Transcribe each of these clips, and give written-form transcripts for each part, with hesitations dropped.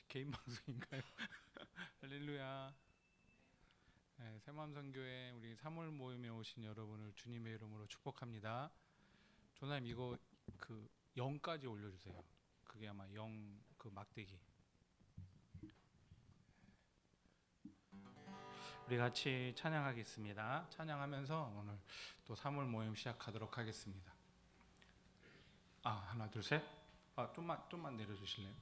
개인 방송인가요? 할렐루야. 네, 새마음선교회 우리 3월 모임에 오신 여러분을 주님의 이름으로 축복합니다. 조나님 이거 그 0까지 올려주세요. 그게 아마 0 그 막대기. 우리 같이 찬양하겠습니다. 찬양하면서 오늘 또 3월 모임 시작하도록 하겠습니다. 하나 둘 셋. 좀만 내려주실래요?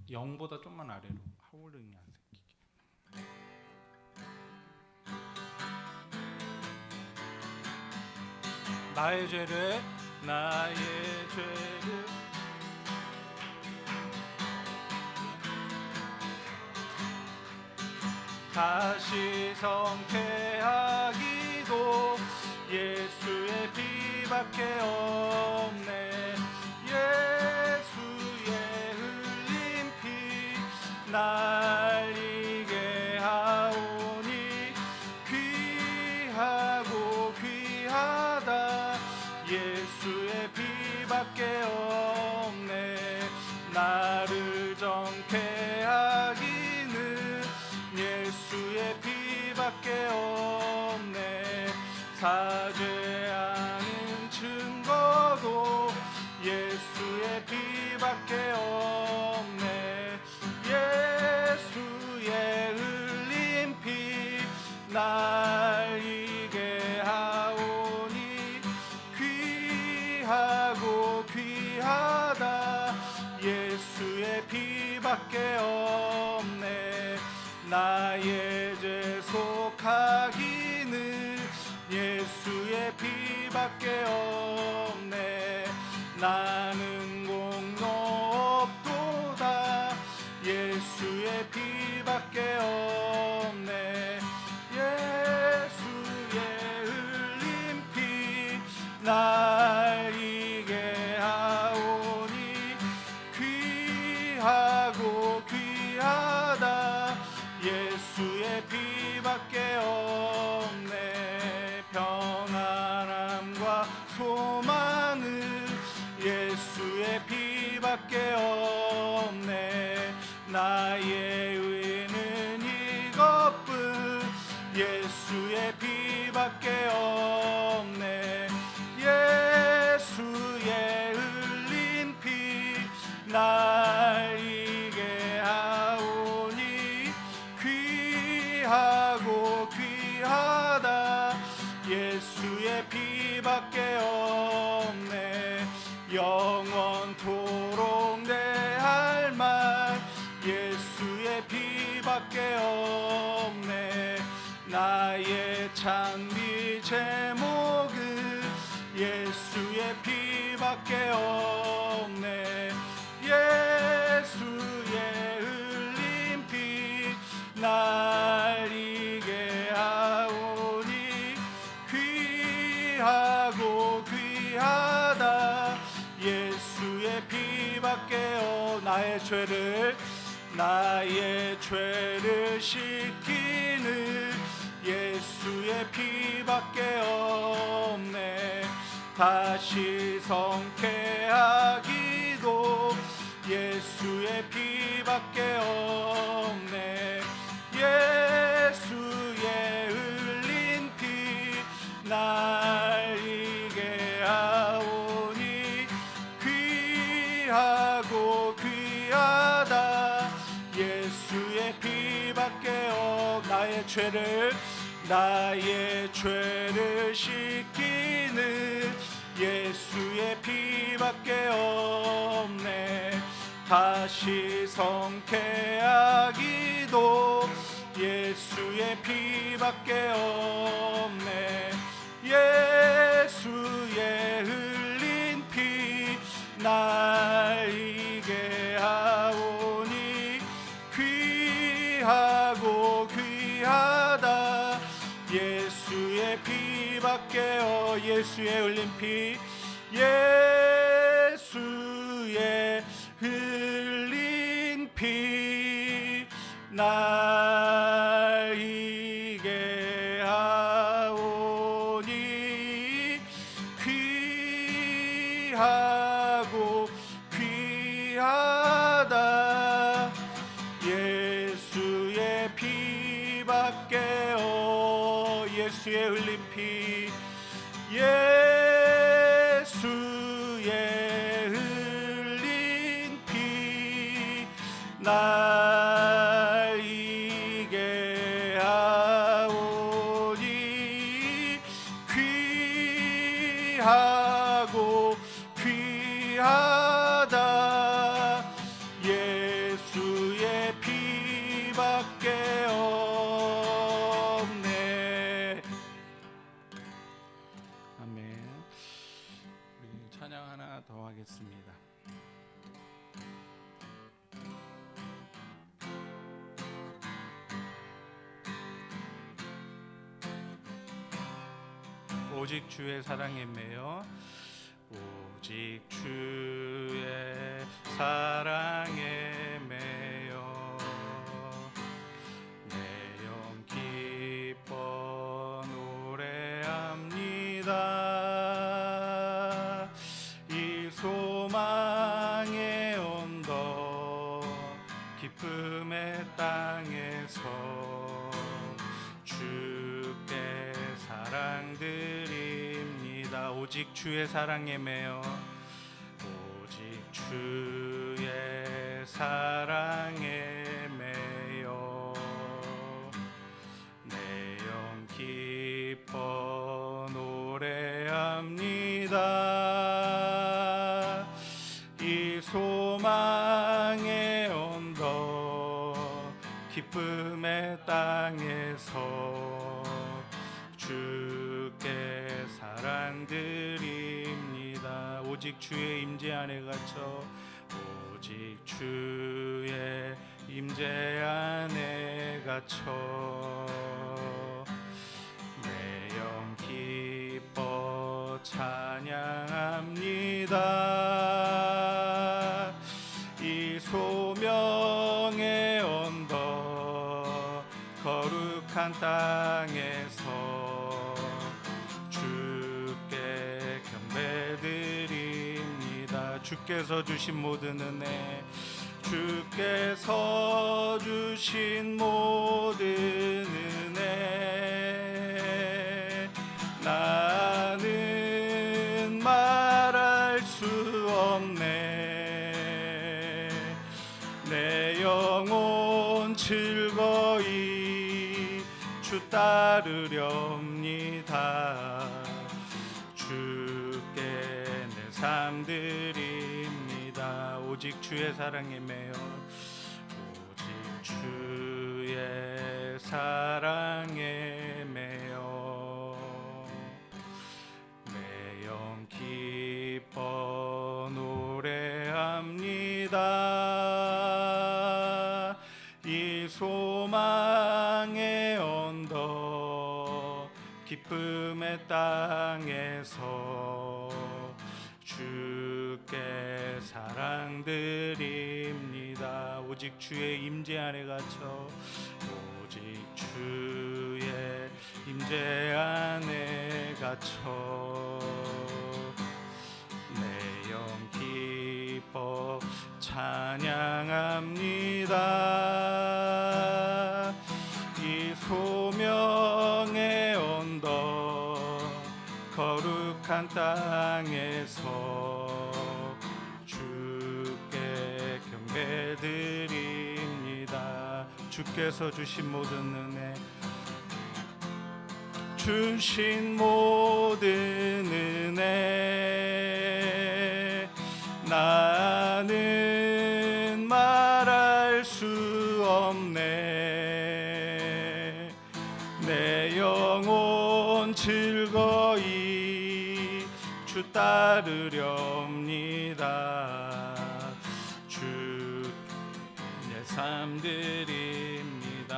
0보다 좀만 아래로 하울링이 안 생기게. 나의 죄를 다시 성케하기도 예수의 피밖에 없네. 예수의 흘린 피 날 이게 하오니 귀하고 귀하다. 예수의 피밖에 없네. 나를 정케 하기는 예수의 피밖에 없네. 사죄하는 증거도 예수의 피밖에 없네. 예수의 흘린 피 날 이게 하오니 귀하고 귀하다. 예수의 피밖에 없네. 나의 죄 속하기는 예수의 피밖에 없네. 나는 공로 없도다. 예수의 피밖에 없네. 예수의 흘린 피 날 이게 하오니 귀하고 귀하다. 예수의 피밖에 없네. 평안함과 소망은 예수의 피밖에 없네. 나의 의는 이것뿐 예수의 피밖에 없네. 예수의 흘린 피 날 이게 하오니 귀하고 귀하다. 예수의 피밖에 없네. 영원토록 내 할 말 예수의 피밖에 없네. 나의 찬미 제목은 예수의 피밖에 없네. 예수의 흘린 피 날 이게 하오니 귀하고 귀하다. 예수의 피밖에 나의 죄를 씻기는 예수의 피밖에 없네. 다시 성케하기도 예수의 피밖에 없네. 예수의 흘린 피 날 이게 하오니 귀하고 귀하다. 예수의 피밖에 나의 죄를 씻기는 예수의 피밖에 없네. 다시 성케하기도 예수의 피밖에 없네. 예수의 흘린 피 날 이게 하오니 귀하고 귀하다. 예수의 피밖에 예수의 흘린 피 예수의 흘린 피 날 이게 하오니 귀하고 귀하다. 예수의 흘린 피, 예수의 흘린 피, 날 이게 하오니 귀하고 귀하다. 예수의 피밖에 없네. 아멘. 우리 찬양 하나 더 하겠습니다. 오직 주의 사랑에 매여, 오직 주의 사랑에 매여 내 영 기뻐 노래합니다. 이 소망의 언덕 기쁨의 땅에서 주께 사랑드립니다. 오직 주의 사랑에 매여, 오직 주의 사랑에 매여 내 영 기뻐 노래합니다. 이 소망의 언덕 기쁨의 땅에서 주께 사랑드립니다. 오직 주의 임재 안에 갇혀, 오직 주의 임재 안에 갇혀 내 영 기뻐 찬양합니다. 이 소명의 언덕 거룩한 땅에서 주께 경배드립니다. 주께서 주신 모든 은혜, 주께서 주신 모든 은혜, 나는 말할 수 없네. 내 영혼 즐거이 주 따르렵니다. 주께 내 삶 드립니다. 오직 주의 사랑에 매여, 오직 주의 사랑에 매여 내 영 기뻐 노래합니다. 이 소망의 언덕 기쁨의 땅에서 주께 사랑드립니다. 오직 주의 임재 안에 갇혀, 오직 주의 임재 안에 갇혀 내 영 기뻐 찬양합니다. 이 소명의 언덕 거룩한 땅에서 주께 경배드립니다. 주께서 주신 모든 은혜, 주신 모든 은혜, 나는 말할 수 없네. 내 영혼 즐거이 주 따르렵니다. 주 내 삶 드립니다.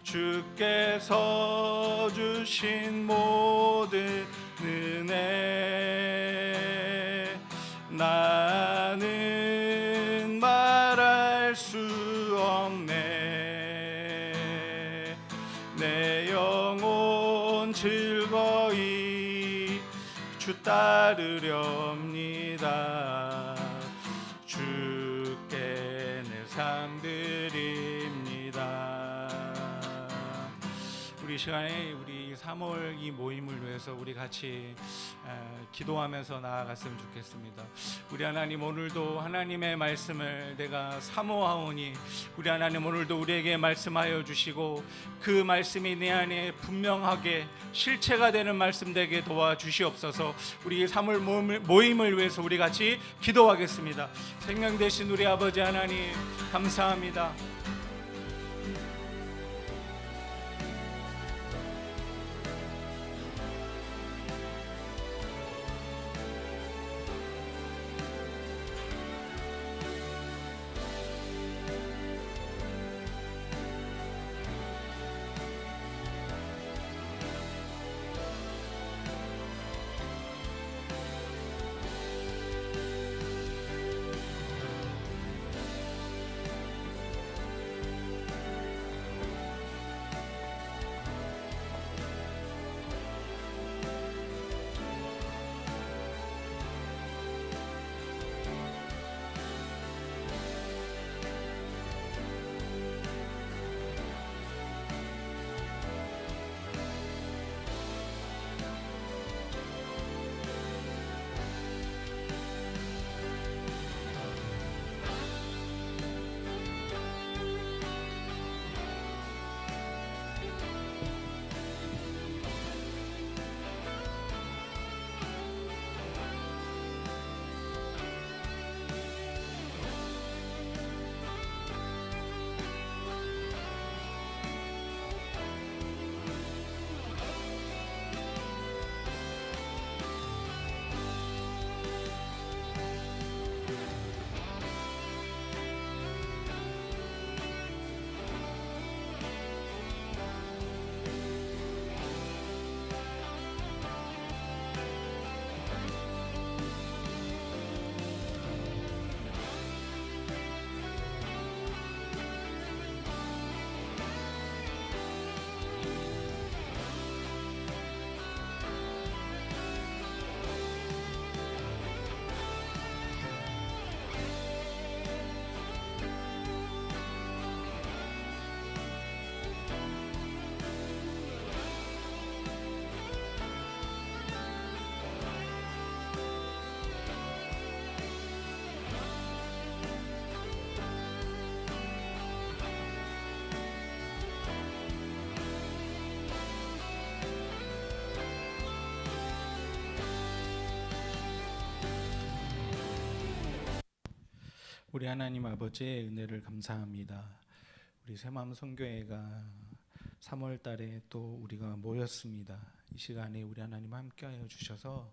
주께서 주신 모든 은혜, 나는 말할 수 없네. 내 영혼 즐거이 주 따르렵니다. 주께 내 삶 드립니다. 시간에 우리 3월 이 모임을 위해서 우리 같이 기도하면서 나아갔으면 좋겠습니다. 우리 하나님, 오늘도 하나님의 말씀을 내가 사모하오니 우리 하나님 오늘도 우리에게 말씀하여 주시고 그 말씀이 내 안에 분명하게 실체가 되는 말씀 되게 도와주시옵소서. 우리 3월 모임을 위해서 우리 같이 기도하겠습니다. 생명 되신 우리 아버지 하나님 감사합니다. 우리 하나님 아버지의 은혜를 감사합니다. 우리 새마음 선교회가 3월 달에 또 우리가 모였습니다. 이 시간에 우리 하나님 함께하여 주셔서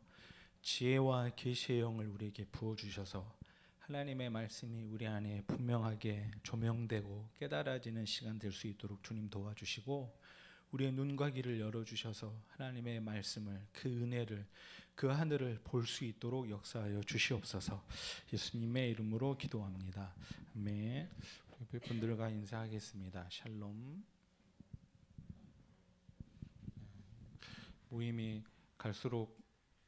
지혜와 계시의 영을 우리에게 부어주셔서 하나님의 말씀이 우리 안에 분명하게 조명되고 깨달아지는 시간 될 수 있도록 주님 도와주시고 우리의 눈과 귀를 열어주셔서 하나님의 말씀을, 그 은혜를, 그 하늘을 볼 수 있도록 역사하여 주시옵소서. 예수님의 이름으로 기도합니다. 아멘. 옆에 분들과 인사하겠습니다. 샬롬. 모임이 갈수록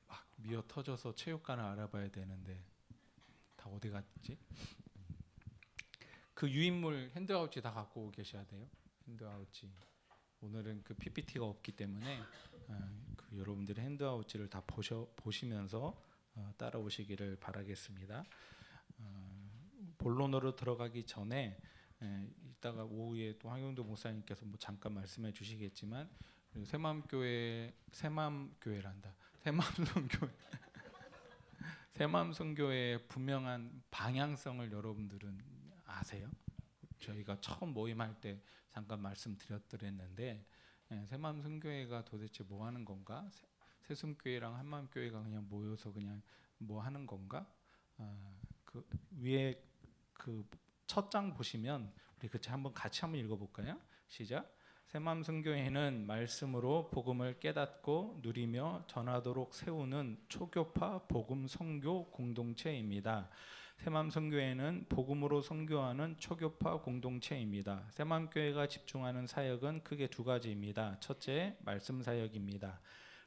막 미어 터져서 체육관을 알아봐야 되는데 다 어디 갔지? 그 유인물 핸드아웃지 다 갖고 계셔야 돼요. 핸드아웃지. 오늘은 그 PPT가 없기 때문에 그 여러분들의 핸드아웃지를 다 보시면서 따라오시기를 바라겠습니다. 본론으로 들어가기 전에 이따가 오후에 또 황영도 목사님께서 뭐 잠깐 말씀해 주시겠지만 새마음성교회의 분명한 방향성을 여러분들은 아세요? 저희가 처음 모임할 때 잠깐 말씀드렸는데 새마음성교회가 도대체 뭐 하는 건가? 새순교회랑 한마음교회가 그냥 모여서 그냥 뭐 하는 건가? 그 위에 그 첫 장 보시면 우리 한번 같이 한번 읽어볼까요? 시작. 새마음성교회는 말씀으로 복음을 깨닫고 누리며 전하도록 세우는 초교파 복음 선교 공동체입니다. 새마음성교회는 복음으로 선교하는 초교파 공동체입니다. 새마음교회가 집중하는 사역은 크게 두 가지입니다. 첫째, 말씀 사역입니다.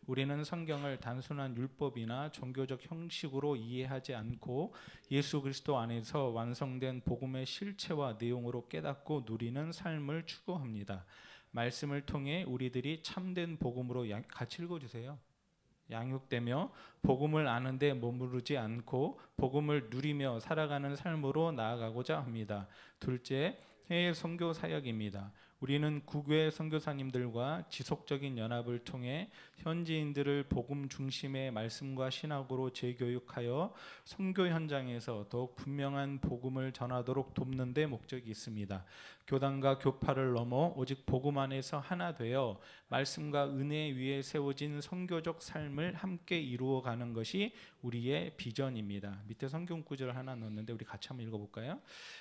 우리는 성경을 단순한 율법이나 종교적 형식으로 이해하지 않고 예수 그리스도 안에서 완성된 복음의 실체와 내용으로 깨닫고 누리는 삶을 추구합니다. 말씀을 통해 우리들이 참된 복음으로 같이 읽어주세요. 양육되며 복음을 아는데 머무르지 않고 복음을 누리며 살아가는 삶으로 나아가고자 합니다. 둘째, 해외 선교 사역입니다. 우리는 국외 선교사님들과 지속적인 연합을 통해 현지인들을 복음 중심의 말씀과 신학으로 재교육하여 선교 현장에서 더욱 분명한 복음을 전하도록 돕는 데 목적이 있습니다. 교단과 교파를 넘어 오직 복음 안에서 하나 되어 말씀과 은혜 위에 세워진 선교적 삶을 함께 이루어가는 것이 우리의 비전입니다. 밑에 성경 구절 하나 넣었는데 우리 같이 한번 읽어볼까요?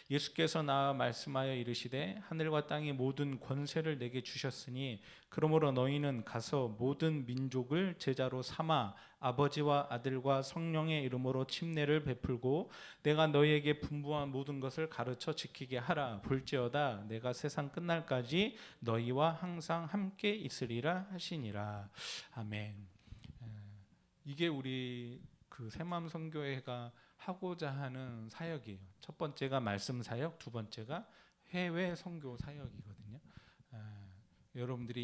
예수께서 나와 말씀하여 이르시되 하늘과 땅의 모든 권세를 내게 주셨으니 그러므로 너희는 가서 모든 민족을 제자로 삼아 아버지와 아들과 성령의 이름으로 침례를 베풀고 내가 너희에게 분부한 모든 것을 가르쳐 지키게 하라. 볼지어다 내가 세상 끝날까지 너희와 항상 함께 있으리라 하시니라. 아멘. 이게 우리 그 새마음 선교회가 하고자 하는 사역이에요. 첫 번째가 말씀 사역, 두 번째가 해외 선교 사역이거든요. 여러분들이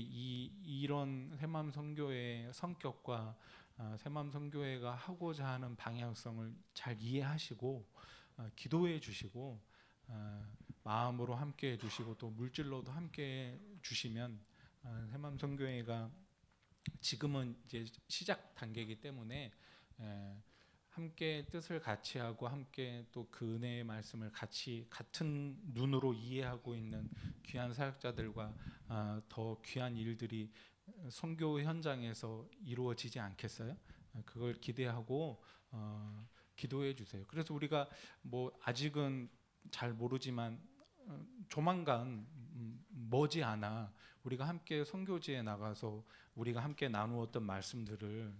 이런 새마음 선교회의 성격과 새마음 선교회가 하고자 하는 방향성을 잘 이해하시고 기도해 주시고 마음으로 함께 해 주시고 또 물질로도 함께 해 주시면 새마음 선교회가 지금은 이제 시작 단계이기 때문에 함께 뜻을 같이 하고 함께 또 그 은혜의 말씀을 같이 같은 눈으로 이해하고 있는 귀한 사역자들과 더 귀한 일들이 선교 현장에서 이루어지지 않겠어요? 그걸 기대하고 기도해 주세요. 그래서 우리가 뭐 아직은 잘 모르지만 조만간 머지않아 우리가 함께 선교지에 나가서 우리가 함께 나누었던 말씀들을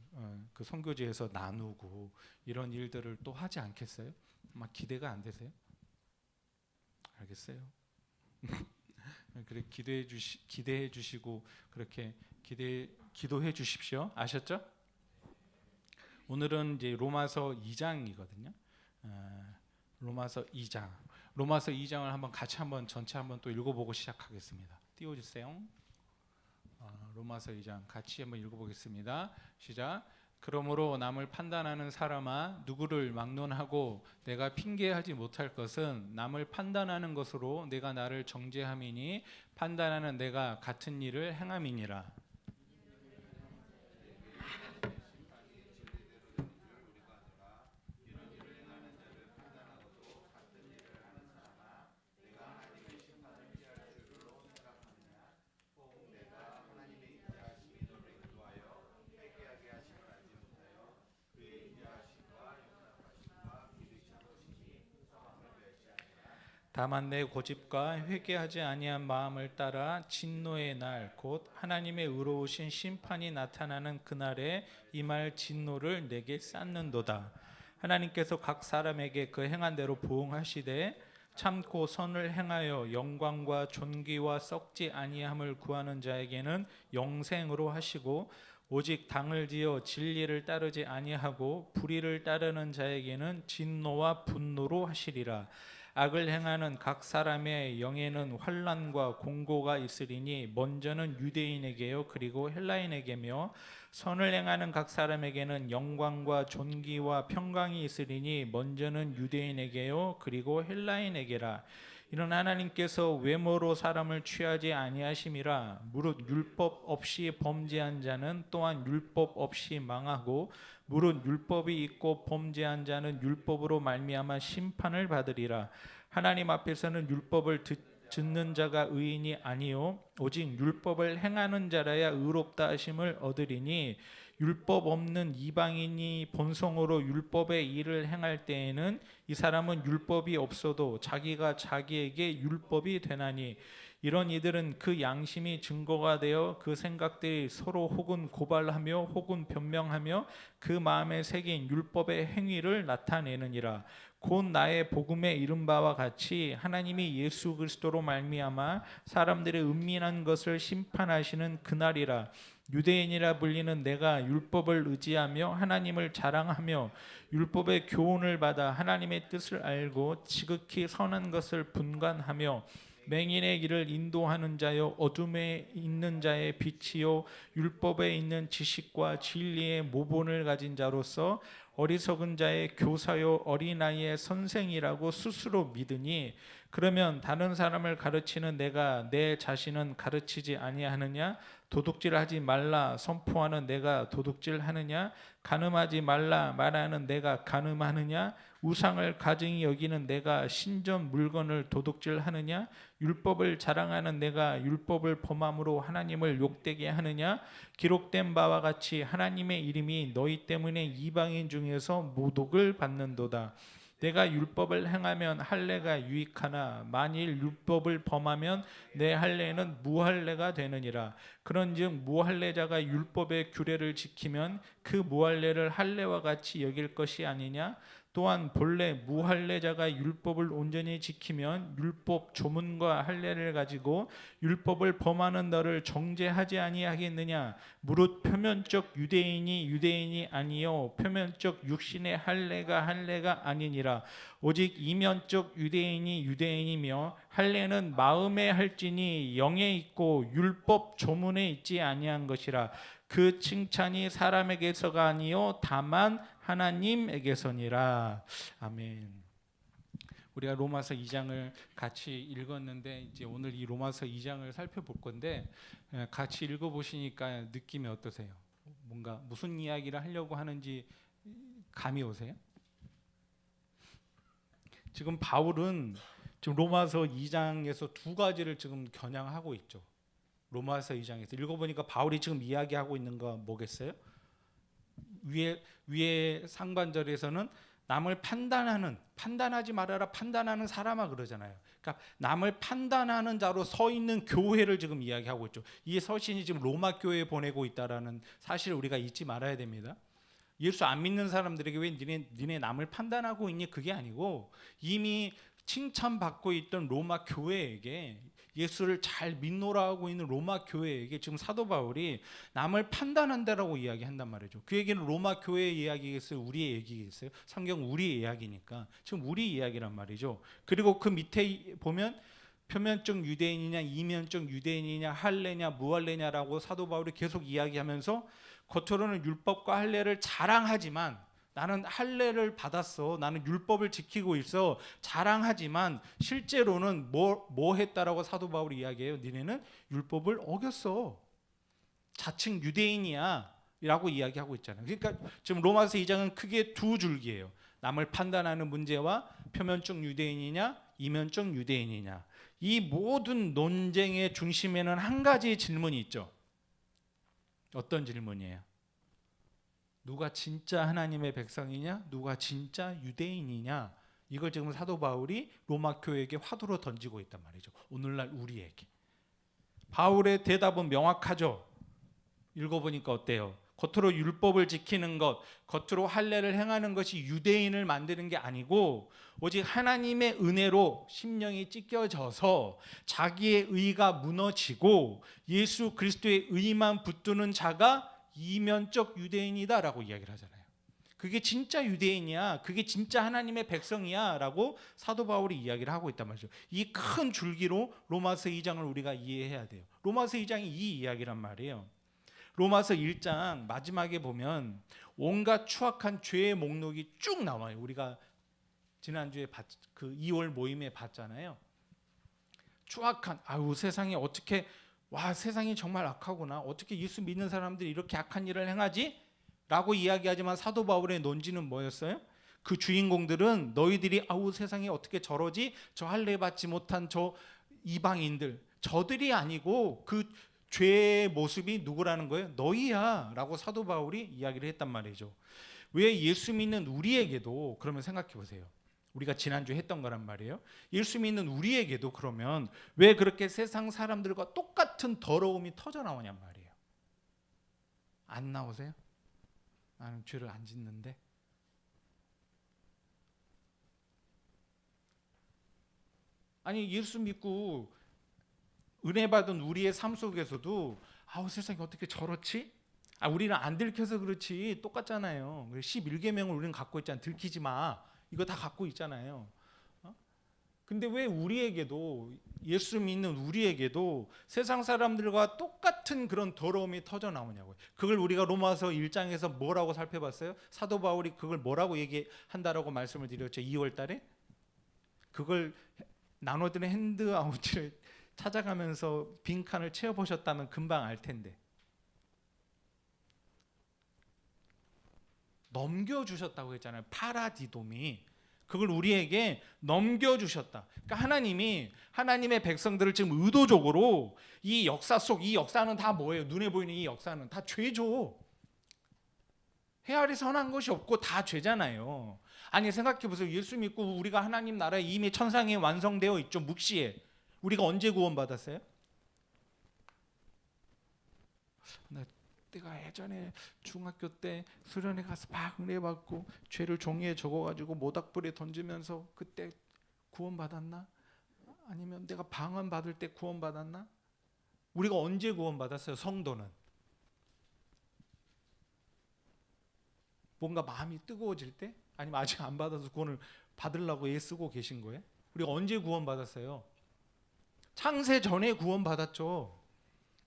그 선교지에서 나누고 이런 일들을 또 하지 않겠어요? 막 기대가 안 되세요? 알겠어요? 그래 기대해 주시고 그렇게 기도해 주십시오. 아셨죠? 오늘은 이제 로마서 2장이거든요. 로마서 2장을 한번 같이 한번 전체 한번 또 읽어보고 시작하겠습니다. 띄워주세요. 로마서 2장 같이 한번 읽어보겠습니다. 시작. 그러므로 남을 판단하는 사람아 누구를 막론하고 내가 핑계하지 못할 것은 남을 판단하는 것으로 내가 나를 정죄함이니 판단하는 내가 같은 일을 행함이니라. 다만 내 고집과 회개하지 아니한 마음을 따라 진노의 날 곧 하나님의 의로우신 심판이 나타나는 그날에 임할 진노를 내게 쌓는도다. 하나님께서 각 사람에게 그 행한 대로 보응하시되 참고 선을 행하여 영광과 존귀와 썩지 아니함을 구하는 자에게는 영생으로 하시고 오직 당을 지어 진리를 따르지 아니하고 불의를 따르는 자에게는 진노와 분노로 하시리라. 악을 행하는 각 사람의 영에는 환난과 공고가 있으리니 먼저는 유대인에게요 그리고 헬라인에게며 선을 행하는 각 사람에게는 영광과 존귀와 평강이 있으리니 먼저는 유대인에게요 그리고 헬라인에게라. 이는 하나님께서 외모로 사람을 취하지 아니하심이라. 무릇 율법 없이 범죄한 자는 또한 율법 없이 망하고 무릇 율법이 있고 범죄한 자는 율법으로 말미암아 심판을 받으리라. 하나님 앞에서는 율법을 듣는 자가 의인이 아니요 오직 율법을 행하는 자라야 의롭다 하심을 얻으리니 율법 없는 이방인이 본성으로 율법의 일을 행할 때에는 이 사람은 율법이 없어도 자기가 자기에게 율법이 되나니 이런 이들은 그 양심이 증거가 되어 그 생각들이 서로 혹은 고발하며 혹은 변명하며 그 마음에 새긴 율법의 행위를 나타내느니라. 곧 나의 복음에 이른 바와 같이 하나님이 예수 그리스도로 말미암아 사람들의 은밀한 것을 심판하시는 그날이라. 유대인이라 불리는 내가 율법을 의지하며 하나님을 자랑하며 율법의 교훈을 받아 하나님의 뜻을 알고 지극히 선한 것을 분간하며 맹인의 길을 인도하는 자요 어둠에 있는 자의 빛이요 율법에 있는 지식과 진리의 모본을 가진 자로서 어리석은 자의 교사요 어린아이의 선생이라고 스스로 믿으니 그러면 다른 사람을 가르치는 내가 내 자신은 가르치지 아니하느냐? 도둑질하지 말라 선포하는 내가 도둑질하느냐? 간음하지 말라 말하는 내가 간음하느냐? 우상을 가증히 여기는 내가 신전 물건을 도둑질하느냐? 율법을 자랑하는 내가 율법을 범함으로 하나님을 욕되게 하느냐? 기록된 바와 같이 하나님의 이름이 너희 때문에 이방인 중에서 모독을 받는도다. 내가 율법을 행하면 할례가 유익하나 만일 율법을 범하면 내 할례는 무할례가 되느니라. 그런즉 무할례자가 율법의 규례를 지키면 그 무할례를 할례와 같이 여길 것이 아니냐? 또한 본래 무할례자가 율법을 온전히 지키면 율법 조문과 할례를 가지고 율법을 범하는 너를 정죄하지 아니하겠느냐? 무릇 표면적 유대인이 아니요 표면적 육신의 할례가 아니니라. 오직 이면적 유대인이며 할례는 마음에 할지니 영에 있고 율법 조문에 있지 아니한 것이라. 그 칭찬이 사람에게서가 아니요 다만 하나님에게서니라. 아멘. 우리가 로마서 2장을 같이 읽었는데 이제 오늘 이 로마서 2장을 살펴볼 건데 같이 읽어보시니까 느낌이 어떠세요? 뭔가 무슨 이야기를 하려고 하는지 감이 오세요? 지금 바울은 지금 로마서 2장에서 두 가지를 지금 겨냥하고 있죠. 로마서 2장에서 읽어보니까 바울이 지금 이야기하고 있는 거 뭐겠어요? 위에 상반절에서는 남을 판단하지 말아라 판단하는 사람아 그러잖아요. 그러니까 남을 판단하는 자로 서 있는 교회를 지금 이야기하고 있죠. 이 서신이 지금 로마 교회에 보내고 있다라는 사실을 우리가 잊지 말아야 됩니다. 예수 안 믿는 사람들에게 왜 니네 남을 판단하고 있니? 그게 아니고 이미 칭찬받고 있던 로마 교회에게 예수를 잘 믿노라 하고 있는 로마 교회에게 지금 사도 바울이 남을 판단한다라고 이야기한단 말이죠. 그 얘기는 로마 교회의 이야기겠어요? 우리의 얘기겠어요? 성경 우리의 이야기니까 지금 우리 이야기란 말이죠. 그리고 그 밑에 보면 표면적 유대인이냐 이면적 유대인이냐 할례냐 무할례냐라고 사도 바울이 계속 이야기하면서 겉으로는 율법과 할례를 자랑하지만 나는 할례를 받았어. 나는 율법을 지키고 있어. 자랑하지만 실제로는 뭐 했다라고 사도 바울이 이야기해요. 니네는 율법을 어겼어. 자칭 유대인이야 라고 이야기하고 있잖아요. 그러니까 지금 로마서 2장은 크게 두 줄기예요. 남을 판단하는 문제와 표면적 유대인이냐 이면적 유대인이냐. 이 모든 논쟁의 중심에는 한 가지 질문이 있죠. 어떤 질문이에요? 누가 진짜 하나님의 백성이냐? 누가 진짜 유대인이냐? 이걸 지금 사도 바울이 로마 교회에게 화두로 던지고 있단 말이죠. 오늘날 우리에게. 바울의 대답은 명확하죠. 읽어보니까 어때요? 겉으로 율법을 지키는 것, 겉으로 할례를 행하는 것이 유대인을 만드는 게 아니고 오직 하나님의 은혜로 심령이 찢겨져서 자기의 의가 무너지고 예수 그리스도의 의만 붙드는 자가 이면적 유대인이다라고 이야기를 하잖아요. 그게 진짜 유대인이야. 그게 진짜 하나님의 백성이야 라고 사도 바울이 이야기를 하고 있단 말이죠. 이 큰 줄기로 로마서 2장을 우리가 이해해야 돼요. 로마서 2장이 이 이야기란 말이에요. 로마서 1장 마지막에 보면 온갖 추악한 죄의 목록이 쭉 나와요. 우리가 지난주에 그 2월 모임에 봤잖아요. 추악한 세상이 어떻게 세상이 정말 악하구나. 어떻게 예수 믿는 사람들이 이렇게 악한 일을 행하지? 라고 이야기하지만 사도 바울의 논지는 뭐였어요? 그 주인공들은 너희들이 세상이 어떻게 저러지? 저 할례 받지 못한 저 이방인들 저들이 아니고 그 죄의 모습이 누구라는 거예요? 너희야 라고 사도 바울이 이야기를 했단 말이죠. 왜 예수 믿는 우리에게도 그러면 생각해 보세요. 우리가 지난주에 했던 거란 말이에요. 예수 믿는 우리에게도 그러면 왜 그렇게 세상 사람들과 똑같은 더러움이 터져 나오냔 말이에요. 안 나오세요? 나는 죄를 안 짓는데. 아니 예수 믿고 은혜 받은 우리의 삶 속에서도 세상이 어떻게 저렇지? 우리는 안 들켜서 그렇지 똑같잖아요. 11계명을 우리는 갖고 있잖아요. 들키지 마. 이거 다 갖고 있잖아요. 근데 왜 우리에게도, 예수 믿는 우리에게도 세상 사람들과 똑같은 그런 더러움이 터져 나오냐고요. 그걸 우리가 로마서 1장에서 뭐라고 살펴봤어요? 사도 바울이 그걸 뭐라고 얘기한다라고 말씀을 드렸죠. 2월 달에 그걸 나눠드린 핸드아웃을 찾아가면서 빈칸을 채워보셨다면 금방 알 텐데, 넘겨주셨다고 했잖아요. 파라디돔이 그걸 우리에게 넘겨주셨다. 그러니까 하나님이 하나님의 백성들을 지금 의도적으로 이 역사 속, 이 역사는 다 뭐예요? 눈에 보이는 이 역사는 다 죄죠. 헤아리 선한 것이 없고 다 죄잖아요. 아니 생각해 보세요. 예수 믿고 우리가 하나님 나라에 이미 천상에 완성되어 있죠. 묵시에. 우리가 언제 구원받았어요? 내가 예전에 중학교 때 수련회 가서 막 은혜 받고 죄를 종이에 적어가지고 모닥불에 던지면서 그때 구원받았나? 아니면 내가 방언 받을 때 구원받았나? 우리가 언제 구원받았어요? 성도는 뭔가 마음이 뜨거워질 때? 아니면 아직 안 받아서 구원을 받으려고 애쓰고 계신 거예요? 우리가 언제 구원받았어요? 창세 전에 구원받았죠.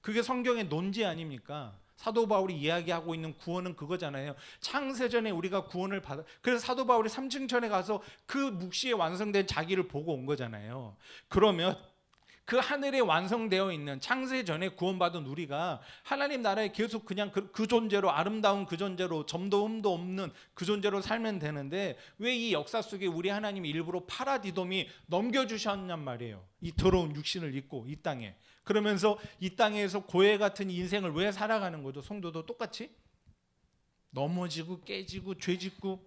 그게 성경의 논지 아닙니까? 사도 바울이 이야기하고 있는 구원은 그거잖아요. 창세전에 우리가 구원을 받아. 그래서 사도 바울이 3층천에 가서 그 묵시에 완성된 자기를 보고 온 거잖아요. 그러면 그 하늘에 완성되어 있는 창세전에 구원받은 우리가 하나님 나라에 계속 그냥 그 존재로, 아름다운 그 존재로, 점도 흠도 없는 그 존재로 살면 되는데 왜 이 역사 속에 우리 하나님이 일부러 파라디돔이 넘겨주셨냔 말이에요. 이 더러운 육신을 입고 이 땅에. 그러면서 이 땅에서 고해 같은 인생을 왜 살아가는 거죠? 성도도 똑같이 넘어지고 깨지고 죄짓고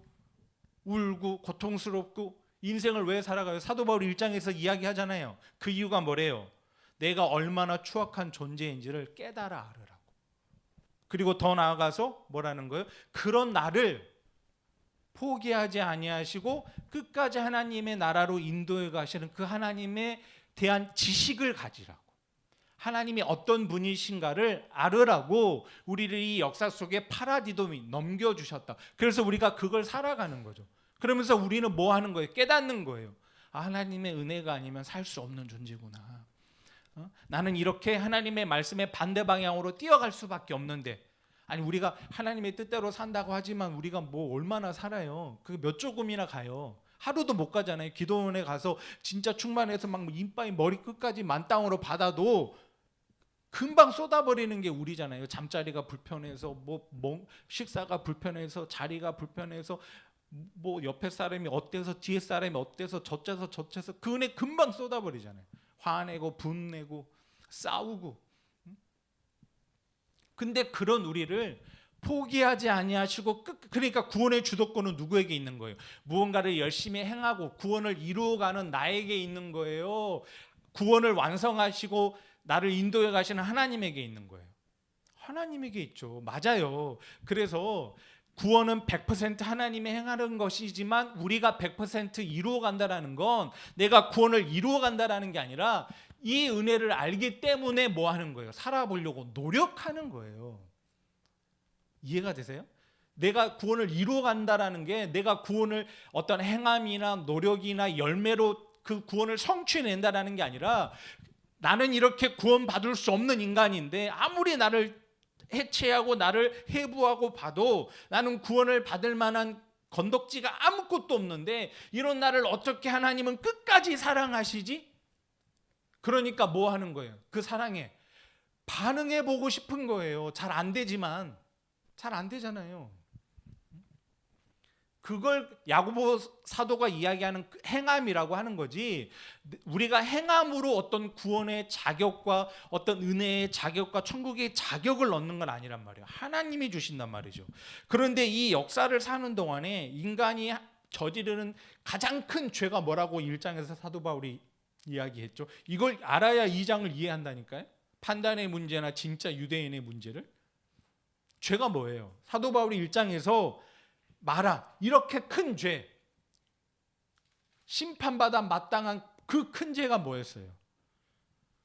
울고 고통스럽고 인생을 왜 살아가요? 사도 바울 1장에서 이야기하잖아요. 그 이유가 뭐래요? 내가 얼마나 추악한 존재인지를 깨달아 알으라고. 그리고 더 나아가서 뭐라는 거예요? 그런 나를 포기하지 아니하시고 끝까지 하나님의 나라로 인도해 가시는 그 하나님에 대한 지식을 가지라고. 하나님이 어떤 분이신가를 알으라고 우리를 이 역사 속에 파라디돔이 넘겨주셨다. 그래서 우리가 그걸 살아가는 거죠. 그러면서 우리는 뭐 하는 거예요? 깨닫는 거예요. 아, 하나님의 은혜가 아니면 살 수 없는 존재구나. 나는 이렇게 하나님의 말씀에 반대 방향으로 뛰어갈 수밖에 없는데, 아니 우리가 하나님의 뜻대로 산다고 하지만 우리가 뭐 얼마나 살아요? 그게 몇 조금이나 가요. 하루도 못 가잖아요. 기도원에 가서 진짜 충만해서 막 이빨이 머리 끝까지 만땅으로 받아도 금방 쏟아버리는 게 우리잖아요. 잠자리가 불편해서 뭐 식사가 불편해서 자리가 불편해서 뭐 옆에 사람이 어때서 뒤에 사람이 어때서 저째서 그 은혜 금방 쏟아버리잖아요. 화내고 분내고 싸우고. 근데 그런 우리를 포기하지 아니하시고 그러니까 구원의 주도권은 누구에게 있는 거예요? 무언가를 열심히 행하고 구원을 이루어가는 나에게 있는 거예요. 구원을 완성하시고 나를 인도해 가시는 하나님에게 있는 거예요. 하나님에게 있죠. 맞아요. 그래서 구원은 100% 하나님이 행하는 것이지만 우리가 100% 이루어 간다라는 건 내가 구원을 이루어 간다라는 게 아니라 이 은혜를 알기 때문에 뭐 하는 거예요? 살아보려고 노력하는 거예요. 이해가 되세요? 내가 구원을 이루어 간다라는 게 내가 구원을 어떤 행함이나 노력이나 열매로 그 구원을 성취해낸다라는 게 아니라 나는 이렇게 구원받을 수 없는 인간인데 아무리 나를 해체하고 나를 해부하고 봐도 나는 구원을 받을 만한 건덕지가 아무것도 없는데 이런 나를 어떻게 하나님은 끝까지 사랑하시지? 그러니까 뭐 하는 거예요? 그 사랑에 반응해 보고 싶은 거예요. 잘 안 되지만 잘 안 되잖아요. 그걸 야고보 사도가 이야기하는 행함이라고 하는 거지, 우리가 행함으로 어떤 구원의 자격과 어떤 은혜의 자격과 천국의 자격을 얻는 건 아니란 말이에요. 하나님이 주신단 말이죠. 그런데 이 역사를 사는 동안에 인간이 저지르는 가장 큰 죄가 뭐라고 1장에서 사도 바울이 이야기했죠. 이걸 알아야 2장을 이해한다니까요. 판단의 문제나 진짜 유대인의 문제를. 죄가 뭐예요? 사도 바울이 1장에서 말한 이렇게 큰 죄, 심판받아 마땅한 그 큰 죄가 뭐였어요?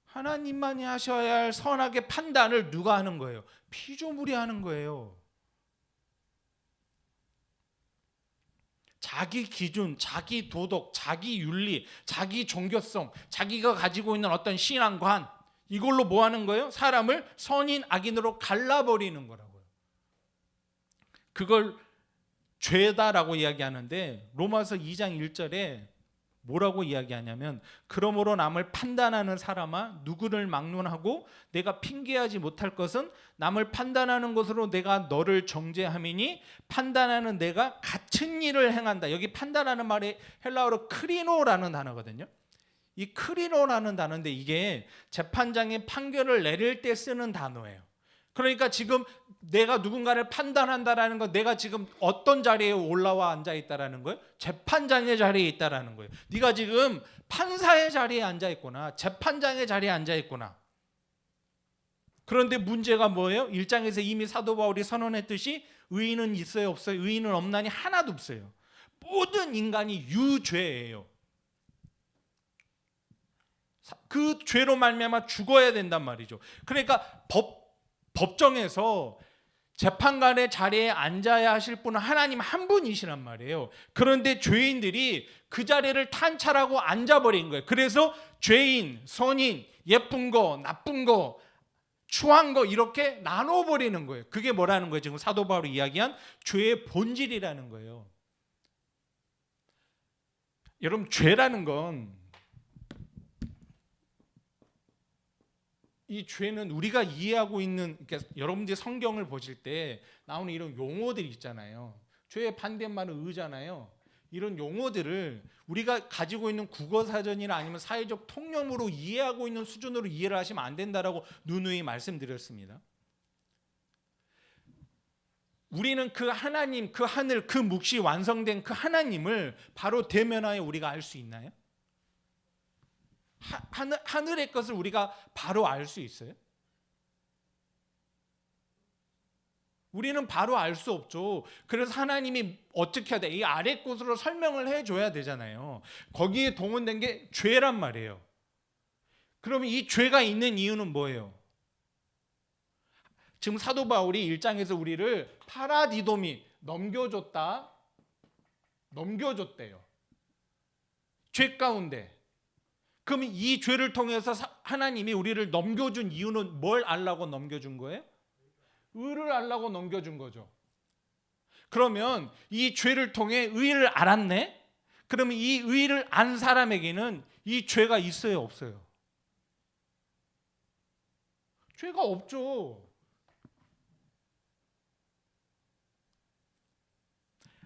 하나님만이 하셔야 할 선악의 판단을 누가 하는 거예요? 피조물이 하는 거예요. 자기 기준, 자기 도덕, 자기 윤리, 자기 종교성, 자기가 가지고 있는 어떤 신앙관, 이걸로 뭐 하는 거예요? 사람을 선인 악인으로 갈라버리는 거라고요. 그걸 죄다라고 이야기하는데 로마서 2장 1절에 뭐라고 이야기하냐면, 그러므로 남을 판단하는 사람아, 누구를 막론하고 내가 핑계하지 못할 것은 남을 판단하는 것으로 내가 너를 정죄함이니 판단하는 내가 같은 일을 행한다. 여기 판단하는 말이 헬라어로 크리노라는 단어거든요. 이 크리노라는 단어인데 이게 재판장이 판결을 내릴 때 쓰는 단어예요. 그러니까 지금 내가 누군가를 판단한다라는 건 내가 지금 어떤 자리에 올라와 앉아 있다라는 거예요? 재판장의 자리에 있다라는 거예요. 네가 지금 판사의 자리에 앉아 있구나. 재판장의 자리에 앉아 있구나. 그런데 문제가 뭐예요? 1장에서 이미 사도 바울이 선언했듯이 의인은 있어요, 없어요? 의인은 없나니 하나도 없어요. 모든 인간이 유죄예요. 그 죄로 말미암아 죽어야 된단 말이죠. 그러니까 법정에서 재판관의 자리에 앉아야 하실 분은 하나님 한 분이시란 말이에요. 그런데 죄인들이 그 자리를 탄찰하고 앉아버린 거예요. 그래서 죄인, 선인, 예쁜 거, 나쁜 거, 추한 거 이렇게 나눠버리는 거예요. 그게 뭐라는 거예요? 지금 사도 바울이 이야기한 죄의 본질이라는 거예요. 여러분, 죄라는 건, 이 죄는 우리가 이해하고 있는, 그러니까 여러분들이 성경을 보실 때 나오는 이런 용어들이 있잖아요. 죄의 반대말은 의잖아요. 이런 용어들을 우리가 가지고 있는 국어사전이나 아니면 사회적 통념으로 이해하고 있는 수준으로 이해를 하시면 안 된다라고 누누이 말씀드렸습니다. 우리는 그 하나님, 그 하늘, 그 몫이 완성된 그 하나님을 바로 대면하여 우리가 알 수 있나요? 하늘의 것을 우리가 바로 알 수 있어요? 우리는 바로 알 수 없죠. 그래서 하나님이 어떻게 해야 돼? 이 아래 것으로 설명을 해줘야 되잖아요. 거기에 동원된 게 죄란 말이에요. 그러면 이 죄가 있는 이유는 뭐예요? 지금 사도 바울이 1장에서 우리를 파라디도미, 넘겨줬대요. 죄 가운데. 그럼 이 죄를 통해서 하나님이 우리를 넘겨준 이유는 뭘 알라고 넘겨준 거예요? 의를 알라고 넘겨준 거죠. 그러면 이 죄를 통해 의를 알았네? 그러면 이 의를 안 사람에게는 이 죄가 있어요, 없어요? 죄가 없죠.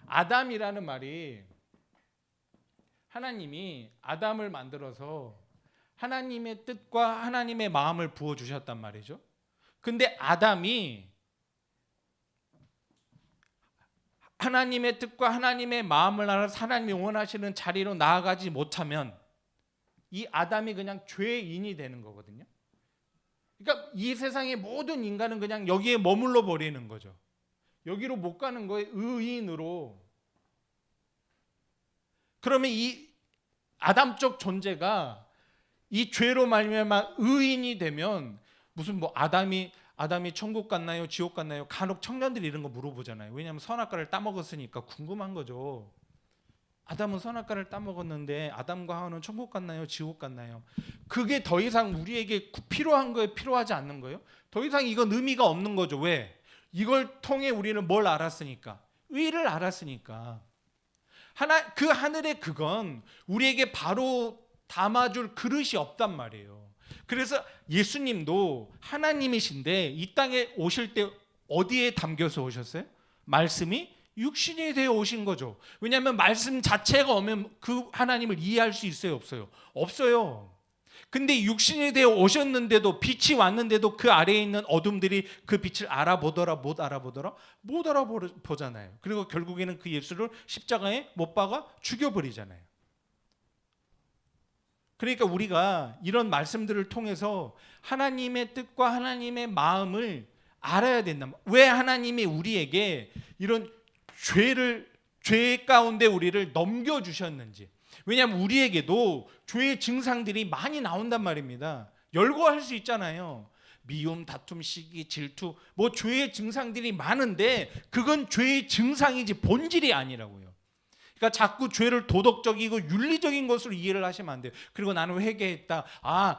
아담이라는 말이, 하나님이 아담을 만들어서 하나님의 뜻과 하나님의 마음을 부어주셨단 말이죠. 근데 아담이 하나님의 뜻과 하나님의 마음을 알아서 하나님이 원하시는 자리로 나아가지 못하면 이 아담이 그냥 죄인이 되는 거거든요. 그러니까 이 세상의 모든 인간은 그냥 여기에 머물러 버리는 거죠. 여기로 못 가는 거예요. 의인으로. 그러면 이 아담적 존재가 이 죄로 말미암아 의인이 되면 무슨 뭐 아담이 천국 갔나요? 지옥 갔나요? 간혹 청년들이 이런 거 물어보잖아요. 왜냐하면 선악과를 따먹었으니까 궁금한 거죠. 아담은 선악과를 따먹었는데 아담과 하와는 천국 갔나요? 지옥 갔나요? 그게 더 이상 우리에게 필요한 거예요? 필요하지 않는 거예요? 더 이상 이건 의미가 없는 거죠. 왜? 이걸 통해 우리는 뭘 알았으니까? 의를 알았으니까. 그 하늘의 그건 우리에게 바로 담아줄 그릇이 없단 말이에요. 그래서 예수님도 하나님이신데 이 땅에 오실 때 어디에 담겨서 오셨어요? 말씀이 육신이 되어 오신 거죠. 왜냐하면 말씀 자체가 오면 그 하나님을 이해할 수 있어요, 없어요? 없어요. 근데 육신이 되어 오셨는데도, 빛이 왔는데도 그 아래에 있는 어둠들이 그 빛을 알아보더라, 못 알아보더라? 못 알아보잖아요. 그리고 결국에는 그 예수를 십자가에 못 박아 죽여버리잖아요. 그러니까 우리가 이런 말씀들을 통해서 하나님의 뜻과 하나님의 마음을 알아야 된다. 왜 하나님이 우리에게 이런 죄 가운데 우리를 넘겨주셨는지. 왜냐하면 우리에게도 죄의 증상들이 많이 나온단 말입니다. 열거할 수 있잖아요. 미움, 다툼, 시기, 질투, 뭐 죄의 증상들이 많은데 그건 죄의 증상이지 본질이 아니라고요. 그러니까 자꾸 죄를 도덕적이고 윤리적인 것으로 이해를 하시면 안 돼요. 그리고 나는 회개했다.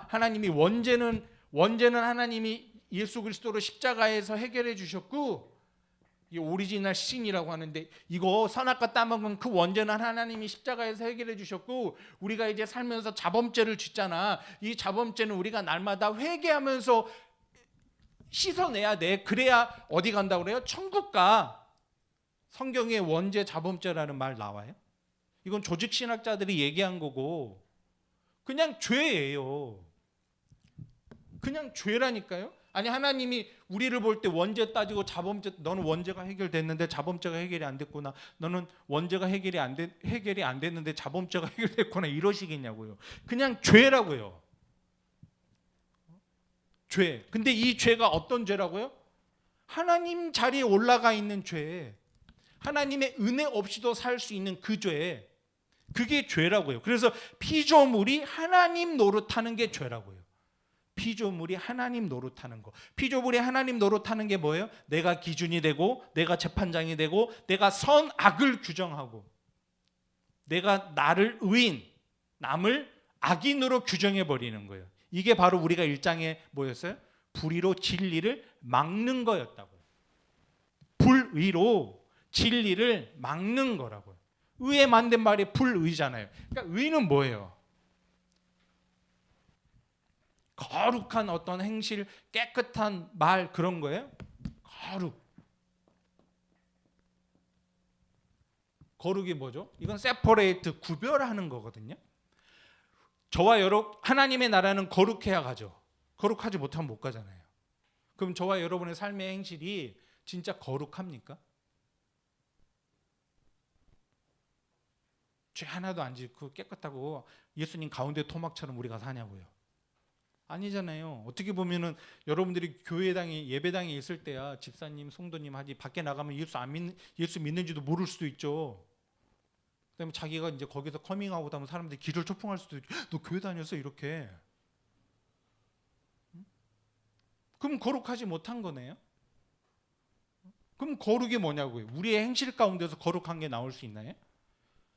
하나님이 원죄는 하나님이 예수 그리스도로 십자가에서 해결해 주셨고, 이 오리지널 신이라고 하는데, 이거 선악과 따먹은 그 원죄는 하나님이 십자가에서 해결해 주셨고, 우리가 이제 살면서 자범죄를 짓잖아. 이 자범죄는 우리가 날마다 회개하면서 씻어내야 돼. 그래야 어디 간다고 그래요? 천국 가. 성경에 원죄 자범죄라는 말 나와요? 이건 조직신학자들이 얘기한 거고 그냥 죄예요. 그냥 죄라니까요. 아니, 하나님이 우리를 볼 때 원죄 따지고 자범죄, 너는 원죄가 해결됐는데 자범죄가 해결이 안 됐구나, 너는 원죄가 해결이 안 됐는데 자범죄가 해결됐구나, 이러시겠냐고요. 그냥 죄라고요. 죄. 근데 이 죄가 어떤 죄라고요? 하나님 자리에 올라가 있는 죄, 하나님의 은혜 없이도 살 수 있는 그 죄, 그게 죄라고요. 그래서 피조물이 하나님 노릇하는 게 죄라고요. 피조물이 하나님 노릇하는 거. 피조물이 하나님 노릇하는 게 뭐예요? 내가 기준이 되고, 내가 재판장이 되고, 내가 선악을 규정하고, 내가 나를 의인, 남을 악인으로 규정해 버리는 거예요. 이게 바로 우리가 1장에 뭐였어요? 불의로 진리를 막는 거였다고요. 불의로 진리를 막는 거라고요. 의에 만든 말이 불의잖아요. 그러니까 의는 뭐예요? 거룩한 어떤 행실, 깨끗한 말, 그런 거예요? 거룩이 뭐죠? 이건 세퍼레이트, 구별하는 거거든요. 저와 하나님의 나라는 거룩해야 가죠. 거룩하지 못하면 못 가잖아요. 그럼 저와 여러분의 삶의 행실이 진짜 거룩합니까? 죄 하나도 안 짓고 깨끗하고 예수님 가운데 토막처럼 우리가 사냐고요. 아니잖아요. 어떻게 보면은 여러분들이 교회당에, 예배당에 있을 때야 집사님, 성도님 하지, 밖에 나가면 예수 믿는지도 모를 수도 있죠. 그다음에 자기가 이제 거기서 커밍아웃 하면 사람들이 기를 초풍할 수도 있고, 너 교회 다녔어? 이렇게. 그럼 거룩하지 못한 거네요. 그럼 거룩이 뭐냐고요? 우리의 행실 가운데서 거룩한 게 나올 수 있나요?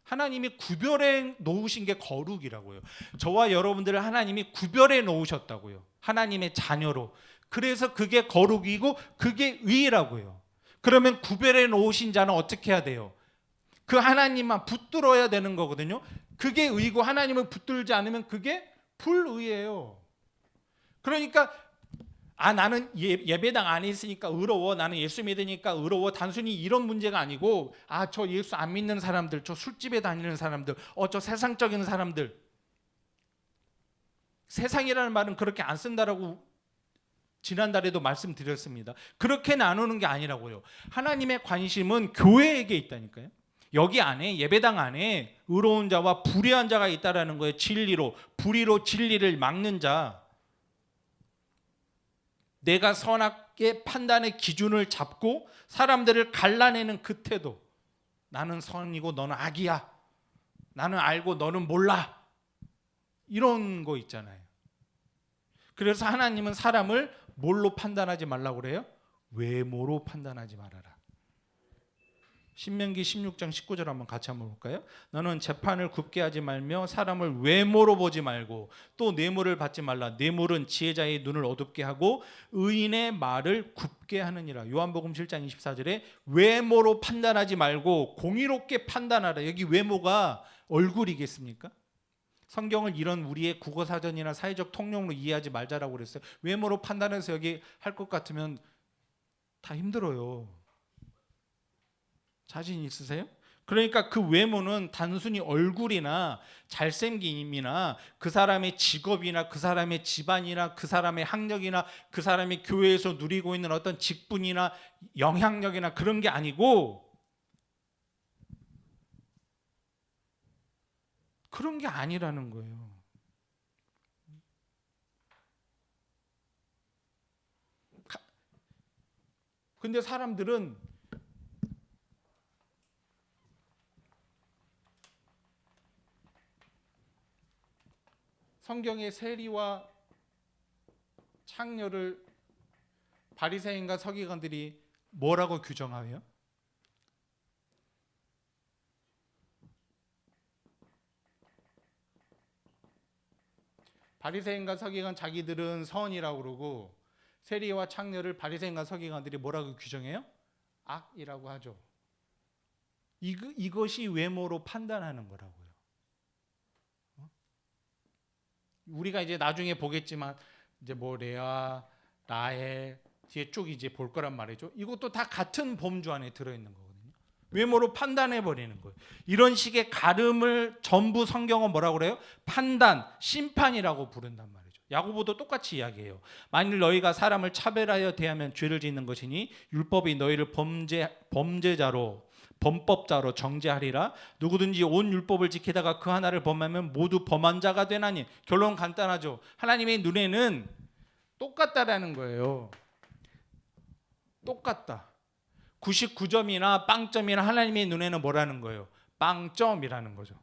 하나님이 구별해 놓으신 게 거룩이라고요. 저와 여러분들을 하나님이 구별해 놓으셨다고요. 하나님의 자녀로. 그래서 그게 거룩이고 그게 의라고요. 그러면 구별해 놓으신 자는 어떻게 해야 돼요? 그 하나님만 붙들어야 되는 거거든요. 그게 의고 하나님을 붙들지 않으면 그게 불의예요. 그러니까 나는 예배당 안에 있으니까 의로워, 나는 예수 믿으니까 의로워, 단순히 이런 문제가 아니고, 저 예수 안 믿는 사람들, 저 술집에 다니는 사람들, 저 세상적인 사람들, 세상이라는 말은 그렇게 안 쓴다라고 지난달에도 말씀드렸습니다. 그렇게 나누는 게 아니라고요. 하나님의 관심은 교회에게 있다니까요. 여기 안에, 예배당 안에 의로운 자와 불의한 자가 있다라는 거예요. 진리로, 불의로 진리를 막는 자. 내가 선악의 판단의 기준을 잡고 사람들을 갈라내는 그 태도. 나는 선이고 너는 악이야. 나는 알고 너는 몰라. 이런 거 있잖아요. 그래서 하나님은 사람을 뭘로 판단하지 말라고 그래요? 외모로 판단하지 말아라. 신명기 16장 19절 같이 한번 볼까요? 너는 재판을 굽게 하지 말며 사람을 외모로 보지 말고 또 뇌물을 받지 말라. 뇌물은 지혜자의 눈을 어둡게 하고 의인의 말을 굽게 하느니라. 요한복음 7장 24절에 외모로 판단하지 말고 공의롭게 판단하라. 여기 외모가 얼굴이겠습니까? 성경을 이런 우리의 국어사전이나 사회적 통용으로 이해하지 말자라고 그랬어요. 외모로 판단해서 여기 할 것 같으면 다 힘들어요. 자신 있으세요? 그러니까 그 외모는 단순히 얼굴이나 잘생김이나 그 사람의 직업이나 그 사람의 집안이나 그 사람의 학력이나 그 사람이 교회에서 누리고 있는 어떤 직분이나 영향력이나 그런 게 아니고, 그런 게 아니라는 거예요. 근데 사람들은 성경의 세리와 창녀를 바리새인과 서기관들이 뭐라고 규정하여요? 바리새인과 서기관 자기들은 선이라고 그러고 세리와 창녀를 바리새인과 서기관들이 뭐라고 규정해요? 악이라고 하죠. 이것이 외모로 판단하는 거라고요. 우리가 이제 나중에 보겠지만 이제 뭐 레아, 라헬 뒤에 쭉 이제 볼 거란 말이죠. 이것도 다 같은 범주 안에 들어 있는 거거든요. 외모로 판단해 버리는 거예요. 이런 식의 가름을 전부 성경은 뭐라고 그래요? 판단, 심판이라고 부른단 말이죠. 야고보도 똑같이 이야기해요. 만일 너희가 사람을 차별하여 대하면 죄를 짓는 것이니 율법이 너희를 범죄자로 범법자로 정죄하리라. 누구든지 온 율법을 지키다가 그 하나를 범하면 모두 범한 자가 되나니. 결론 간단하죠. 하나님의 눈에는 똑같다라는 거예요. 똑같다. 99점이나 빵점이나 하나님의 눈에는 뭐라는 거예요? 빵점이라는 거죠.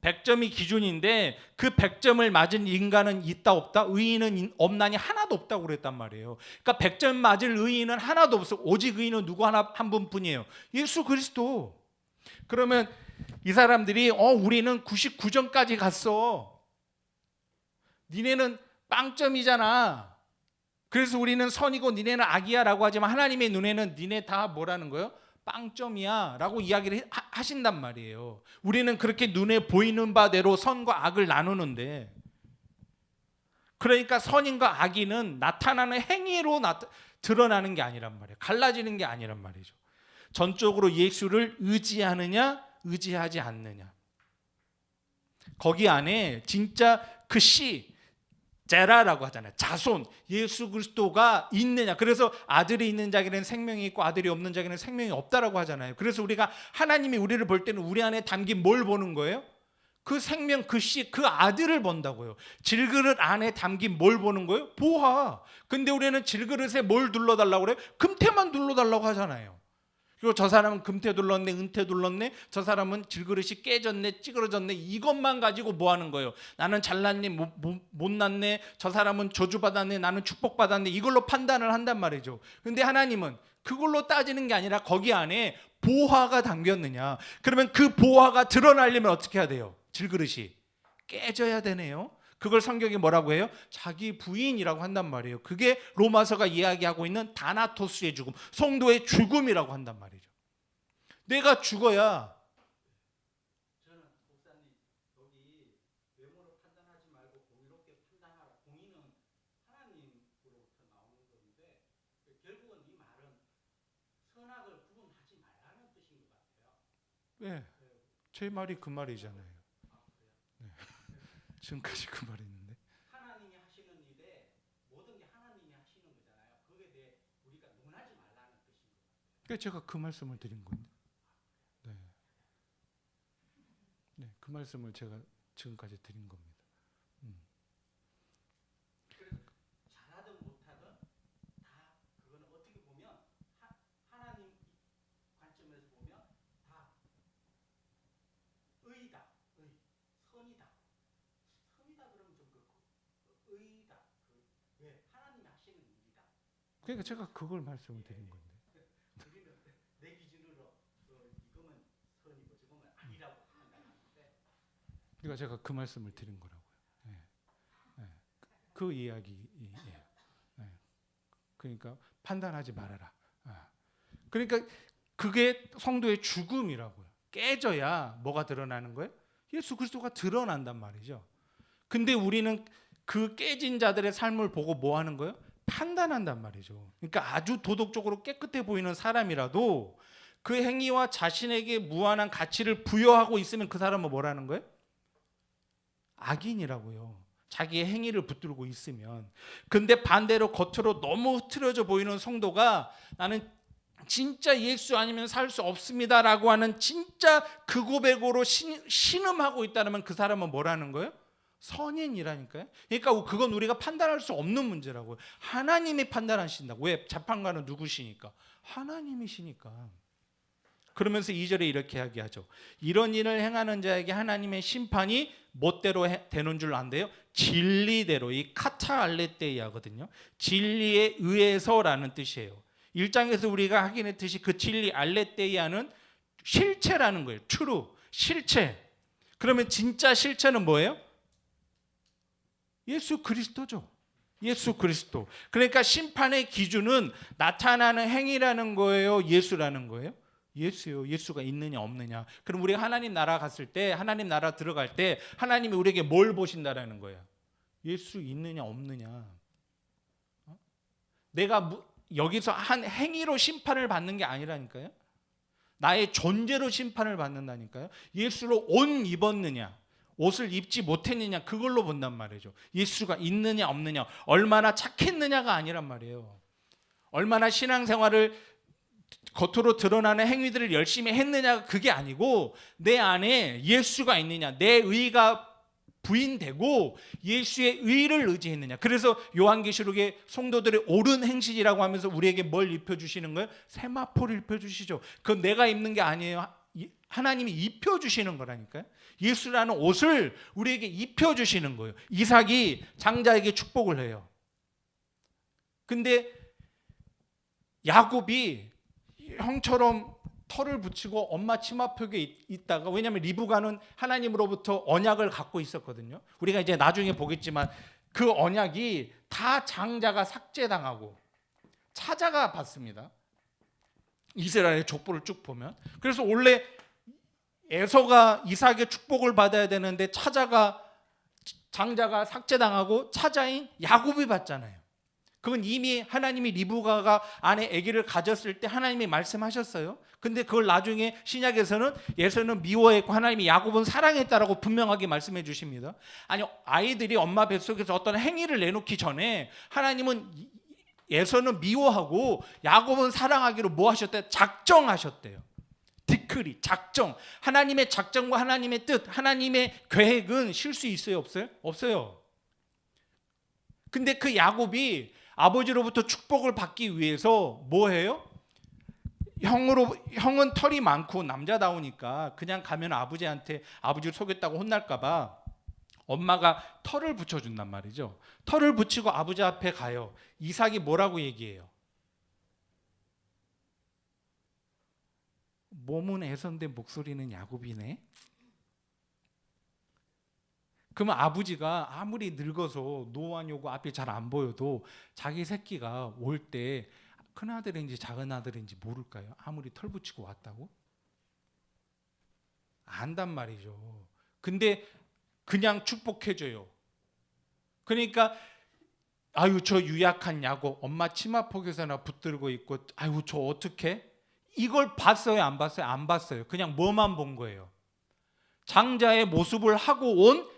100점이 기준인데 그 100점을 맞은 인간은 있다 없다? 의인은 없나니 하나도 없다고 그랬단 말이에요. 그러니까 100점 맞을 의인은 하나도 없어. 오직 의인은 누구 한 분뿐이에요. 예수 그리스도. 그러면 이 사람들이 우리는 99점까지 갔어. 니네는 빵점이잖아. 그래서 우리는 선이고 니네는 악이야 라고 하지만 하나님의 눈에는 니네 다 뭐라는 거예요? 빵점이야 라고 이야기를 하신단 말이에요. 우리는 그렇게 눈에 보이는 바대로 선과 악을 나누는데, 그러니까 선인과 악인은 나타나는 행위로 드러나는 게 아니란 말이에요. 갈라지는 게 아니란 말이죠. 전적으로 예수를 의지하느냐 의지하지 않느냐, 거기 안에 진짜 그 씨 제라라고 하잖아요. 자손 예수 그리스도가 있느냐. 그래서 아들이 있는 자에게는 생명이 있고 아들이 없는 자에게는 생명이 없다라고 하잖아요. 그래서 우리가 하나님이 우리를 볼 때는 우리 안에 담긴 뭘 보는 거예요? 그 생명, 그 씨, 그 아들을 본다고요. 질그릇 안에 담긴 뭘 보는 거예요? 보화. 근데 우리는 질그릇에 뭘 둘러달라고 그래요? 금태만 둘러달라고 하잖아요. 그리고 저 사람은 금태 둘렀네, 은태 둘렀네, 저 사람은 질그릇이 깨졌네, 찌그러졌네, 이것만 가지고 뭐 하는 거예요? 나는 잘났네, 못났네, 저 사람은 저주받았네, 나는 축복받았네, 이걸로 판단을 한단 말이죠. 근데 하나님은 그걸로 따지는 게 아니라 거기 안에 보화가 담겼느냐. 그러면 그 보화가 드러나려면 어떻게 해야 돼요? 질그릇이 깨져야 되네요. 그걸 성경이 뭐라고 해요? 자기 부인이라고 한단 말이에요. 그게 로마서가 이야기하고 있는 다나토스의 죽음, 성도의 죽음이라고 한단 말이죠. 내가 죽어야, 저는 목사님 여기 외모로 판단하지 말고 공의롭게 판단하라. 공의는 하나님으로부터 나오는 건데 결국은 이 말은 선악을 구분하지 말라는 뜻인 것 같아요. 네, 제 말이 그 말이잖아요. 지금까지 그 말이 있는데, 하나님이 하시는 일에 모든 게 하나님이 하시는 거잖아요. 거기에 대해 우리가 논하지 말라는 뜻인 거예요. 그러니까 제가 그 말씀을 드린 건데, 네, 그 말씀을 제가 지금까지 드린 겁니다. 그래서 잘하든 못하든 다 그거는 어떻게 보면 하나님 관점에서 보면 다 의다, 선이다. 선이다 그러면 좀 그렇고 의다. 왜? 하나님이 하시는 일이다. 그러니까 제가 그걸 말씀을 드린 건데. 우리는 내 기준으로 이거면 선이고 저거면 아니라고 판단하는데. 그러니까 제가 그 말씀을 드린 거라고요. 네. 네. 그 이야기예요. 네. 그러니까 판단하지 말아라. 그러니까 그게 성도의 죽음이라고요. 깨져야 뭐가 드러나는 거예요? 예수 그리스도가 드러난단 말이죠. 근데 우리는 그 깨진 자들의 삶을 보고 뭐 하는 거예요? 판단한단 말이죠. 그러니까 아주 도덕적으로 깨끗해 보이는 사람이라도 그 행위와 자신에게 무한한 가치를 부여하고 있으면 그 사람은 뭐라는 거예요? 악인이라고요. 자기의 행위를 붙들고 있으면. 근데 반대로 겉으로 너무 흐트러져 보이는 성도가 나는 진짜 예수 아니면 살 수 없습니다라고 하는 진짜 그 고백으로 신음하고 있다면 그 사람은 뭐라는 거예요? 선인이라니까요. 그러니까 그건 우리가 판단할 수 없는 문제라고요. 하나님이 판단하신다고. 왜? 재판관은 누구시니까? 하나님이시니까. 그러면서 2절에 이렇게 이야기하죠. 이런 일을 행하는 자에게 하나님의 심판이 멋대로 되는 줄 안대요. 진리대로. 이 카타 알레테이아거든요. 진리에 의해서라는 뜻이에요. 1장에서 우리가 확인했듯이 그 진리 알레테이아는 실체라는 거예요. true, 실체. 그러면 진짜 실체는 뭐예요? 예수 그리스도죠. 예수 그리스도. 그러니까 심판의 기준은 나타나는 행위라는 거예요, 예수라는 거예요? 예수요. 예수가 있느냐 없느냐. 그럼 우리가 하나님 나라 갔을 때, 하나님 나라 들어갈 때 하나님이 우리에게 뭘 보신다라는 거예요? 예수 있느냐 없느냐. 내가 여기서 한 행위로 심판을 받는 게 아니라니까요. 나의 존재로 심판을 받는다니까요. 예수로 옷 입었느냐, 옷을 입지 못했느냐, 그걸로 본단 말이죠. 예수가 있느냐 없느냐, 얼마나 착했느냐가 아니란 말이에요. 얼마나 신앙생활을 겉으로 드러나는 행위들을 열심히 했느냐가 그게 아니고, 내 안에 예수가 있느냐, 내 의가 부인되고 예수의 의를 의지했느냐. 그래서 요한계시록에 성도들의 옳은 행실이라고 하면서 우리에게 뭘 입혀주시는 거예요? 세마포를 입혀주시죠. 그건 내가 입는 게 아니에요. 하나님이 입혀주시는 거라니까요. 예수라는 옷을 우리에게 입혀주시는 거예요. 이삭이 장자에게 축복을 해요. 근데 야곱이 형처럼 털을 붙이고 엄마 치마표에 있다가, 왜냐하면 리브가는 하나님으로부터 언약을 갖고 있었거든요. 우리가 이제 나중에 보겠지만 그 언약이 다 장자가 삭제당하고 차자가 받습니다. 이스라엘의 족보를 쭉 보면. 그래서 원래 에서가 이삭의 축복을 받아야 되는데 장자가 삭제당하고 차자인 야곱이 받잖아요. 그건 이미 하나님이 리브가가 안에 아기를 가졌을 때 하나님이 말씀하셨어요. 근데 그걸 나중에 신약에서는 에서는 미워했고 하나님이 야곱은 사랑했다라고 분명하게 말씀해 주십니다. 아니, 아이들이 엄마 뱃속에서 어떤 행위를 내놓기 전에 하나님은 에서는 미워하고 야곱은 사랑하기로 뭐 하셨대요? 작정하셨대요. 디크리, 작정. 하나님의 작정과 하나님의 뜻, 하나님의 계획은 실수 있어요, 없어요? 없어요. 근데 그 야곱이 아버지로부터 축복을 받기 위해서 뭐 해요? 형은 털이 많고 남자다우니까 그냥 가면 아버지한테 아버지를 속였다고 혼날까 봐 엄마가 털을 붙여준단 말이죠. 털을 붙이고 아버지 앞에 가요. 이삭이 뭐라고 얘기해요? 몸은 에서인데 목소리는 야곱이네. 그러면 아버지가 아무리 늙어서 노안이고 앞이 잘 안 보여도 자기 새끼가 올 때 큰 아들인지 작은 아들인지 모를까요? 아무리 털 붙이고 왔다고? 안단 말이죠. 근데 그냥 축복해줘요. 그러니까 아유, 저 유약한 야곱, 엄마 치마폭에서나 붙들고 있고, 아유, 저 어떡해? 이걸 봤어요, 안 봤어요? 안 봤어요. 그냥 뭐만 본 거예요? 장자의 모습을 하고 온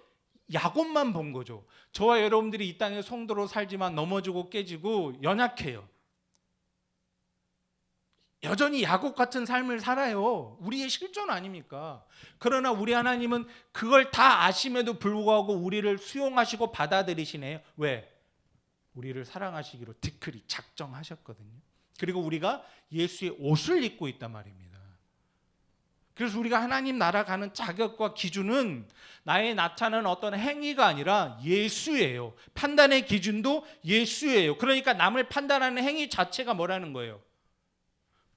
야곱만 본 거죠. 저와 여러분들이 이 땅에 성도로 살지만 넘어지고 깨지고 연약해요. 여전히 야곱 같은 삶을 살아요. 우리의 실존 아닙니까? 그러나 우리 하나님은 그걸 다 아심에도 불구하고 우리를 수용하시고 받아들이시네요. 왜? 우리를 사랑하시기로 디크리, 작정하셨거든요. 그리고 우리가 예수의 옷을 입고 있단 말입니다. 그래서 우리가 하나님 나라 가는 자격과 기준은 나의 나타나는 어떤 행위가 아니라 예수예요. 판단의 기준도 예수예요. 그러니까 남을 판단하는 행위 자체가 뭐라는 거예요?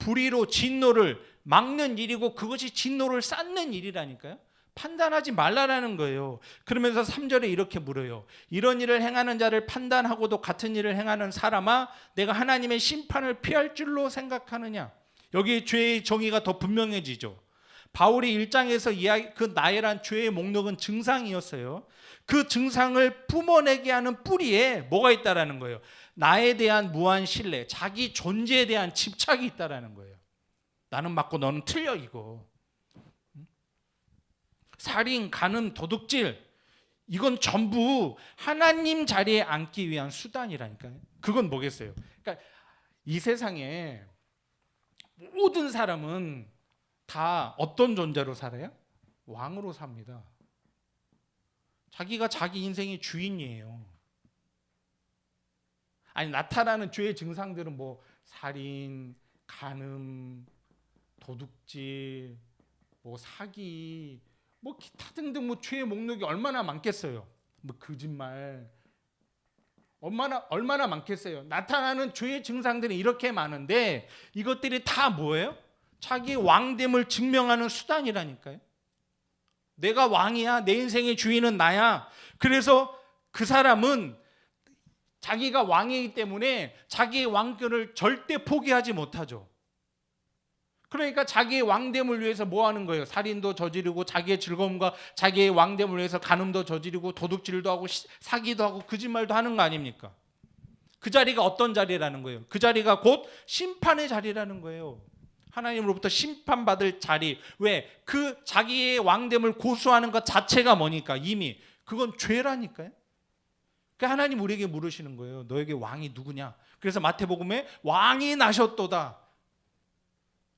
불의로 진노를 막는 일이고 그것이 진노를 쌓는 일이라니까요. 판단하지 말라라는 거예요. 그러면서 3절에 이렇게 물어요. 이런 일을 행하는 자를 판단하고도 같은 일을 행하는 사람아, 내가 하나님의 심판을 피할 줄로 생각하느냐. 여기 죄의 정의가 더 분명해지죠. 바울이 1장에서 그 나열한 죄의 목록은 증상이었어요. 그 증상을 뿜어내게 하는 뿌리에 뭐가 있다라는 거예요? 나에 대한 무한 신뢰, 자기 존재에 대한 집착이 있다라는 거예요. 나는 맞고 너는 틀려, 이거. 살인, 간음, 도둑질, 이건 전부 하나님 자리에 앉기 위한 수단이라니까요. 그건 뭐겠어요? 그러니까 이 세상에 모든 사람은 다 어떤 존재로 살아요? 왕으로 삽니다. 자기가 자기 인생의 주인이에요. 아니, 나타나는 죄의 증상들은 뭐 살인, 간음, 도둑질, 뭐 사기, 뭐 기타 등등 뭐 죄의 목록이 얼마나 많겠어요. 뭐 거짓말 얼마나 많겠어요. 나타나는 죄의 증상들이 이렇게 많은데 이것들이 다 뭐예요? 자기의 왕됨을 증명하는 수단이라니까요. 내가 왕이야. 내 인생의 주인은 나야. 그래서 그 사람은 자기가 왕이기 때문에 자기의 왕권을 절대 포기하지 못하죠. 그러니까 자기의 왕됨을 위해서 뭐 하는 거예요? 살인도 저지르고 자기의 즐거움과 자기의 왕됨을 위해서 간음도 저지르고 도둑질도 하고 사기도 하고 거짓말도 하는 거 아닙니까? 그 자리가 어떤 자리라는 거예요? 그 자리가 곧 심판의 자리라는 거예요. 하나님으로부터 심판받을 자리. 왜? 그 자기의 왕됨을 고수하는 것 자체가 뭐니까 이미 그건 죄라니까요. 그러니까 하나님 우리에게 물으시는 거예요. 너에게 왕이 누구냐? 그래서 마태복음에 왕이 나셨도다.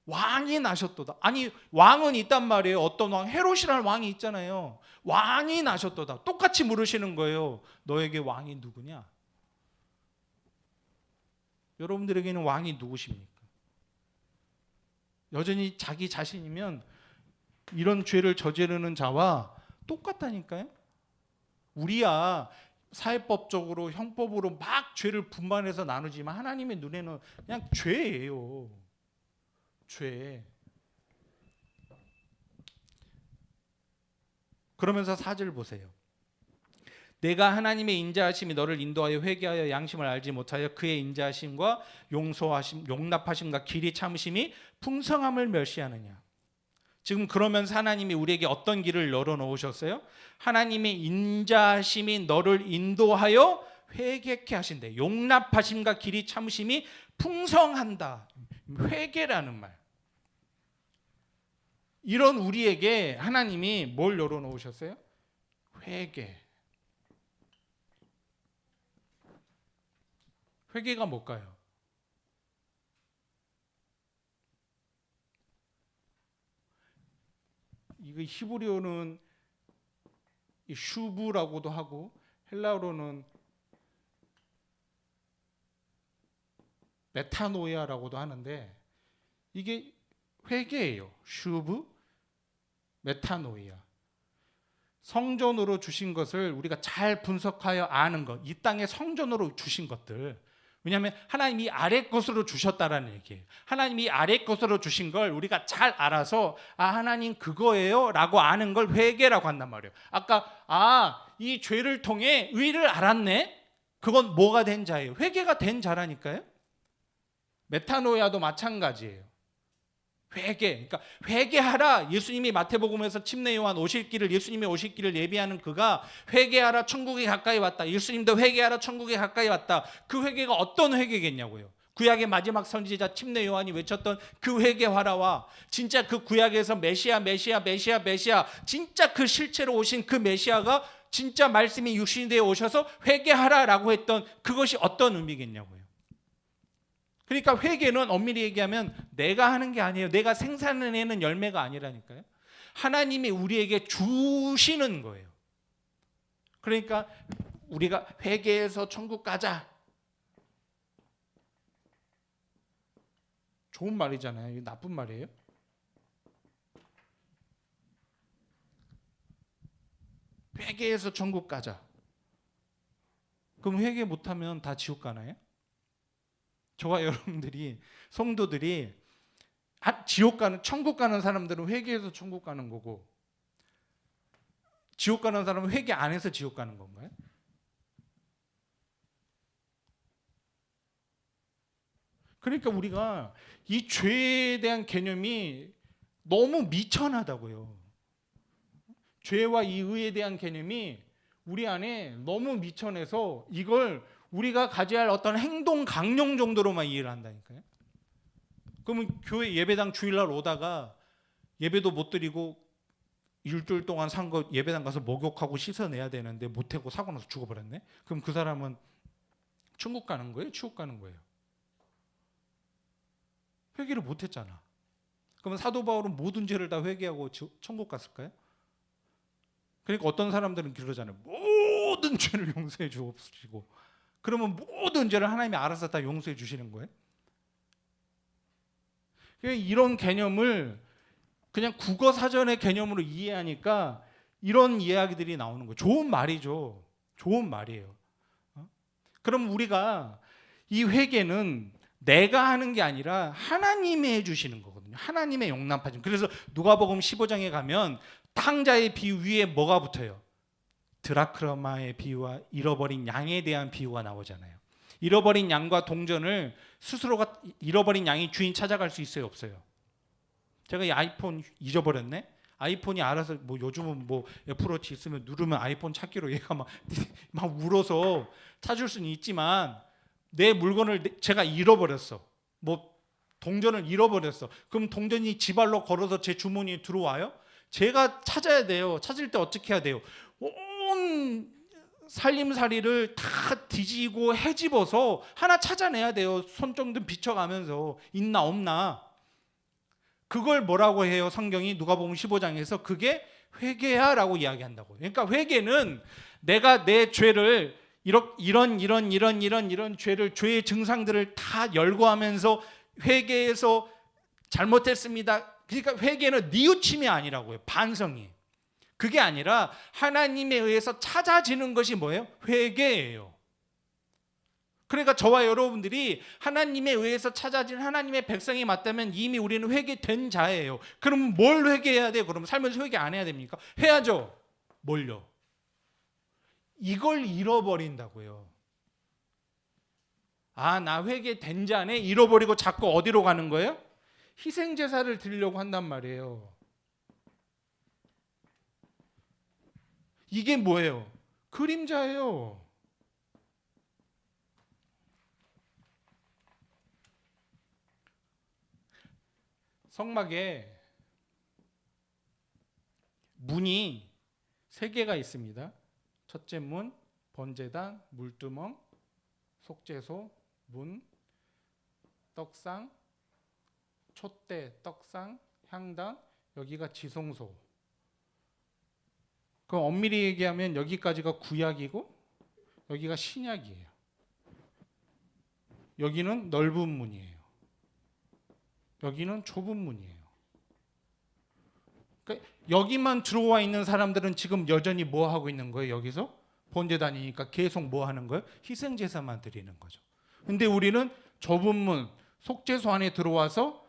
왕이 나셨도다. 아니 왕은 있단 말이에요. 어떤 왕? 헤롯이라는 왕이 있잖아요. 왕이 나셨도다. 똑같이 물으시는 거예요. 너에게 왕이 누구냐? 여러분들에게는 왕이 누구십니까? 여전히 자기 자신이면 이런 죄를 저지르는 자와 똑같다니까요. 우리야 사회법적으로 형법으로 막 죄를 분반해서 나누지만 하나님의 눈에는 그냥 죄예요. 죄. 그러면서 4절 보세요. 내가 하나님의 인자하심이 너를 인도하여 회개하여 양심을 알지 못하여 그의 인자하심과 용서하심, 용납하심과 길이 참으심이 풍성함을 멸시하느냐. 지금 그러면서 하나님이 우리에게 어떤 길을 열어놓으셨어요? 하나님의 인자하심이 너를 인도하여 회개케 하신대. 용납하심과 길이 참으심이 풍성한다. 회개라는 말. 이런 우리에게 하나님이 뭘 열어놓으셨어요? 회개. 회개가 뭘까요? 이거 히브리어는 슈브라고도 하고 헬라어로는 메타노이아라고도 하는데 이게 회개예요. 슈브, 메타노이아. 성전으로 주신 것을 우리가 잘 분석하여 아는 것, 이 땅에 성전으로 주신 것들. 왜냐하면 하나님이 아래 것으로 주셨다라는 얘기예요. 하나님이 아래 것으로 주신 걸 우리가 잘 알아서 하나님 그거예요 라고 아는 걸 회개라고 한단 말이에요. 아까 이 죄를 통해 의를 알았네. 그건 뭐가 된 자예요? 회개가 된 자라니까요. 메타노야도 마찬가지예요. 회개. 그러니까 회개하라. 예수님이 마태복음에서 침례 요한 오실 길을 예수님이 오실 길을 예비하는 그가 회개하라 천국이 가까이 왔다. 예수님도 회개하라 천국이 가까이 왔다. 그 회개가 어떤 회개겠냐고요. 구약의 마지막 선지자 침례 요한이 외쳤던 그 회개하라와 진짜 그 구약에서 메시아 진짜 그 실체로 오신 그 메시아가 진짜 말씀이 육신이 되어 오셔서 회개하라라고 했던 그것이 어떤 의미겠냐고요. 그러니까 회개는 엄밀히 얘기하면 내가 하는 게 아니에요. 내가 생산해내는 열매가 아니라니까요. 하나님이 우리에게 주시는 거예요. 그러니까 우리가 회개해서 천국 가자. 좋은 말이잖아요. 이거 나쁜 말이에요? 회개해서 천국 가자. 그럼 회개 못하면 다 지옥 가나요? 저와 여러분들이 성도들이 지옥 가는 천국 가는 사람들은 회개해서 천국 가는 거고 지옥 가는 사람은 회개 안 해서 지옥 가는 건가요? 그러니까 우리가 이 죄에 대한 개념이 너무 미천하다고요. 죄와 이 의에 대한 개념이 우리 안에 너무 미천해서 이걸 우리가 가져야 할 어떤 행동 강령 정도로만 이해를 한다니까요. 그러면 교회 예배당 주일날 오다가 예배도 못 드리고 일주일 동안 산 거 예배당 가서 목욕하고 씻어내야 되는데 못하고 사고 나서 죽어버렸네. 그럼 그 사람은 천국 가는 거예요? 지옥 가는 거예요? 회개를 못했잖아. 그러면 사도 바울은 모든 죄를 다 회개하고 천국 갔을까요? 그러니까 어떤 사람들은 그러잖아요. 모든 죄를 용서해 주옵시고 그러면 모든 죄를 하나님이 알아서 다 용서해 주시는 거예요? 이런 개념을 그냥 국어 사전의 개념으로 이해하니까 이런 이야기들이 나오는 거예요. 좋은 말이죠. 좋은 말이에요. 그럼 우리가 이 회개는 내가 하는 게 아니라 하나님이 해주시는 거거든요. 하나님의 용납하심. 그래서 누가복음 15장에 가면 탕자의 비 위에 뭐가 붙어요? 드라크마의 비유와 잃어버린 양에 대한 비유가 나오잖아요. 잃어버린 양과 동전을 스스로가 잃어버린 양이 주인 찾아갈 수 있어요, 없어요? 제가 이 아이폰 잊어버렸네. 아이폰이 알아서 뭐 요즘은 뭐 애플워치 있으면 누르면 아이폰 찾기로 얘가 막 울어서 찾을 수는 있지만 내 물건을 제가 잃어버렸어. 뭐 동전을 잃어버렸어. 그럼 동전이 지발로 걸어서 제 주머니에 들어와요? 제가 찾아야 돼요. 찾을 때 어떻게 해야 돼요? 온 살림살이를 다 뒤지고 헤집어서 하나 찾아내야 돼요. 손정도 비춰가면서 있나 없나. 그걸 뭐라고 해요? 성경이 누가복음 15장에서 그게 회개야라고 이야기한다고요. 그러니까 회개는 내가 내 죄를 이런 죄를 죄의 증상들을 다 열거하면서 회개해서 잘못했습니다. 그러니까 회개는 뉘우침이 아니라고요. 반성이. 그게 아니라 하나님에 의해서 찾아지는 것이 뭐예요? 회개예요. 그러니까 저와 여러분들이 하나님에 의해서 찾아진 하나님의 백성이 맞다면 이미 우리는 회개된 자예요. 그럼 뭘 회개해야 돼요? 그럼 살면서 회개 안 해야 됩니까? 해야죠. 뭘요? 이걸 잃어버린다고요. 아, 나 회개된 자네? 잃어버리고 자꾸 어디로 가는 거예요? 희생제사를 드리려고 한단 말이에요. 이게 뭐예요? 그림자예요. 성막에 문이 3개가 있습니다. 첫째 문, 번제단, 물두멍, 속죄소, 문, 떡상, 촛대, 떡상, 향단, 여기가 지성소. 그럼 엄밀히 얘기하면 여기까지가 구약이고 여기가 신약이에요. 여기는 넓은 문이에요. 여기는 좁은 문이에요. 그러니까 여기만 들어와 있는 사람들은 지금 여전히 뭐 하고 있는 거예요? 여기서 번제단이니까 계속 뭐 하는 거예요? 희생제사만 드리는 거죠. 근데 우리는 좁은 문, 속죄소 안에 들어와서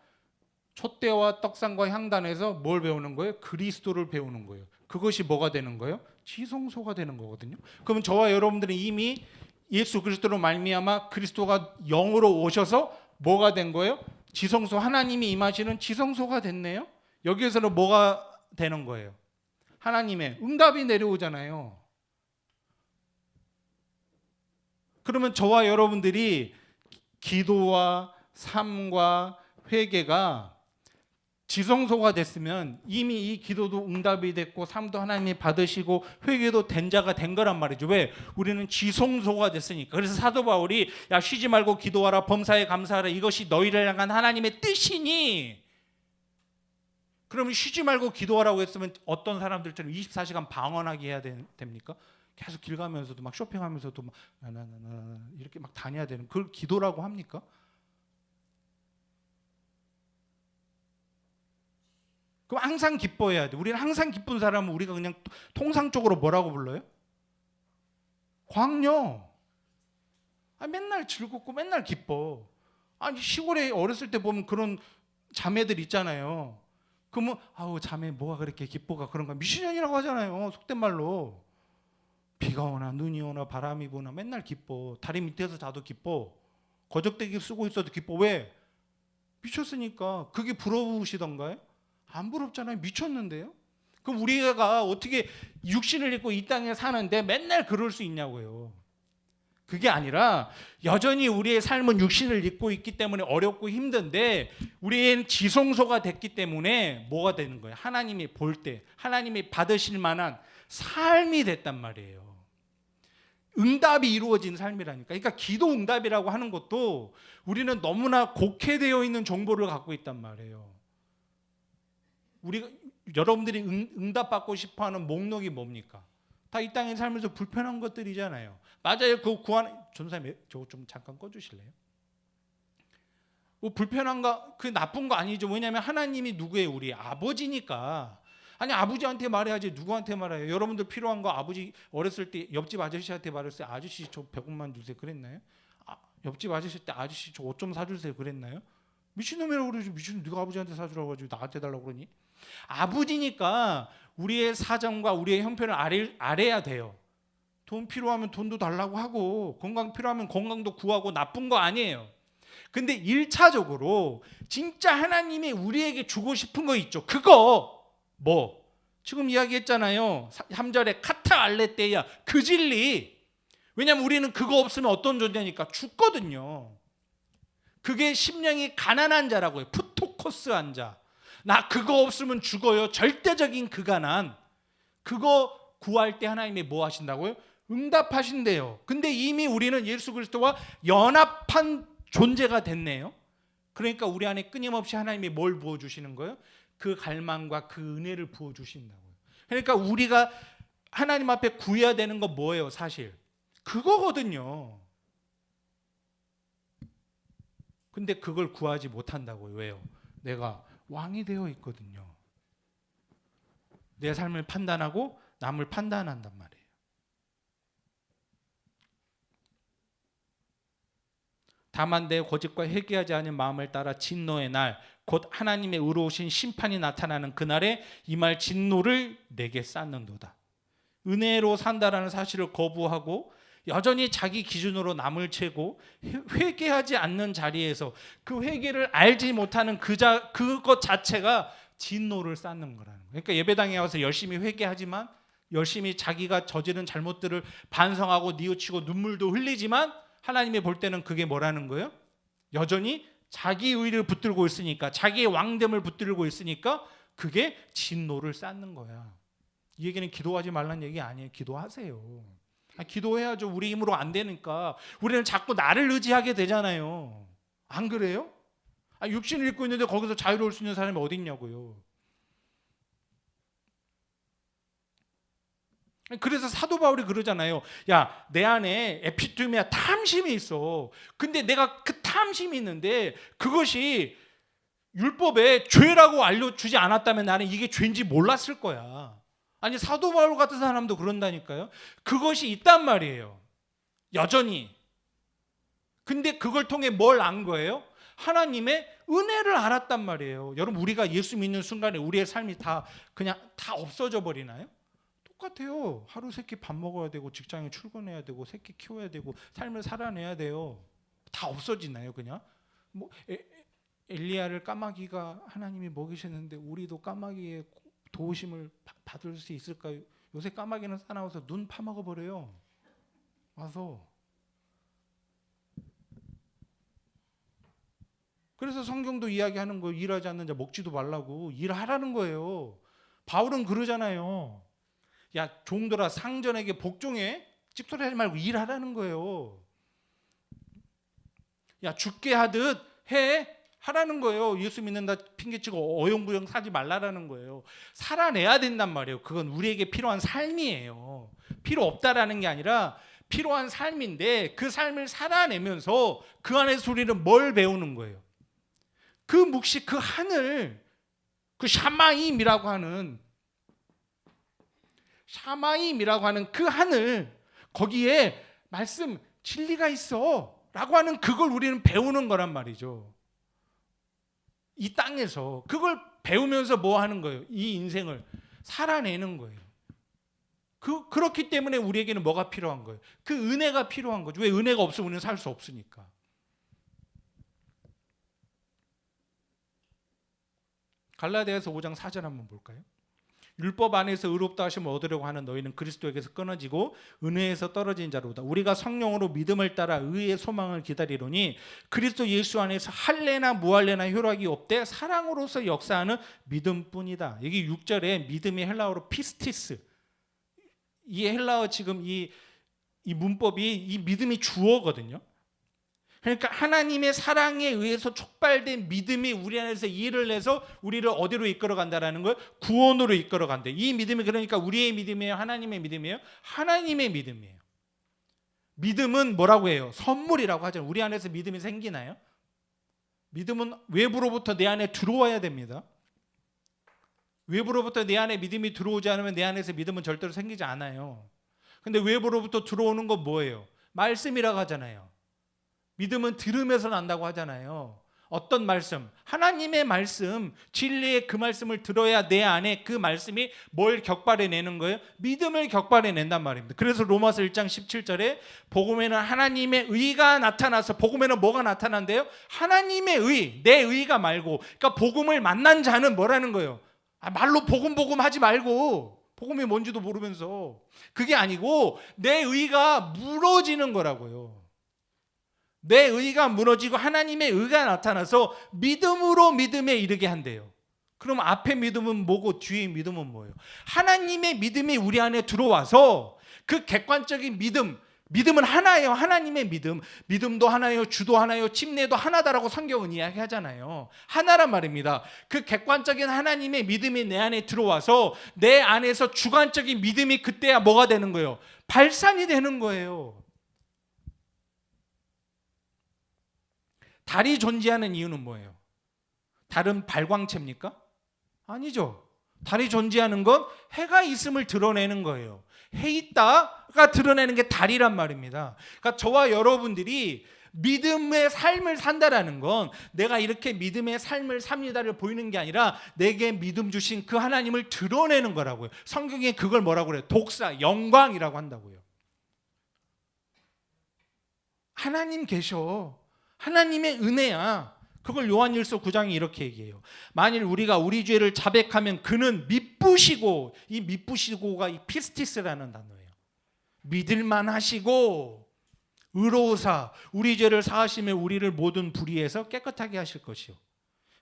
촛대와 떡상과 향단에서 뭘 배우는 거예요? 그리스도를 배우는 거예요. 그것이 뭐가 되는 거예요? 지성소가 되는 거거든요. 그러면 저와 여러분들은 이미 예수 그리스도로 말미암아 그리스도가 영으로 오셔서 뭐가 된 거예요? 지성소, 하나님이 임하시는 지성소가 됐네요. 여기에서는 뭐가 되는 거예요? 하나님의 응답이 내려오잖아요. 그러면 저와 여러분들이 기도와 삶과 회개가 지성소가 됐으면 이미 이 기도도 응답이 됐고 삶도 하나님이 받으시고 회개도 된 자가 된 거란 말이죠. 왜? 우리는 지성소가 됐으니까. 그래서 사도 바울이 야 쉬지 말고 기도하라 범사에 감사하라 이것이 너희를 향한 하나님의 뜻이니. 그러면 쉬지 말고 기도하라고 했으면 어떤 사람들처럼 24시간 방언하게 해야 됩니까? 계속 길 가면서도 막 쇼핑하면서도 막 이렇게 막 다녀야 되는 그걸 기도라고 합니까? 그럼 항상 기뻐해야 돼. 우리는 항상 기쁜 사람은 우리가 그냥 통상적으로 뭐라고 불러요? 광녀. 맨날 즐겁고 맨날 기뻐. 아니 시골에 어렸을 때 보면 그런 자매들 있잖아요. 그러면 아우 자매 뭐가 그렇게 기뻐가 그런가 미친년이라고 하잖아요. 속된 말로. 비가 오나 눈이 오나 바람이 부나 맨날 기뻐. 다리 밑에서 자도 기뻐. 거적대기 쓰고 있어도 기뻐. 왜? 미쳤으니까. 그게 부러우시던가요? 안 부럽잖아요. 미쳤는데요. 그럼 우리가 어떻게 육신을 입고 이 땅에 사는데 맨날 그럴 수 있냐고요. 그게 아니라 여전히 우리의 삶은 육신을 입고 있기 때문에 어렵고 힘든데 우리의 지성소가 됐기 때문에 뭐가 되는 거예요? 하나님이 볼 때 하나님이 받으실 만한 삶이 됐단 말이에요. 응답이 이루어진 삶이라니까. 그러니까 기도 응답이라고 하는 것도 우리는 너무나 곡해되어 있는 정보를 갖고 있단 말이에요. 우리가 여러분들이 응답받고 싶어하는 목록이 뭡니까? 다 이 땅에 살면서 불편한 것들이잖아요. 맞아요. 그 구한 전사님 저거 좀 잠깐 꺼주실래요? 뭐 불편한가? 그 나쁜 거 아니죠. 왜냐하면 하나님이 누구예요? 우리 아버지니까. 아니 아버지한테 말해야지 누구한테 말해요? 여러분들 필요한 거 아버지 어렸을 때 옆집 아저씨한테 말했어요. 아저씨 저 100원만 주세요. 그랬나요? 옆집 아저씨 때 아저씨 저 옷 좀 사주세요. 그랬나요? 미친놈이라고 그러지. 미친놈 네가 아버지한테 사주라고 가지고 나한테 달라고 그러니? 아버지니까 우리의 사정과 우리의 형편을 알아야 돼요. 돈 필요하면 돈도 달라고 하고 건강 필요하면 건강도 구하고 나쁜 거 아니에요. 근데 1차적으로 진짜 하나님이 우리에게 주고 싶은 거 있죠. 그거 뭐? 지금 이야기했잖아요. 3절에 카타 알레테야, 그 진리. 왜냐하면 우리는 그거 없으면 어떤 존재니까 죽거든요. 그게 심령이 가난한 자라고요. 푸토코스한 자. 나 그거 없으면 죽어요. 절대적인 그 가난. 그거 구할 때 하나님이 뭐 하신다고요? 응답하신대요. 근데 이미 우리는 예수 그리스도와 연합한 존재가 됐네요. 그러니까 우리 안에 끊임없이 하나님이 뭘 부어주시는 거예요? 그 갈망과 그 은혜를 부어주신다고요. 그러니까 우리가 하나님 앞에 구해야 되는 건 뭐예요? 사실 그거거든요. 근데 그걸 구하지 못한다고요. 왜요? 내가 왕이 되어 있거든요. 내 삶을 판단하고 남을 판단한단 말이에요. 다만 내 고집과 회개하지 않은 마음을 따라 진노의 날, 곧 하나님의 의로우신 심판이 나타나는 그날에 이 말 진노를 내게 쌓는도다. 은혜로 산다라는 사실을 거부하고 여전히 자기 기준으로 남을 채고 회개하지 않는 자리에서 그 회개를 알지 못하는 그것 자체가 진노를 쌓는 거라는 거예요. 그러니까 예배당에 와서 열심히 회개하지만 열심히 자기가 저지른 잘못들을 반성하고 뉘우치고 눈물도 흘리지만 하나님이 볼 때는 그게 뭐라는 거예요? 여전히 자기 의를 붙들고 있으니까, 자기의 왕됨을 붙들고 있으니까 그게 진노를 쌓는 거야. 이 얘기는 기도하지 말라는 얘기 아니에요. 기도하세요. 기도해야죠. 우리 힘으로 안 되니까. 우리는 자꾸 나를 의지하게 되잖아요. 안 그래요? 육신을 입고 있는데 거기서 자유로울 수 있는 사람이 어디 있냐고요. 그래서 사도 바울이 그러잖아요. 야, 내 안에 에피투미아 탐심이 있어. 근데 내가 그 탐심이 있는데 그것이 율법에 죄라고 알려주지 않았다면 나는 이게 죄인지 몰랐을 거야. 아니, 사도 바울 같은 사람도 그런다니까요. 그것이 있단 말이에요. 여전히. 근데 그걸 통해 뭘 안 거예요? 하나님의 은혜를 알았단 말이에요. 여러분, 우리가 예수 믿는 순간에 우리의 삶이 다 그냥 다 없어져 버리나요? 똑같아요. 하루 세끼 밥 먹어야 되고 직장에 출근해야 되고 새끼 키워야 되고 삶을 살아내야 돼요. 다 없어지나요, 그냥? 뭐 엘리야를 까마귀가 하나님이 먹이셨는데 우리도 까마귀의 도우심을 받을 수 있을까요? 요새 까마귀는 사나워서 눈 파먹어 버려요. 와서. 그래서 성경도 이야기하는 거예요. 일하지 않는 자 먹지도 말라고. 일하라는 거예요. 바울은 그러잖아요. 야, 종들아, 상전에게 복종해. 찝소리하지 말고 일하라는 거예요. 야, 죽게 하듯 해. 하라는 거예요. 예수 믿는다 핑계치고 어영부영 사지 말라라는 거예요. 살아내야 된단 말이에요. 그건 우리에게 필요한 삶이에요. 필요 없다라는 게 아니라 필요한 삶인데 그 삶을 살아내면서 그 안에서 우리는 뭘 배우는 거예요? 그 묵시, 그 하늘, 그 샤마임이라고 하는 그 하늘, 거기에 말씀 진리가 있어 라고 하는 그걸 우리는 배우는 거란 말이죠. 이 땅에서 그걸 배우면서 뭐 하는 거예요? 이 인생을 살아내는 거예요. 그렇기 때문에 우리에게는 뭐가 필요한 거예요? 그 은혜가 필요한 거죠. 왜? 은혜가 없으면 우리는 살 수 없으니까. 갈라디아서 5장 4절 한번 볼까요? 율법 안에서 의롭다 하심을 얻으려고 하는 너희는 그리스도에게서 끊어지고 은혜에서 떨어진 자로다. 우리가 성령으로 믿음을 따라 의의 소망을 기다리노니 그리스도 예수 안에서 할례나 무할례나 효력이 없되 사랑으로서 역사하는 믿음뿐이다. 여기 6절에 믿음이 헬라어로 피스티스. 이 헬라어 지금 이 문법이 이 믿음이 주어거든요. 그러니까 하나님의 사랑에 의해서 촉발된 믿음이 우리 안에서 일을 해서 우리를 어디로 이끌어간다라는 거예요? 구원으로 이끌어간대. 이 믿음이 그러니까 우리의 믿음이에요? 하나님의 믿음이에요? 하나님의 믿음이에요. 믿음은 뭐라고 해요? 선물이라고 하잖아요. 우리 안에서 믿음이 생기나요? 믿음은 외부로부터 내 안에 들어와야 됩니다. 외부로부터 내 안에 믿음이 들어오지 않으면 내 안에서 믿음은 절대로 생기지 않아요. 근데 외부로부터 들어오는 건 뭐예요? 말씀이라고 하잖아요. 믿음은 들으면서 난다고 하잖아요. 어떤 말씀? 하나님의 말씀, 진리의 그 말씀을 들어야 내 안에 그 말씀이 뭘 격발해내는 거예요? 믿음을 격발해낸단 말입니다. 그래서 로마서 1장 17절에 복음에는 하나님의 의가 나타나서, 복음에는 뭐가 나타난대요? 하나님의 의, 내 의가 말고. 그러니까 복음을 만난 자는 뭐라는 거예요? 말로 복음 하지 말고, 복음이 뭔지도 모르면서. 그게 아니고 내 의가 무너지는 거라고요. 내 의가 무너지고 하나님의 의가 나타나서 믿음으로 믿음에 이르게 한대요. 그럼 앞에 믿음은 뭐고 뒤에 믿음은 뭐예요? 하나님의 믿음이 우리 안에 들어와서 그 객관적인 믿음은 하나예요. 하나님의 믿음도 하나예요. 주도 하나예요. 침례도 하나다라고 성경은 이야기하잖아요. 하나란 말입니다. 그 객관적인 하나님의 믿음이 내 안에 들어와서 내 안에서 주관적인 믿음이 그때야 뭐가 되는 거예요? 발산이 되는 거예요. 달이 존재하는 이유는 뭐예요? 달은 발광체입니까? 아니죠. 달이 존재하는 건 해가 있음을 드러내는 거예요. 해 있다가 드러내는 게 달이란 말입니다. 그러니까 저와 여러분들이 믿음의 삶을 산다라는 건 내가 이렇게 믿음의 삶을 삽니다를 보이는 게 아니라 내게 믿음 주신 그 하나님을 드러내는 거라고요. 성경에 그걸 뭐라고 그래요? 독사, 영광이라고 한다고요. 하나님 계셔. 하나님의 은혜야. 그걸 요한일서 9장이 이렇게 얘기해요. 만일 우리가 우리 죄를 자백하면 그는 미쁘시고, 이 미쁘시고가 이 피스티스라는 단어예요. 믿을만 하시고 의로우사 우리 죄를 사하시며 우리를 모든 불의에서 깨끗하게 하실 것이요.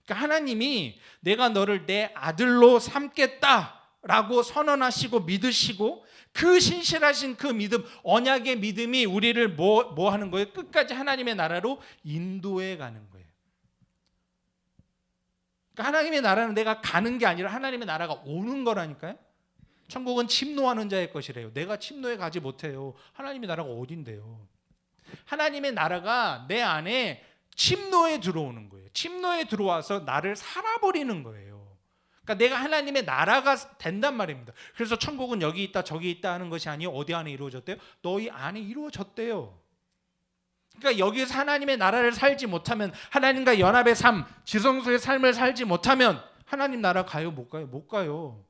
그러니까 하나님이 내가 너를 내 아들로 삼겠다라고 선언하시고 믿으시고, 그 신실하신 그 믿음, 언약의 믿음이 우리를 뭐 하는 거예요? 끝까지 하나님의 나라로 인도해 가는 거예요. 그러니까 하나님의 나라는 내가 가는 게 아니라 하나님의 나라가 오는 거라니까요. 천국은 침노하는 자의 것이래요. 내가 침노해 가지 못해요. 하나님의 나라가 어딘데요? 하나님의 나라가 내 안에 침노에 들어오는 거예요. 침노에 들어와서 나를 살아버리는 거예요. 그러니까 내가 하나님의 나라가 된단 말입니다. 그래서 천국은 여기 있다 저기 있다 하는 것이 아니요, 어디 안에 이루어졌대요? 너희 안에 이루어졌대요. 그러니까 여기서 하나님의 나라를 살지 못하면, 하나님과 연합의 삶, 지성소의 삶을 살지 못하면 하나님 나라 가요? 못 가요? 못 가요.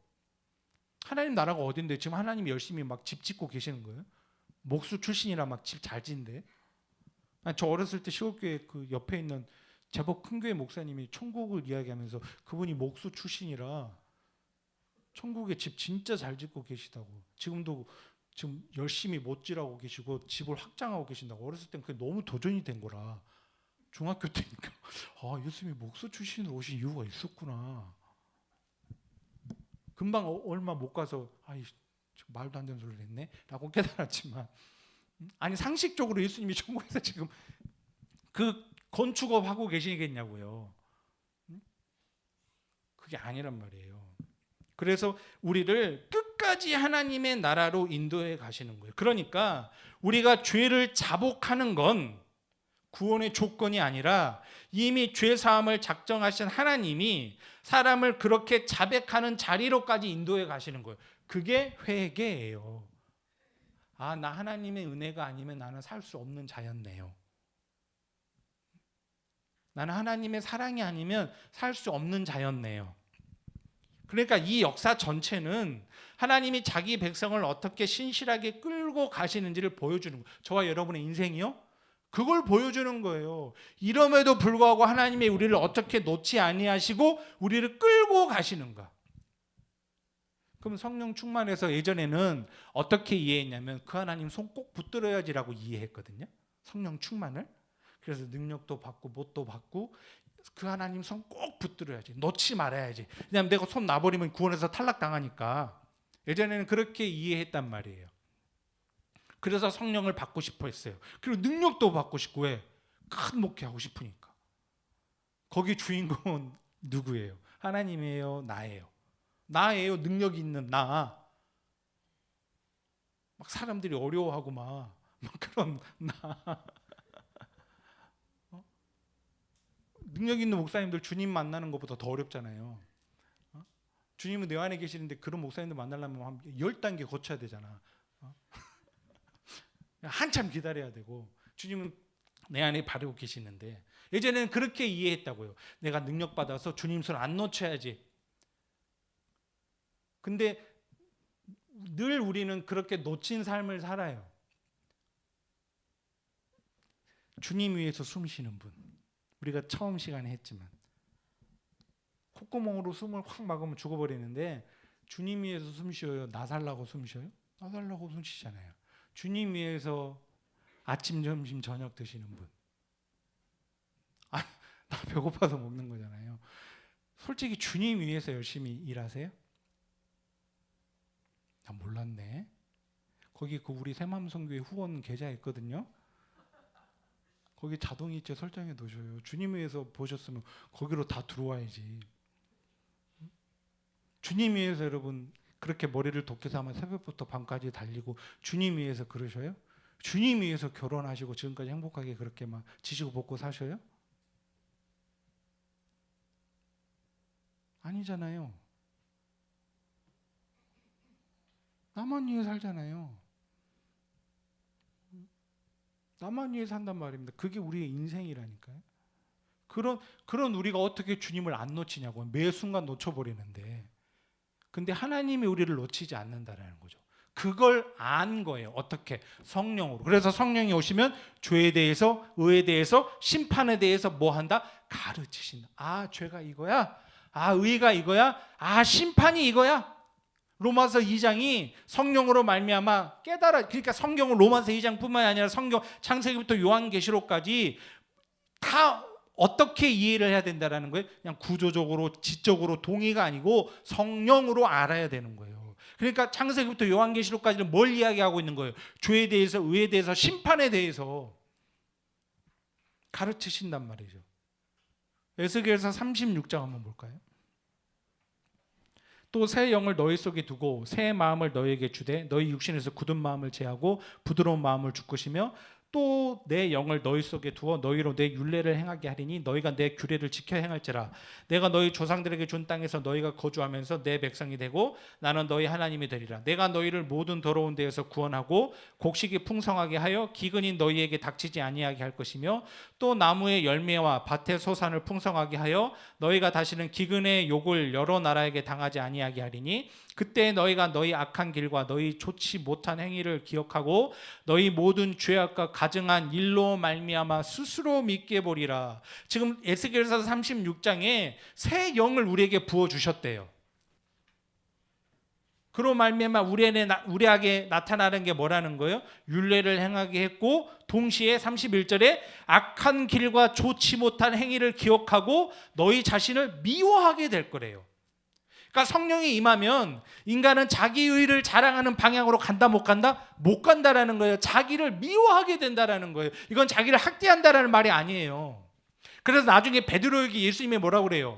하나님 나라가 어딘데 지금 하나님이 열심히 막 집 짓고 계시는 거예요? 목수 출신이라 막 집 잘 짓는데. 저 어렸을 때 시골교회 그 옆에 있는 제법 큰 교회 목사님이 천국을 이야기하면서 그분이 목수 출신이라 천국에 집 진짜 잘 짓고 계시다고, 지금도 지금 열심히 못질하고 계시고 집을 확장하고 계신다고. 어렸을 땐 그게 너무 도전이 된 거라 중학교 때니까 예수님이 목수 출신으로 오신 이유가 있었구나. 금방 얼마 못 가서 말도 안 되는 소리를 했네 라고 깨달았지만, 아니 상식적으로 예수님이 천국에서 지금 그 건축업 하고 계시겠냐고요. 그게 아니란 말이에요. 그래서 우리를 끝까지 하나님의 나라로 인도해 가시는 거예요. 그러니까 우리가 죄를 자복하는 건 구원의 조건이 아니라 이미 죄 사함을 작정하신 하나님이 사람을 그렇게 자백하는 자리로까지 인도해 가시는 거예요. 그게 회개예요. 나 하나님의 은혜가 아니면 나는 살 수 없는 자였네요. 나는 하나님의 사랑이 아니면 살 수 없는 자였네요. 그러니까 이 역사 전체는 하나님이 자기 백성을 어떻게 신실하게 끌고 가시는지를 보여주는 거예요. 저와 여러분의 인생이요? 그걸 보여주는 거예요. 이럼에도 불구하고 하나님이 우리를 어떻게 놓지 아니하시고 우리를 끌고 가시는가. 그럼 성령 충만해서 예전에는 어떻게 이해했냐면 그 하나님 손 꼭 붙들어야지라고 이해했거든요. 성령 충만을. 그래서 능력도 받고 뭣도 받고 그 하나님 손 꼭 붙들어야지, 놓지 말아야지. 왜냐하면 내가 손 놔버리면 구원에서 탈락당하니까. 예전에는 그렇게 이해했단 말이에요. 그래서 성령을 받고 싶어 했어요. 그리고 능력도 받고 싶고. 왜? 큰 목회하고 싶으니까. 거기 주인공은 누구예요? 하나님이에요? 나예요? 나예요. 능력 있는 나. 막 사람들이 어려워하고 막 그런 나. 능력 있는 목사님들 주님 만나는 것보다 더 어렵잖아요. 주님은 내 안에 계시는데 그런 목사님들 만나려면 한 10단계 거쳐야 되잖아. 한참 기다려야 되고, 주님은 내 안에 바르고 계시는데 예전에는 그렇게 이해했다고요. 내가 능력 받아서 주님 손 안 놓쳐야지. 근데 늘 우리는 그렇게 놓친 삶을 살아요. 주님 위해서 숨 쉬는 분. 우리가 처음 시간에 했지만 콧구멍으로 숨을 확 막으면 죽어버리는데 주님 위해서 숨 쉬어요? 나 살라고 숨 쉬어요? 나 살라고 숨 쉬잖아요. 주님 위해서 아침, 점심, 저녁 드시는 분. 나 배고파서 먹는 거잖아요. 솔직히 주님 위해서 열심히 일하세요? 나 몰랐네. 거기 그 우리 새마음성교회 후원 계좌 있거든요. 거기 자동이체 설정해 놓으셔요. 주님 위해서 보셨으면 거기로 다 들어와야지. 주님 위해서 여러분 그렇게 머리를 돋게 삼아 새벽부터 밤까지 달리고 주님 위해서 그러셔요? 주님 위해서 결혼하시고 지금까지 행복하게 그렇게 막 지시고 볶고 사셔요? 아니잖아요. 나만 위해 살잖아요. 나만 위해 산단 말입니다. 그게 우리의 인생이라니까요. 그런 우리가 어떻게 주님을 안 놓치냐고. 매 순간 놓쳐버리는데. 근데 하나님이 우리를 놓치지 않는다라는 거죠. 그걸 안 거예요. 어떻게? 성령으로. 그래서 성령이 오시면 죄에 대해서, 의에 대해서, 심판에 대해서 뭐 한다? 가르치신다. 아, 죄가 이거야? 아, 의가 이거야? 아, 심판이 이거야? 로마서 2장이 성령으로 말미암아 깨달아. 그러니까 성경은 로마서 2장뿐만이 아니라 성경 창세기부터 요한계시록까지 다 어떻게 이해를 해야 된다라는 거예요. 그냥 구조적으로 지적으로 동의가 아니고 성령으로 알아야 되는 거예요. 그러니까 창세기부터 요한계시록까지는 뭘 이야기하고 있는 거예요? 죄에 대해서, 의에 대해서, 심판에 대해서 가르치신단 말이죠. 에스겔서 36장 한번 볼까요? 또 새 영을 너희 속에 두고 새 마음을 너희에게 주되 너희 육신에서 굳은 마음을 제하고 부드러운 마음을 주꾸시며 또 내 영을 너희 속에 두어 너희로 내 율례를 행하게 하리니 너희가 내 규례를 지켜 행할지라. 내가 너희 조상들에게 준 땅에서 너희가 거주하면서 내 백성이 되고 나는 너희 하나님이 되리라. 내가 너희를 모든 더러운 데에서 구원하고 곡식이 풍성하게 하여 기근이 너희에게 닥치지 아니하게 할 것이며 또 나무의 열매와 밭의 소산을 풍성하게 하여 너희가 다시는 기근의 욕을 여러 나라에게 당하지 아니하게 하리니 그때 너희가 너희 악한 길과 너희 좋지 못한 행위를 기억하고 너희 모든 죄악과 가증한 일로 말미암아 스스로 믿게 보리라. 지금 에스겔서 36장에 새 영을 우리에게 부어 주셨대요. 그로 말미암아 우리에게 나타나는 게 뭐라는 거예요? 율례를 행하게 했고 동시에 31절에 악한 길과 좋지 못한 행위를 기억하고 너희 자신을 미워하게 될 거래요. 그러니까 성령이 임하면 인간은 자기 의를 자랑하는 방향으로 간다 못 간다? 못 간다라는 거예요. 자기를 미워하게 된다라는 거예요. 이건 자기를 학대한다라는 말이 아니에요. 그래서 나중에 베드로에게 예수님이 뭐라고 그래요?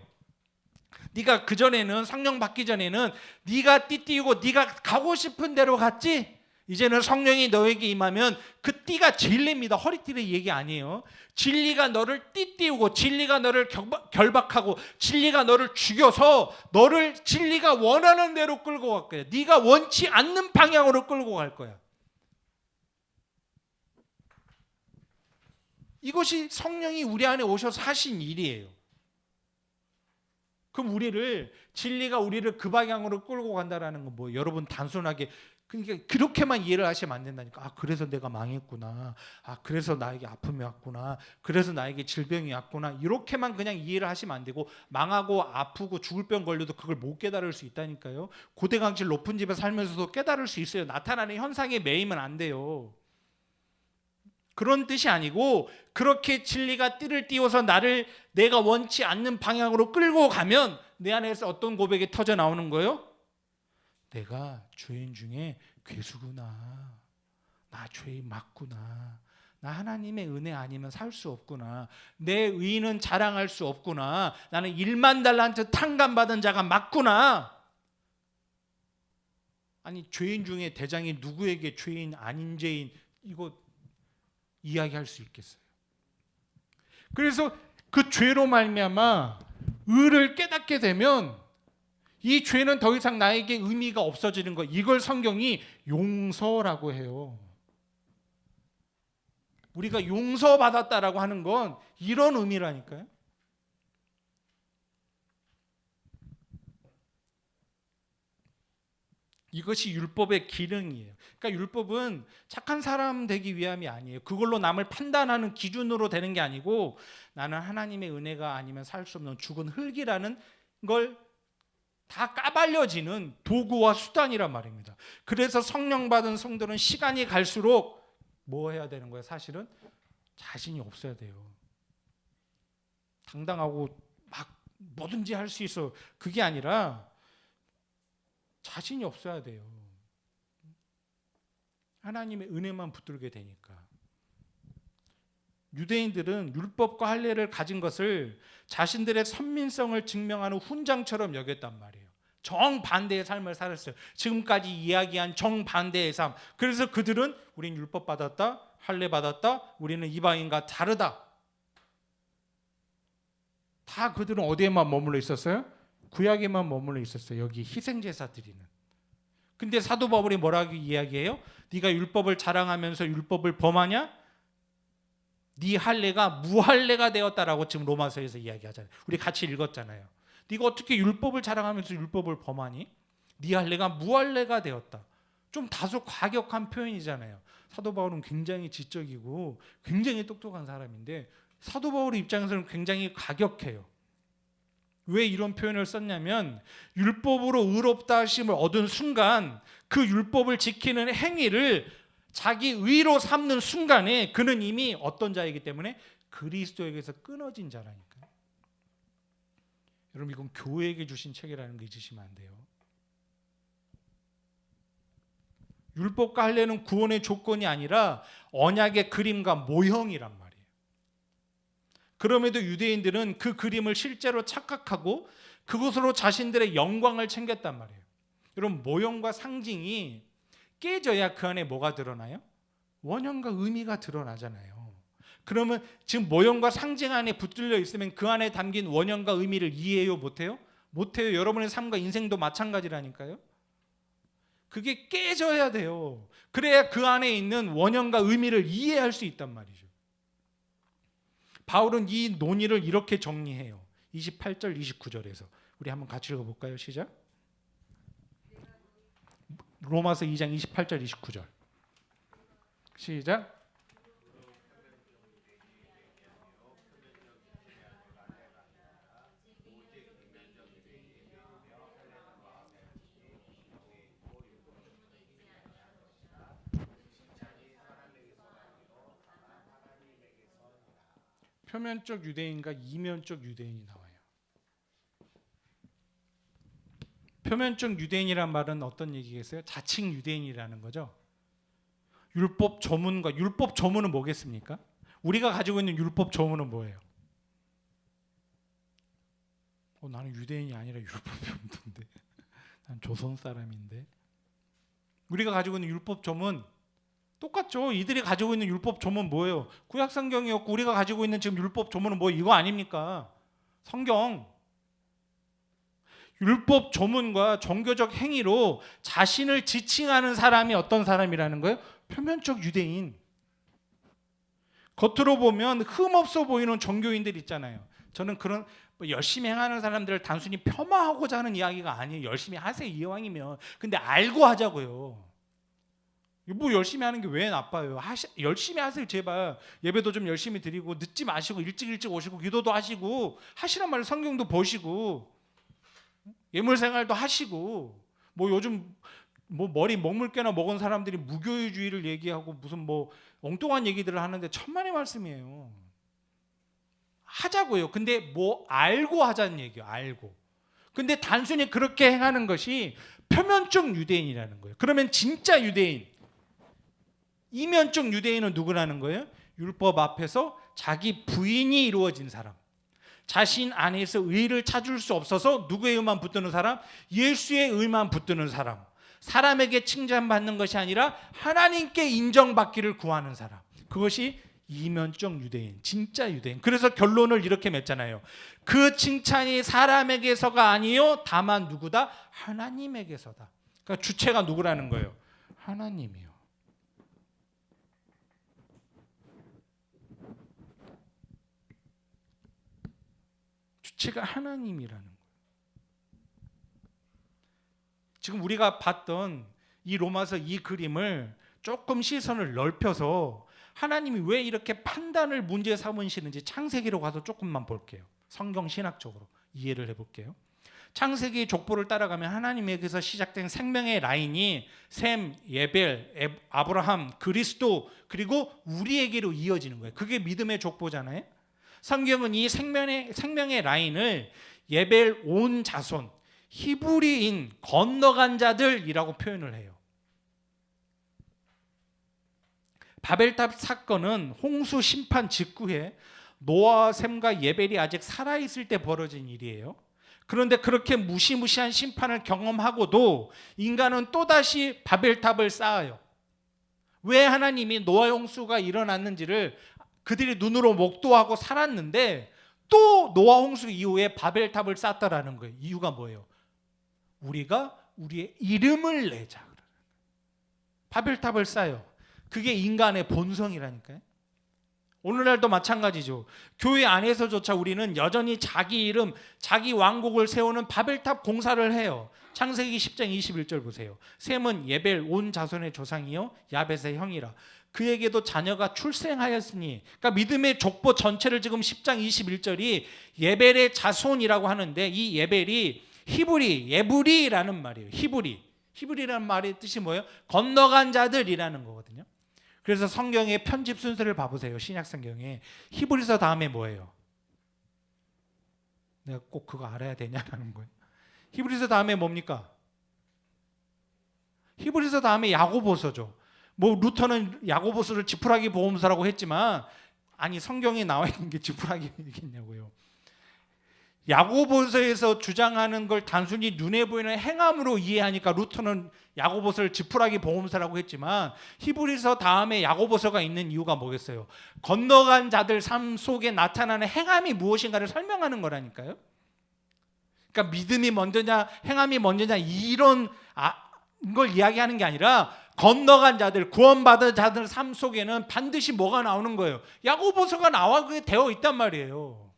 네가 그전에는 성령 받기 전에는 네가 띠띠우고 네가 가고 싶은 대로 갔지? 이제는 성령이 너에게 임하면 그 띠가 진리입니다. 허리띠의 얘기 아니에요. 진리가 너를 띠띠우고 진리가 너를 결박하고 진리가 너를 죽여서 너를 진리가 원하는 대로 끌고 갈 거야. 네가 원치 않는 방향으로 끌고 갈 거야. 이것이 성령이 우리 안에 오셔서 하신 일이에요. 그럼 진리가 우리를 그 방향으로 끌고 간다라는 건 뭐 여러분 단순하게 그러니까 그렇게만 이해를 하시면 안 된다니까. 아, 그래서 내가 망했구나. 아, 그래서 나에게 아픔이 왔구나. 그래서 나에게 질병이 왔구나. 이렇게만 그냥 이해를 하시면 안 되고 망하고 아프고 죽을 병 걸려도 그걸 못 깨달을 수 있다니까요. 고대강질 높은 집에 살면서도 깨달을 수 있어요. 나타나는 현상에 매이면 안 돼요. 그런 뜻이 아니고 그렇게 진리가 띠를 띄워서 나를 내가 원치 않는 방향으로 끌고 가면 내 안에서 어떤 고백이 터져 나오는 거예요? 내가 죄인 중에 괴수구나. 나 죄인 맞구나. 나 하나님의 은혜 아니면 살 수 없구나. 내 의는 자랑할 수 없구나. 나는 1만 달란트 탕감받은 자가 맞구나. 아니 죄인 중에 대장이 누구에게 죄인 아닌 죄인 이거 이야기할 수 있겠어요? 그래서 그 죄로 말미암아 의를 깨닫게 되면 이 죄는 더 이상 나에게 의미가 없어지는 거. 이걸 성경이 용서라고 해요. 우리가 용서받았다라고 하는 건 이런 의미라니까요. 이것이 율법의 기능이에요. 그러니까 율법은 착한 사람 되기 위함이 아니에요. 그걸로 남을 판단하는 기준으로 되는 게 아니고 나는 하나님의 은혜가 아니면 살 수 없는 죽은 흙이라는 걸 다 까발려지는 도구와 수단이란 말입니다. 그래서 성령 받은 성도는 시간이 갈수록 뭐 해야 되는 거예요? 사실은 자신이 없어야 돼요. 당당하고 막 뭐든지 할 수 있어. 그게 아니라 자신이 없어야 돼요. 하나님의 은혜만 붙들게 되니까. 유대인들은 율법과 할례를 가진 것을 자신들의 선민성을 증명하는 훈장처럼 여겼단 말이에요. 정반대의 삶을 살았어요. 지금까지 이야기한 정반대의 삶. 그래서 그들은 우린 율법 받았다, 할례 받았다, 우리는 이방인과 다르다. 다 그들은 어디에만 머물러 있었어요? 구약에만 머물러 있었어요. 여기 희생제사 드리는. 근데 사도 바울이 뭐라고 이야기해요? 네가 율법을 자랑하면서 율법을 범하냐? 네 할례가 무할례가 되었다라고 지금 로마서에서 이야기하잖아요. 우리 같이 읽었잖아요. 네가 어떻게 율법을 자랑하면서 율법을 범하니? 네 할례가 무할례가 되었다. 좀 다소 과격한 표현이잖아요. 사도 바울은 굉장히 지적이고 굉장히 똑똑한 사람인데 사도 바울의 입장에서는 굉장히 과격해요. 왜 이런 표현을 썼냐면 율법으로 의롭다 하심을 얻은 순간 그 율법을 지키는 행위를 자기 의로 삼는 순간에 그는 이미 어떤 자이기 때문에 그리스도에게서 끊어진 자라니까요. 여러분 이건 교회에게 주신 책이라는 거 잊으시면 안 돼요. 율법과 할례는 구원의 조건이 아니라 언약의 그림과 모형이란 말이에요. 그럼에도 유대인들은 그 그림을 실제로 착각하고 그것으로 자신들의 영광을 챙겼단 말이에요. 여러분 모형과 상징이 깨져야 그 안에 뭐가 드러나요? 원형과 의미가 드러나잖아요. 그러면 지금 모형과 상징 안에 붙들려 있으면 그 안에 담긴 원형과 의미를 이해해요? 못해요? 못해요. 여러분의 삶과 인생도 마찬가지라니까요. 그게 깨져야 돼요. 그래야 그 안에 있는 원형과 의미를 이해할 수 있단 말이죠. 바울은 이 논의를 이렇게 정리해요. 28절 29절에서 우리 한번 같이 읽어볼까요? 시작. 로마서 2장 28절 29절 시작. 표면적 유대인과 이면적 유대인이 나와요. 표면적 유대인이란 말은 어떤 얘기겠어요? 자칭 유대인이라는 거죠. 율법 조문과 율법 조문은 뭐겠습니까? 우리가 가지고 있는 율법 조문은 뭐예요? 나는 유대인이 아니라 율법이 없는데 난 조선 사람인데. 우리가 가지고 있는 율법 조문 똑같죠. 이들이 가지고 있는 율법 조문 뭐예요? 구약 성경이었고 우리가 가지고 있는 지금 율법 조문은 뭐 이거 아닙니까? 성경. 율법 조문과 종교적 행위로 자신을 지칭하는 사람이 어떤 사람이라는 거예요? 표면적 유대인. 겉으로 보면 흠없어 보이는 종교인들 있잖아요. 저는 그런 열심히 행하는 사람들을 단순히 폄하하고자 하는 이야기가 아니에요. 열심히 하세요 이왕이면. 근데 알고 하자고요. 뭐 열심히 하는 게 왜 나빠요? 열심히 하세요 제발. 예배도 좀 열심히 드리고 늦지 마시고 일찍 오시고 기도도 하시고 하시란 말이에요. 성경도 보시고 예물 생활도 하시고. 뭐 요즘 뭐 머리 먹물개나 먹은 사람들이 무교회주의를 얘기하고 무슨 뭐 엉뚱한 얘기들을 하는데 천만의 말씀이에요. 하자고요. 근데 뭐 알고 하자는 얘기예요. 알고. 근데 단순히 그렇게 행하는 것이 표면적 유대인이라는 거예요. 그러면 진짜 유대인, 이면적 유대인은 누구라는 거예요? 율법 앞에서 자기 부인이 이루어진 사람. 자신 안에서 의를 찾을 수 없어서 누구의 의만 붙드는 사람? 예수의 의만 붙드는 사람. 사람에게 칭찬받는 것이 아니라 하나님께 인정받기를 구하는 사람. 그것이 이면적 유대인, 진짜 유대인. 그래서 결론을 이렇게 맺잖아요. 그 칭찬이 사람에게서가 아니요 다만 누구다? 하나님에게서다. 그러니까 주체가 누구라는 거예요? 하나님이요. 주체가 하나님이라는 거예요. 지금 우리가 봤던 이 로마서 이 그림을 조금 시선을 넓혀서 하나님이 왜 이렇게 판단을 문제 삼으시는지 창세기로 가서 조금만 볼게요. 성경 신학적으로 이해를 해볼게요. 창세기 족보를 따라가면 하나님에게서 시작된 생명의 라인이 셈, 예벨, 아브라함, 그리스도 그리고 우리에게로 이어지는 거예요. 그게 믿음의 족보잖아요. 성경은 이 생명의 라인을 예벨 온 자손, 히브리인 건너간 자들이라고 표현을 해요. 바벨탑 사건은 홍수 심판 직후에 노아와 셈과 예벨이 아직 살아있을 때 벌어진 일이에요. 그런데 그렇게 무시무시한 심판을 경험하고도 인간은 또다시 바벨탑을 쌓아요. 왜 하나님이 노아 홍수가 일어났는지를 그들이 눈으로 목도하고 살았는데 또 노아 홍수 이후에 바벨탑을 쌓았다라는 거예요. 이유가 뭐예요? 우리가 우리의 이름을 내자. 바벨탑을 쌓아요. 그게 인간의 본성이라니까요. 오늘날도 마찬가지죠. 교회 안에서조차 우리는 여전히 자기 이름, 자기 왕국을 세우는 바벨탑 공사를 해요. 창세기 10장 21절 보세요. 셈은 예벨 온 자손의 조상이요 야벳의 형이라. 그에게도 자녀가 출생하였으니. 그러니까 믿음의 족보 전체를 지금 10장 21절이 예벨의 자손이라고 하는데 이 예벨이 히브리, 예브리라는 말이에요. 히브리라는 말의 뜻이 뭐예요? 건너간 자들이라는 거거든요. 그래서 성경의 편집 순서를 봐보세요. 신약 성경에 히브리서 다음에 뭐예요? 내가 꼭 그거 알아야 되냐라는 거예요. 히브리서 다음에 뭡니까? 히브리서 다음에 야고보서죠. 뭐 루터는 야고보서를 지푸라기 보험서라고 했지만 아니 성경에 나와 있는 게 지푸라기겠냐고요. 야고보서에서 주장하는 걸 단순히 눈에 보이는 행함으로 이해하니까 루터는 야고보서를 지푸라기 보험서라고 했지만 히브리서 다음에 야고보서가 있는 이유가 뭐겠어요? 건너간 자들 삶 속에 나타나는 행함이 무엇인가를 설명하는 거라니까요. 그러니까 믿음이 먼저냐 행함이 먼저냐 이런 걸 이야기하는 게 아니라 건너간 자들, 구원받은 자들 삶 속에는 반드시 뭐가 나오는 거예요? 야고보서가 나와 그게 되어 있단 말이에요.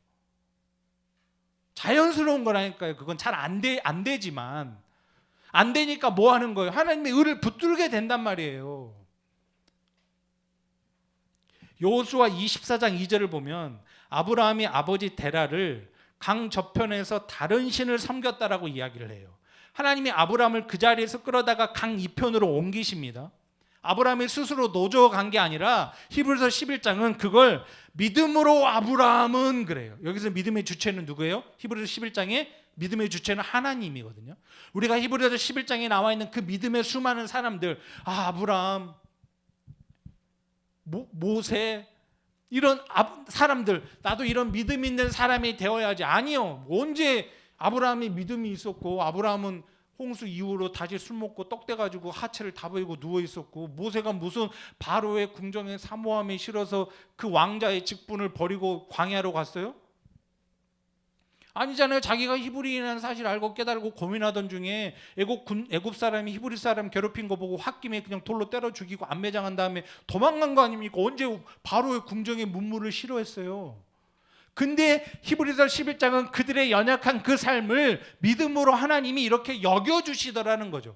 자연스러운 거라니까요. 그건 잘 안 되지만 안 되니까 뭐 하는 거예요? 하나님의 의를 붙들게 된단 말이에요. 여호수아 24장 2절을 보면 아브라함이 아버지 데라를 강 저편에서 다른 신을 섬겼다라고 이야기를 해요. 하나님이 아브라함을 그 자리에서 끌어다가 강 이편으로 옮기십니다. 아브라함이 스스로 노져간 게 아니라 히브리서 11장은 그걸 믿음으로 아브라함은 그래요. 여기서 믿음의 주체는 누구예요? 히브리서 11장에 믿음의 주체는 하나님이거든요. 우리가 히브리서 11장에 나와 있는 그 믿음의 수많은 사람들, 아브라함, 모세 이런 사람들, 나도 이런 믿음 있는 사람이 되어야지. 아니요. 언제 아브라함이 믿음이 있었고 아브라함은 홍수 이후로 다시 술 먹고 떡대 가지고 하체를 다 보이고 누워 있었고 모세가 무슨 바로의 궁정에 사모함에 실어서 그 왕자의 직분을 버리고 광야로 갔어요? 아니잖아요. 자기가 히브리인이라는 사실 알고 깨달고 고민하던 중에 애굽 사람이 히브리 사람 괴롭힌 거 보고 홧김에 그냥 돌로 때려 죽이고 안매장한 다음에 도망간 거 아닙니까? 언제 바로의 궁정에 문물을 실어했어요? 근데 히브리서 11장은 그들의 연약한 그 삶을 믿음으로 하나님이 이렇게 여겨주시더라는 거죠.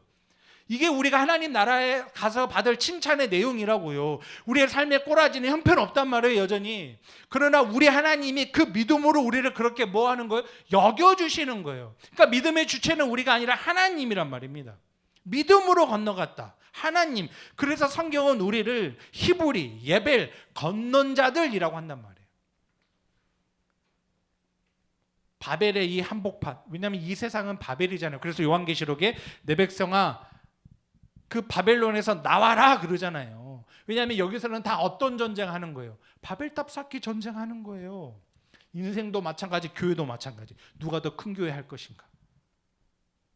이게 우리가 하나님 나라에 가서 받을 칭찬의 내용이라고요. 우리의 삶의 꼬라지는 형편없단 말이에요, 여전히. 그러나 우리 하나님이 그 믿음으로 우리를 그렇게 뭐 하는 거예요? 여겨주시는 거예요. 그러니까 믿음의 주체는 우리가 아니라 하나님이란 말입니다. 믿음으로 건너갔다. 하나님. 그래서 성경은 우리를 히브리, 예벨, 건넌 자들이라고 한단 말이에요. 바벨의 이 한복판, 왜냐하면 이 세상은 바벨이잖아요. 그래서 요한계시록에 내 백성아 그 바벨론에서 나와라 그러잖아요. 왜냐하면 여기서는 다 어떤 전쟁하는 거예요? 바벨탑 쌓기 전쟁하는 거예요. 인생도 마찬가지, 교회도 마찬가지. 누가 더 큰 교회 할 것인가?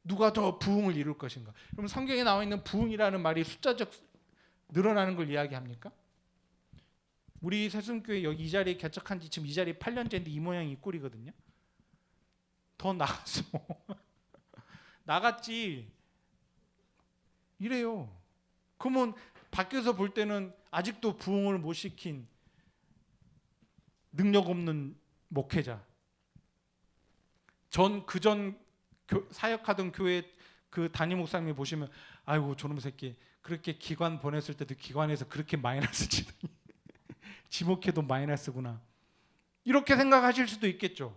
누가 더 부흥을 이룰 것인가? 그럼 성경에 나와 있는 부흥이라는 말이 숫자적 늘어나는 걸 이야기합니까? 우리 새순교회 여기 이 자리에 개척한 지 지금 이 자리에 8년째인데 이 모양이 이 꼴이거든요. 더 나갔어. 나갔지. 이래요. 그러면 밖에서 볼 때는 아직도 부흥을 못 시킨 능력 없는 목회자. 그전 사역하던 교회 그 담임 목사님이 보시면 아이고 저놈 새끼 그렇게 기관 보냈을 때도 기관에서 그렇게 마이너스 치더니 지목해도 마이너스구나 이렇게 생각하실 수도 있겠죠.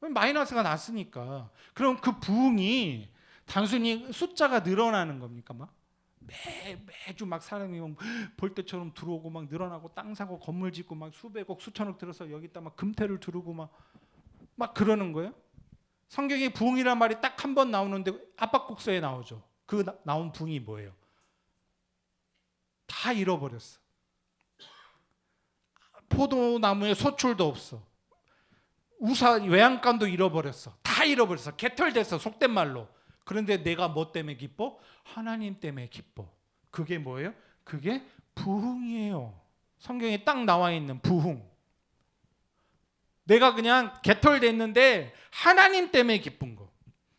마이너스가 났으니까. 그럼 그 부흥이 단순히 숫자가 늘어나는 겁니까? 막 매주 막 사람이 막 벌떼처럼 들어오고 막 늘어나고 땅 사고 건물 짓고 막 수백억 수천억 들어서 여기다 막 금태를 두르고 막 그러는 거예요? 성경에 부흥이란 말이 딱 한 번 나오는데 압박국서에 나오죠. 그 나온 부흥이 뭐예요? 다 잃어버렸어. 포도나무에 소출도 없어. 외양간도 잃어버렸어. 다 잃어버렸어. 개털됐어. 속된 말로. 그런데 내가 뭐 때문에 기뻐? 하나님 때문에 기뻐. 그게 뭐예요? 그게 부흥이에요. 성경에 딱 나와 있는 부흥. 내가 그냥 개털됐는데 하나님 때문에 기쁜 거.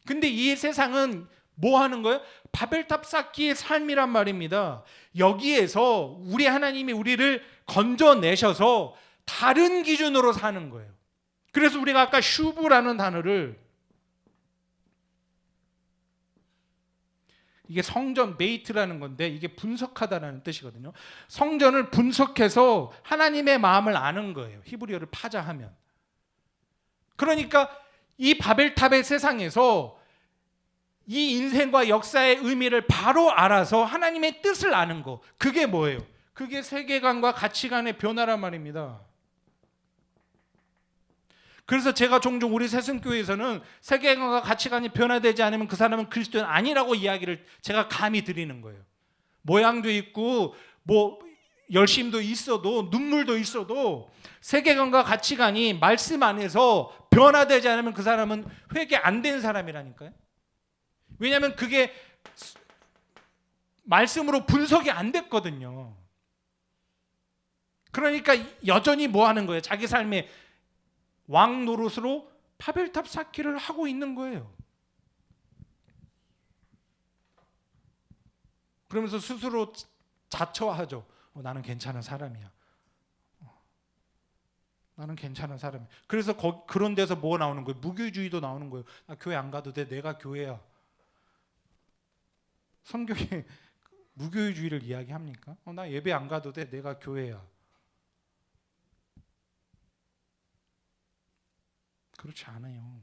근데 이 세상은 뭐 하는 거예요? 바벨탑 쌓기의 삶이란 말입니다. 여기에서 우리 하나님이 우리를 건져내셔서 다른 기준으로 사는 거예요. 그래서 우리가 아까 슈브라는 단어를 이게 성전 메이트라는 건데 이게 분석하다라는 뜻이거든요. 성전을 분석해서 하나님의 마음을 아는 거예요. 히브리어를 파자하면. 그러니까 이 바벨탑의 세상에서 이 인생과 역사의 의미를 바로 알아서 하나님의 뜻을 아는 거. 그게 뭐예요? 그게 세계관과 가치관의 변화란 말입니다. 그래서 제가 종종 우리 새순교회에서는 세계관과 가치관이 변화되지 않으면 그 사람은 그리스도인 아니라고 이야기를 제가 감히 드리는 거예요. 모양도 있고 뭐 열심도 있어도 눈물도 있어도 세계관과 가치관이 말씀 안에서 변화되지 않으면 그 사람은 회개 안 된 사람이라니까요. 왜냐하면 그게 말씀으로 분석이 안 됐거든요. 그러니까 여전히 뭐 하는 거예요? 자기 삶에 왕 노릇으로 바벨탑 쌓기를 하고 있는 거예요. 그러면서 스스로 자처하죠. 나는 괜찮은 사람이야. 나는 괜찮은 사람이야. 그래서 그런 데서 뭐 나오는 거예요? 무교주의도 나오는 거예요. 나 교회 안 가도 돼. 내가 교회야. 성경에 무교주의를 이야기합니까? 나 예배 안 가도 돼. 내가 교회야. 그렇지 않아요.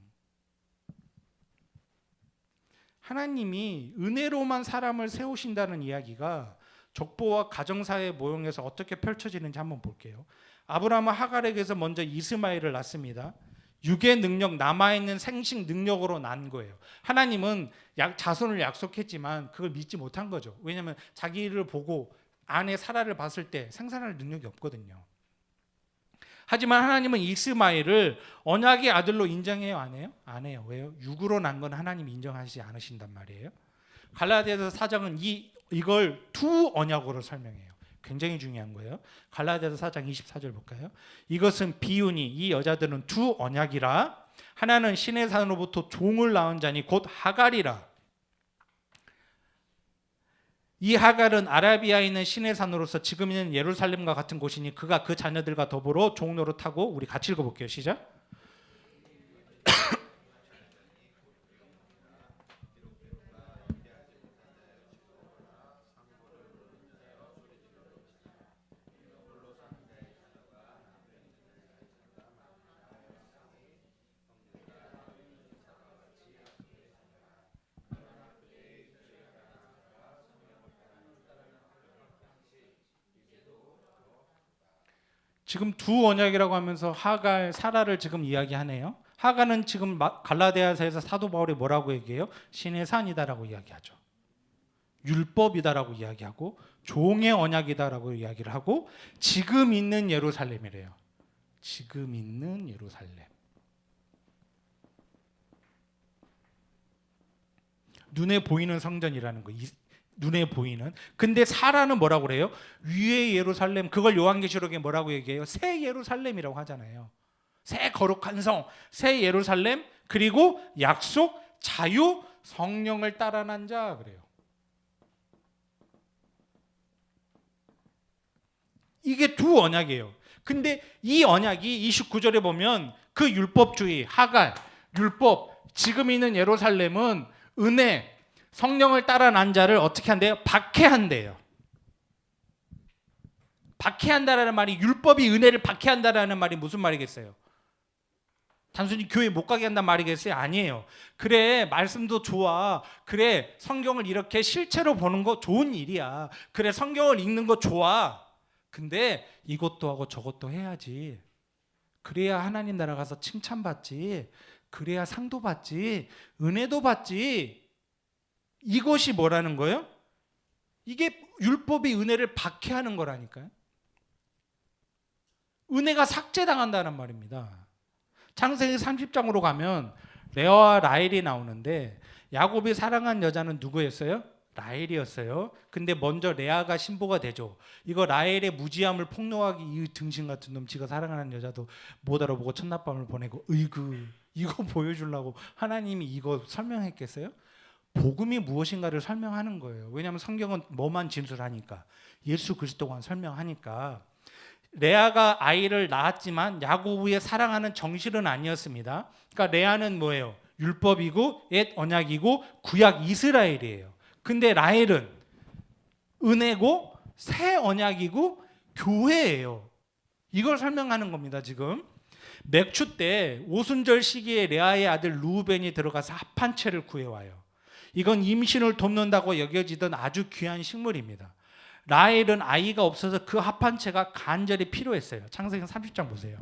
하나님이 은혜로만 사람을 세우신다는 이야기가 족보와 가정사의 모형에서 어떻게 펼쳐지는지 한번 볼게요. 아브라함은 하갈에게서 먼저 이스마엘을 낳습니다. 육의 능력, 남아있는 생식 능력으로 난 거예요. 하나님은 자손을 약속했지만 그걸 믿지 못한 거죠. 왜냐하면 자기를 보고 아내 사라를 봤을 때 생산할 능력이 없거든요. 하지만 하나님은 이스마엘을 언약의 아들로 인정해요? 안 해요? 안 해요. 왜요? 육으로 난 건 하나님이 인정하시지 않으신단 말이에요. 갈라디아서 4장은 이걸 두 언약으로 설명해요. 굉장히 중요한 거예요. 갈라디아서 4장 24절 볼까요? 이것은 비유니 이 여자들은 두 언약이라 하나는 신의 산으로부터 종을 낳은 자니 곧 하갈이라. 이 하갈은 아라비아에 있는 신의 산으로서 지금 있는 예루살렘과 같은 곳이니 그가 그 자녀들과 더불어 종노릇하고 우리 같이 읽어볼게요. 시작. 지금 두 언약이라고 하면서 하갈, 사라를 지금 이야기하네요. 하갈은 지금 갈라디아서에서 사도 바울이 뭐라고 얘기해요? 신의 산이다라고 이야기하죠. 율법이다라고 이야기하고 종의 언약이다라고 이야기를 하고 지금 있는 예루살렘이래요. 지금 있는 예루살렘. 눈에 보이는 성전이라는 거. 눈에 보이는. 근데 사라는 뭐라고 그래요? 위의 예루살렘. 그걸 요한계시록에 뭐라고 얘기해요? 새 예루살렘이라고 하잖아요. 새 거룩한 성, 새 예루살렘, 그리고 약속, 자유, 성령을 따라 난 자 그래요. 이게 두 언약이에요. 근데 이 언약이 29절에 보면 그 율법주의, 하갈, 율법, 지금 있는 예루살렘은 은혜, 성령을 따라 난 자를 어떻게 한대요? 박해한대요. 박해한다라는 말이, 율법이 은혜를 박해한다라는 말이 무슨 말이겠어요? 단순히 교회 못 가게 한단 말이겠어요? 아니에요. 그래, 말씀도 좋아. 그래, 성경을 이렇게 실체로 보는 거 좋은 일이야. 그래, 성경을 읽는 거 좋아. 근데 이것도 하고 저것도 해야지. 그래야 하나님 나라 가서 칭찬받지. 그래야 상도 받지. 은혜도 받지. 이것이 뭐라는 거예요? 이게 율법이 은혜를 박해하는 거라니까요. 은혜가 삭제당한다는 말입니다. 창세기 30장으로 가면 레아와 라헬이 나오는데, 야곱이 사랑한 여자는 누구였어요? 라헬이었어요. 근데 먼저 레아가 신부가 되죠. 이거 라헬의 무지함을 폭로하기, 이 등신 같은 놈, 지가 사랑하는 여자도 못 알아보고 첫날밤을 보내고, 으이그, 이거 보여주려고 하나님이 이거 설명했겠어요? 복음이 무엇인가를 설명하는 거예요. 왜냐하면 성경은 뭐만 진술하니까, 예수 그리스도만 설명하니까. 레아가 아이를 낳았지만 야곱의 사랑하는 정실은 아니었습니다. 그러니까 레아는 뭐예요? 율법이고 옛 언약이고 구약 이스라엘이에요. 근데 라헬은 은혜고 새 언약이고 교회예요. 이걸 설명하는 겁니다. 지금 맥추 때 오순절 시기에 레아의 아들 루벤이 들어가서 합 한 채를 구해와요. 이건 임신을 돕는다고 여겨지던 아주 귀한 식물입니다. 라헬은 아이가 없어서 그 합 한 채가 간절히 필요했어요. 창세기 30장 보세요.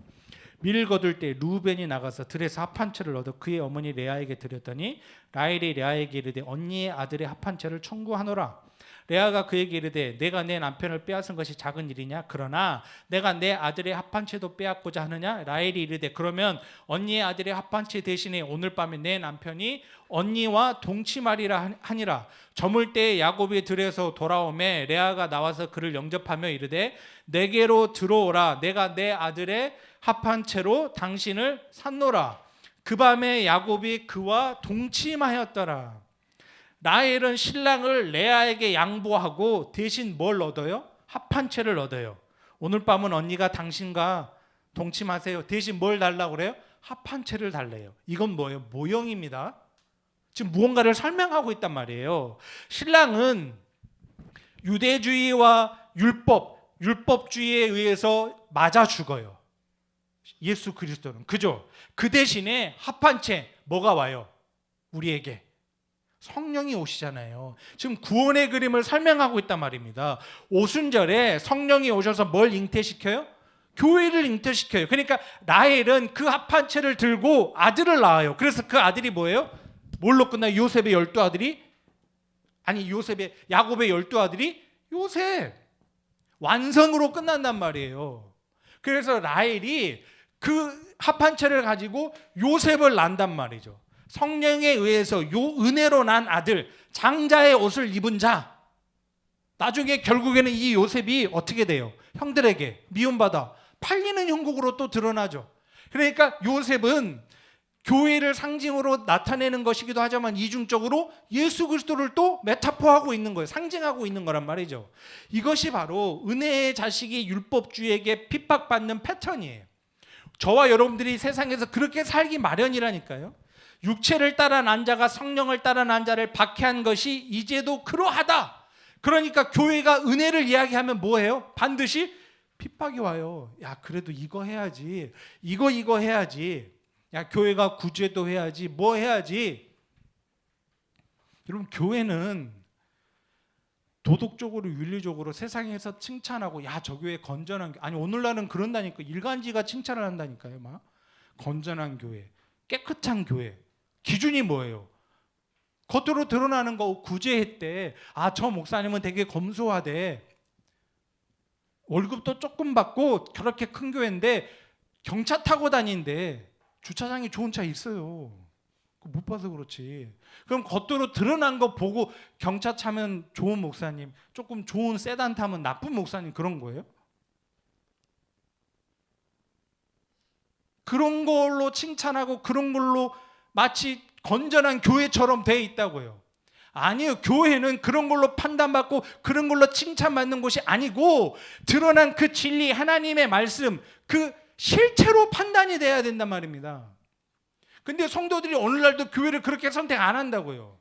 밀을 거둘 때 루벤이 나가서 들에서 합 한 채를 얻어 그의 어머니 레아에게 드렸더니 라헬이 레아에게 이르되 언니의 아들의 합 한 채를 청구하노라. 레아가 그에게 이르되 내가 내 남편을 빼앗은 것이 작은 일이냐? 그러나 내가 내 아들의 합 한 채도 빼앗고자 하느냐? 라헬이 이르되 그러면 언니의 아들의 합 한 채 대신에 오늘 밤에 내 남편이 언니와 동침하리라 하니라. 저물 때에 야곱이 들에서 돌아오매 레아가 나와서 그를 영접하며 이르되 내게로 들어오라. 내가 내 아들의 합 한 채로 당신을 샀노라. 그 밤에 야곱이 그와 동침하였더라. 라헬은 신랑을 레아에게 양보하고 대신 뭘 얻어요? 합 한 채를 얻어요. 오늘 밤은 언니가 당신과 동침하세요. 대신 뭘 달라고 그래요? 합 한 채를 달래요. 이건 뭐예요? 모형입니다. 지금 무언가를 설명하고 있단 말이에요. 신랑은 유대주의와 율법주의에 의해서 맞아 죽어요. 예수 그리스도는. 그죠? 그 대신에 합 한 채 뭐가 와요? 우리에게 성령이 오시잖아요. 지금 구원의 그림을 설명하고 있단 말입니다. 오순절에 성령이 오셔서 뭘 잉태시켜요? 교회를 잉태시켜요. 그러니까 라헬은 그 합 한 채를 들고 아들을 낳아요. 그래서 그 아들이 뭐예요? 뭘로 끝나요? 요셉의 12아들이? 아니 야곱의 12아들이? 요셉. 완성으로 끝난단 말이에요. 그래서 라헬이 그 합 한 채를 가지고 요셉을 낳는단 말이죠. 성령에 의해서 은혜로 난 아들, 장자의 옷을 입은 자. 나중에 결국에는 이 요셉이 어떻게 돼요? 형들에게 미움받아 팔리는 형국으로 또 드러나죠. 그러니까 요셉은 교회를 상징으로 나타내는 것이기도 하지만 이중적으로 예수 그리스도를 또 메타포하고 있는 거예요. 상징하고 있는 거란 말이죠. 이것이 바로 은혜의 자식이 율법주의에게 핍박받는 패턴이에요. 저와 여러분들이 세상에서 그렇게 살기 마련이라니까요. 육체를 따라 난 자가 성령을 따라 난 자를 박해한 것이 이제도 그러하다. 그러니까 교회가 은혜를 이야기하면 뭐예요? 반드시 핍박이 와요. 야, 그래도 이거 해야지. 이거 해야지. 야, 교회가 구제도 해야지. 뭐 해야지. 여러분, 교회는 도덕적으로 윤리적으로 세상에서 칭찬하고 야, 저 교회 건전한 교회. 아니, 오늘날은 그런다니까. 일간지가 칭찬을 한다니까요. 막 건전한 교회, 깨끗한 교회. 기준이 뭐예요? 겉으로 드러나는 거 구제했대. 아, 저 목사님은 되게 검소하대. 월급도 조금 받고 그렇게 큰 교회인데 경차 타고 다니는데 주차장에 좋은 차 있어요. 못 봐서 그렇지. 그럼 겉으로 드러난 거 보고 경차 타면 좋은 목사님, 조금 좋은 세단 타면 나쁜 목사님, 그런 거예요? 그런 걸로 칭찬하고 그런 걸로 마치 건전한 교회처럼 돼 있다고요. 아니요. 교회는 그런 걸로 판단받고 그런 걸로 칭찬받는 곳이 아니고 드러난 그 진리, 하나님의 말씀, 그 실체로 판단이 돼야 된단 말입니다. 근데 성도들이 오늘날도 교회를 그렇게 선택 안 한다고요.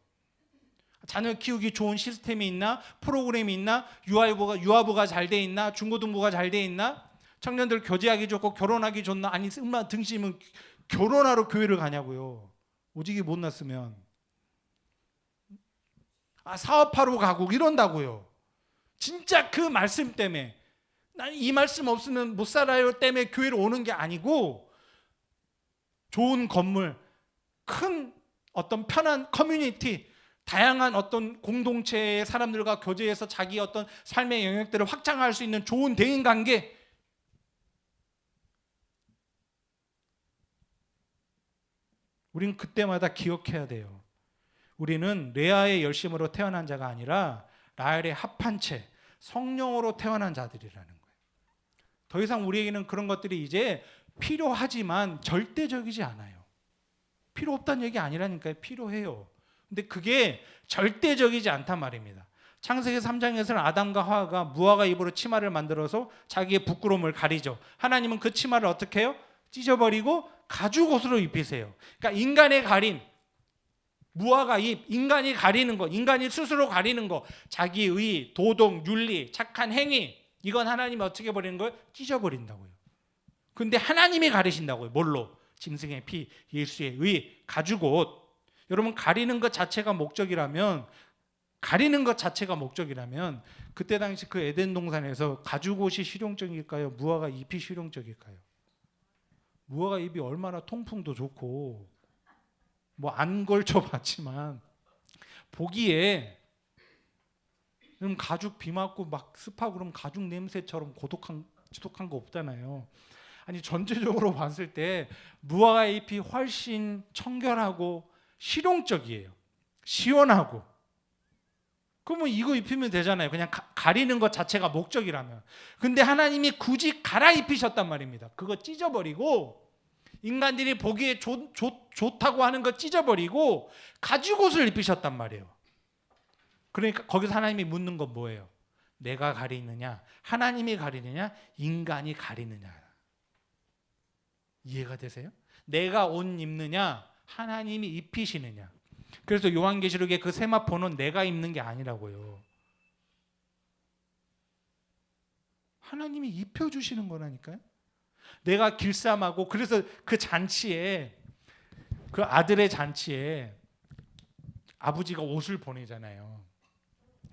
자녀 키우기 좋은 시스템이 있나? 프로그램이 있나? 유아부가 잘 돼 있나? 중고등부가 잘 돼 있나? 청년들 교제하기 좋고 결혼하기 좋나? 아니 얼마나 등심은 결혼하러 교회를 가냐고요. 오직이 못 났으면. 사업하러 가고 이런다고요. 진짜 그 말씀 때문에, 난 이 말씀 없으면 못 살아요 때문에 교회를 오는 게 아니고, 좋은 건물, 큰 어떤 편한 커뮤니티, 다양한 어떤 공동체의 사람들과 교제해서 자기 어떤 삶의 영역들을 확장할 수 있는 좋은 대인관계, 우리는 그때마다 기억해야 돼요. 우리는 레아의 열심으로 태어난 자가 아니라 라헬의 합한 채 성령으로 태어난 자들이라는 거예요. 더 이상 우리에게는 그런 것들이 이제 필요하지만 절대적이지 않아요. 필요 없다는 얘기 아니라니까요. 필요해요. 근데 그게 절대적이지 않단 말입니다. 창세기 3장에서는 아담과 하와가 무화과 잎으로 치마를 만들어서 자기의 부끄러움을 가리죠. 하나님은 그 치마를 어떻게 해요? 찢어버리고 가죽 옷으로 입히세요. 그러니까 인간의 가림, 무화과 잎, 인간이 가리는 것, 인간이 스스로 가리는 것, 자기의 도덕, 윤리, 착한 행위, 이건 하나님이 어떻게 버리는 거예요? 찢어버린다고요. 근데 하나님이 가리신다고요. 뭘로? 짐승의 피, 예수의 의, 가죽 옷. 여러분, 가리는 것 자체가 목적이라면, 그때 당시 그 에덴 동산에서 가죽 옷이 실용적일까요? 무화과 잎이 실용적일까요? 무화과 잎이 얼마나 통풍도 좋고 뭐 안 걸쳐봤지만 보기에 그럼 가죽 비 맞고 막 습하고 그럼 가죽 냄새처럼 지독한 거 없잖아요. 아니 전체적으로 봤을 때 무화과 잎이 훨씬 청결하고 실용적이에요. 시원하고. 그러면 이거 입히면 되잖아요. 그냥 가리는 것 자체가 목적이라면. 근데 하나님이 굳이 갈아입히셨단 말입니다. 그거 찢어버리고 인간들이 보기에 좋다고 하는 거 찢어버리고 가죽 옷을 입히셨단 말이에요. 그러니까 거기서 하나님이 묻는 건 뭐예요? 내가 가리느냐? 하나님이 가리느냐? 인간이 가리느냐? 이해가 되세요? 내가 옷 입느냐? 하나님이 입히시느냐? 그래서 요한계시록의 그 세마포는 내가 입는 게 아니라고요. 하나님이 입혀주시는 거라니까요. 내가 길쌈하고, 그래서 그 잔치에, 그 아들의 잔치에 아버지가 옷을 보내잖아요.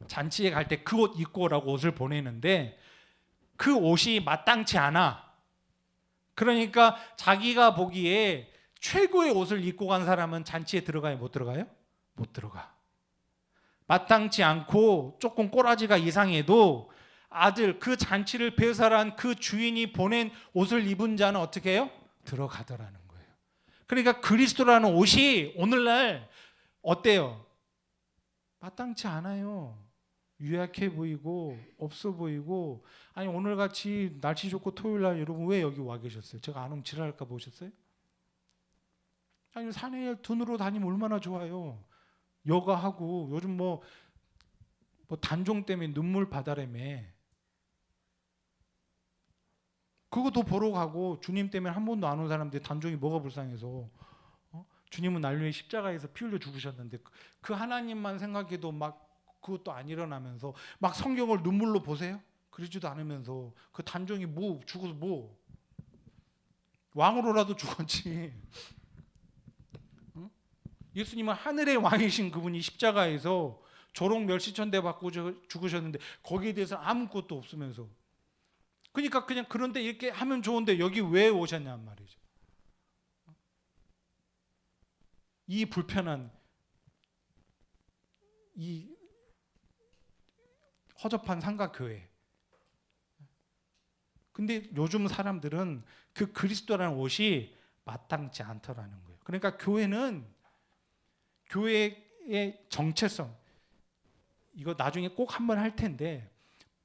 잔치에 갈 때 그 옷 입고 오라고 옷을 보내는데 그 옷이 마땅치 않아. 그러니까 자기가 보기에 최고의 옷을 입고 간 사람은 잔치에 들어가요? 못 들어가요? 못 들어가. 마땅치 않고 조금 꼬라지가 이상해도 아들, 그 잔치를 배설한 그 주인이 보낸 옷을 입은 자는 어떻게 해요? 들어가더라는 거예요. 그러니까 그리스도라는 옷이 오늘날 어때요? 마땅치 않아요. 유약해 보이고 없어 보이고. 아니 오늘같이 날씨 좋고 토요일날 여러분 왜 여기 와 계셨어요? 제가 안 오면 지랄할까 보셨어요? 아니 산에 등으로 다니면 얼마나 좋아요. 여가하고 요즘 뭐 단종 때문에 눈물 바다라며 그것도 보러 가고, 주님 때문에 한 번도 안 온 사람들 단종이 뭐가 불쌍해서 주님은 날 위해 십자가에서 피 흘려 죽으셨는데 그 하나님만 생각해도 막 그것도 안 일어나면서 막 성경을 눈물로 보세요? 그러지도 않으면서 그 단종이 뭐 죽어서 뭐 왕으로라도 죽었지. 예수님은 하늘의 왕이신 그분이 십자가에서 조롱 멸시천대 받고 죽으셨는데 거기에 대해서 아무것도 없으면서, 그러니까 그냥 그런데 이렇게 하면 좋은데 여기 왜 오셨냔 말이죠. 이 불편한, 이 허접한 삼각교회. 근데 요즘 사람들은 그 그리스도라는 옷이 마땅치 않더라는 거예요. 그러니까 교회는, 교회의 정체성, 이거 나중에 꼭 한번 할 텐데,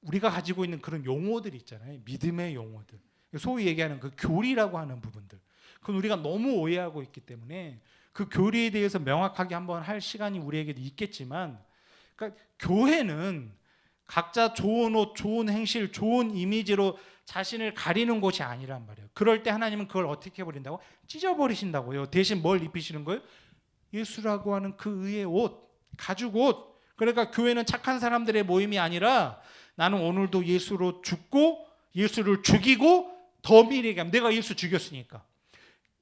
우리가 가지고 있는 그런 용어들 있잖아요. 믿음의 용어들, 소위 얘기하는 그 교리라고 하는 부분들, 그건 우리가 너무 오해하고 있기 때문에 그 교리에 대해서 명확하게 한번 할 시간이 우리에게도 있겠지만, 그러니까 교회는 각자 좋은 옷, 좋은 행실, 좋은 이미지로 자신을 가리는 곳이 아니란 말이에요. 그럴 때 하나님은 그걸 어떻게 해버린다고? 찢어버리신다고요. 대신 뭘 입히시는 거예요? 예수라고 하는 그 의의 옷, 가죽 옷. 그러니까 교회는 착한 사람들의 모임이 아니라 나는 오늘도 예수로 죽고 예수를 죽이고 더 미리 얘기하면 내가 예수 죽였으니까.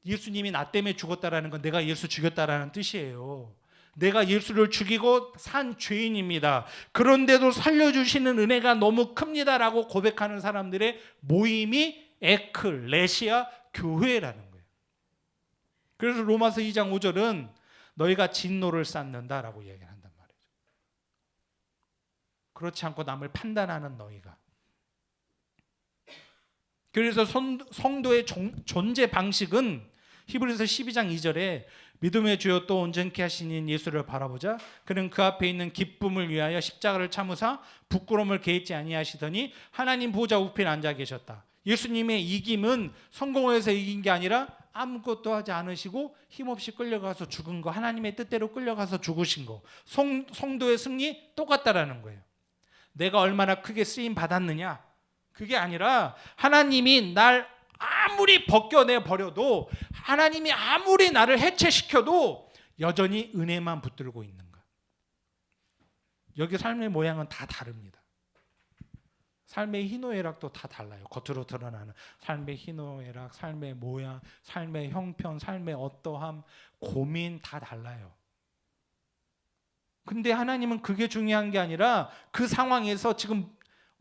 예수님이 나 때문에 죽었다라는 건 내가 예수 죽였다라는 뜻이에요. 내가 예수를 죽이고 산 죄인입니다. 그런데도 살려주시는 은혜가 너무 큽니다라고 고백하는 사람들의 모임이 에클레시아 교회라는 거예요. 그래서 로마서 2장 5절은 너희가 진노를 쌓는다라고 얘기를 한단 말이죠. 그렇지 않고 남을 판단하는 너희가. 그래서 성도의 존재 방식은 히브리서 12장 2절에 믿음의 주여 또 온전케 하시는 예수를 바라보자. 그는 그 앞에 있는 기쁨을 위하여 십자가를 참으사 부끄러움을 개의치 아니하시더니 하나님 보좌 우편에 앉아 계셨다. 예수님의 이김은 성공해서 이긴 게 아니라 아무것도 하지 않으시고 힘없이 끌려가서 죽은 거, 하나님의 뜻대로 끌려가서 죽으신 거. 성도의 승리 똑같다라는 거예요. 내가 얼마나 크게 쓰임 받았느냐, 그게 아니라 하나님이 날 아무리 벗겨내 버려도, 하나님이 아무리 나를 해체시켜도 여전히 은혜만 붙들고 있는가. 여기 삶의 모양은 다 다릅니다. 삶의 희노애락도 다 달라요. 겉으로 드러나는 삶의 희노애락, 삶의 모양, 삶의 형편, 삶의 어떠함, 고민 다 달라요. 근데 하나님은 그게 중요한 게 아니라 그 상황에서 지금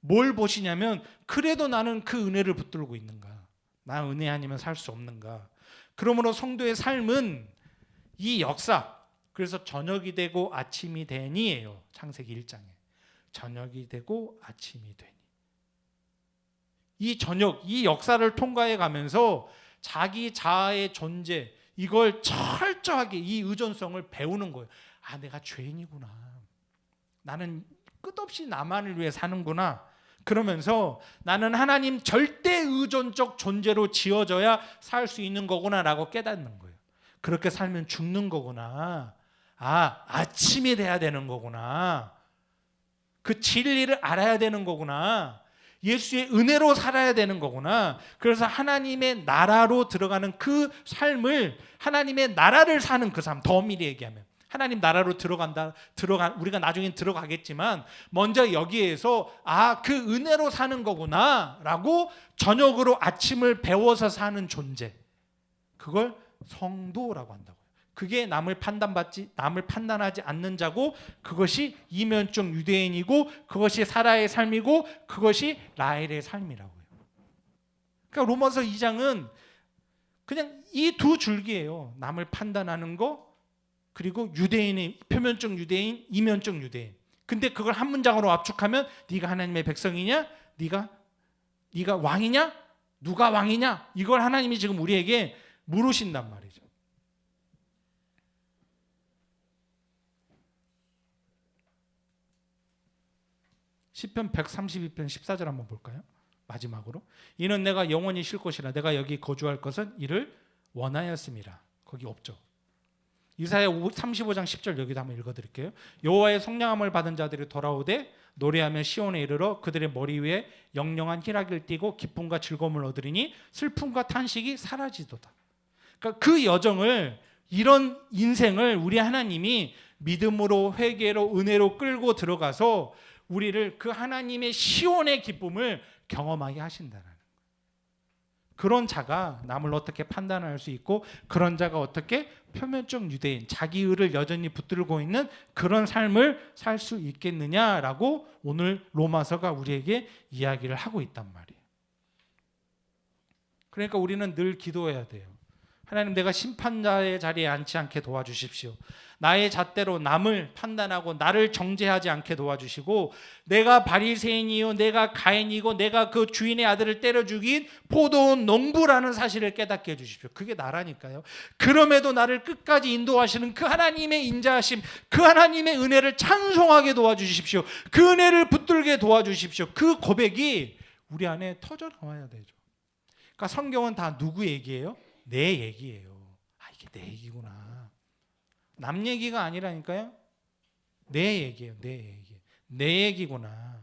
뭘 보시냐면, 그래도 나는 그 은혜를 붙들고 있는가, 나 은혜 아니면 살 수 없는가. 그러므로 성도의 삶은 이 역사, 그래서 저녁이 되고 아침이 되니예요. 창세기 1장에 저녁이 되고 아침이 되니, 이 저녁, 이 역사를 통과해 가면서 자기 자아의 존재, 이걸 철저하게 이 의존성을 배우는 거예요. 아, 내가 죄인이구나, 나는 끝없이 나만을 위해 사는구나. 그러면서 나는 하나님 절대 의존적 존재로 지어져야 살 수 있는 거구나라고 깨닫는 거예요. 그렇게 살면 죽는 거구나. 아, 아침이 돼야 되는 거구나. 그 진리를 알아야 되는 거구나. 예수의 은혜로 살아야 되는 거구나. 그래서 하나님의 나라로 들어가는 그 삶을, 하나님의 나라를 사는 그 삶, 더 미리 얘기하면 하나님 나라로 우리가 나중엔 들어가겠지만 먼저 여기에서 그 은혜로 사는 거구나 라고 저녁으로 아침을 배워서 사는 존재, 그걸 성도라고 한다고요. 그게 남을 판단하지 않는 자고, 그것이 이면적 유대인이고, 그것이 사라의 삶이고, 그것이 라헬의 삶이라고요. 그러니까 로마서 2장은 그냥 이 두 줄기예요. 남을 판단하는 거, 그리고 유대인의 표면적 유대인, 이면적 유대인. 근데 그걸 한 문장으로 압축하면 네가 하나님의 백성이냐? 네가 왕이냐? 누가 왕이냐? 이걸 하나님이 지금 우리에게 물으신단 말이죠. 시편 132편 14절 한번 볼까요? 마지막으로. 이는 내가 영원히 쉴 것이라 내가 여기 거주할 것은 이를 원하였음이라. 거기 없죠. 이사야 35장 10절 여기도 한번 읽어드릴게요. 여호와의 성령함을 받은 자들이 돌아오되 노래하며 시온에 이르러 그들의 머리 위에 영영한 희락을 띠고 기쁨과 즐거움을 얻으리니 슬픔과 탄식이 사라지도다. 그러니까 그 여정을, 이런 인생을 우리 하나님이 믿음으로, 회개로, 은혜로 끌고 들어가서 우리를 그 하나님의 시온의 기쁨을 경험하게 하신다는 거예요. 그런 자가 남을 어떻게 판단할 수 있고, 그런 자가 어떻게 표면적 유대인, 자기 의를 여전히 붙들고 있는 그런 삶을 살 수 있겠느냐라고 오늘 로마서가 우리에게 이야기를 하고 있단 말이에요. 그러니까 우리는 늘 기도해야 돼요. 하나님, 내가 심판자의 자리에 앉지 않게 도와주십시오. 나의 잣대로 남을 판단하고 나를 정죄하지 않게 도와주시고, 내가 바리새인이요, 내가 가인이고, 내가 그 주인의 아들을 때려 죽인 포도원 농부라는 사실을 깨닫게 해주십시오. 그게 나라니까요. 그럼에도 나를 끝까지 인도하시는 그 하나님의 인자하심, 그 하나님의 은혜를 찬송하게 도와주십시오. 그 은혜를 붙들게 도와주십시오. 그 고백이 우리 안에 터져 나와야 되죠. 그러니까 성경은 다 누구 얘기예요? 내 얘기예요. 이게 내 얘기구나. 남 얘기가 아니라니까요. 내 얘기예요. 내 얘기. 내 얘기구나.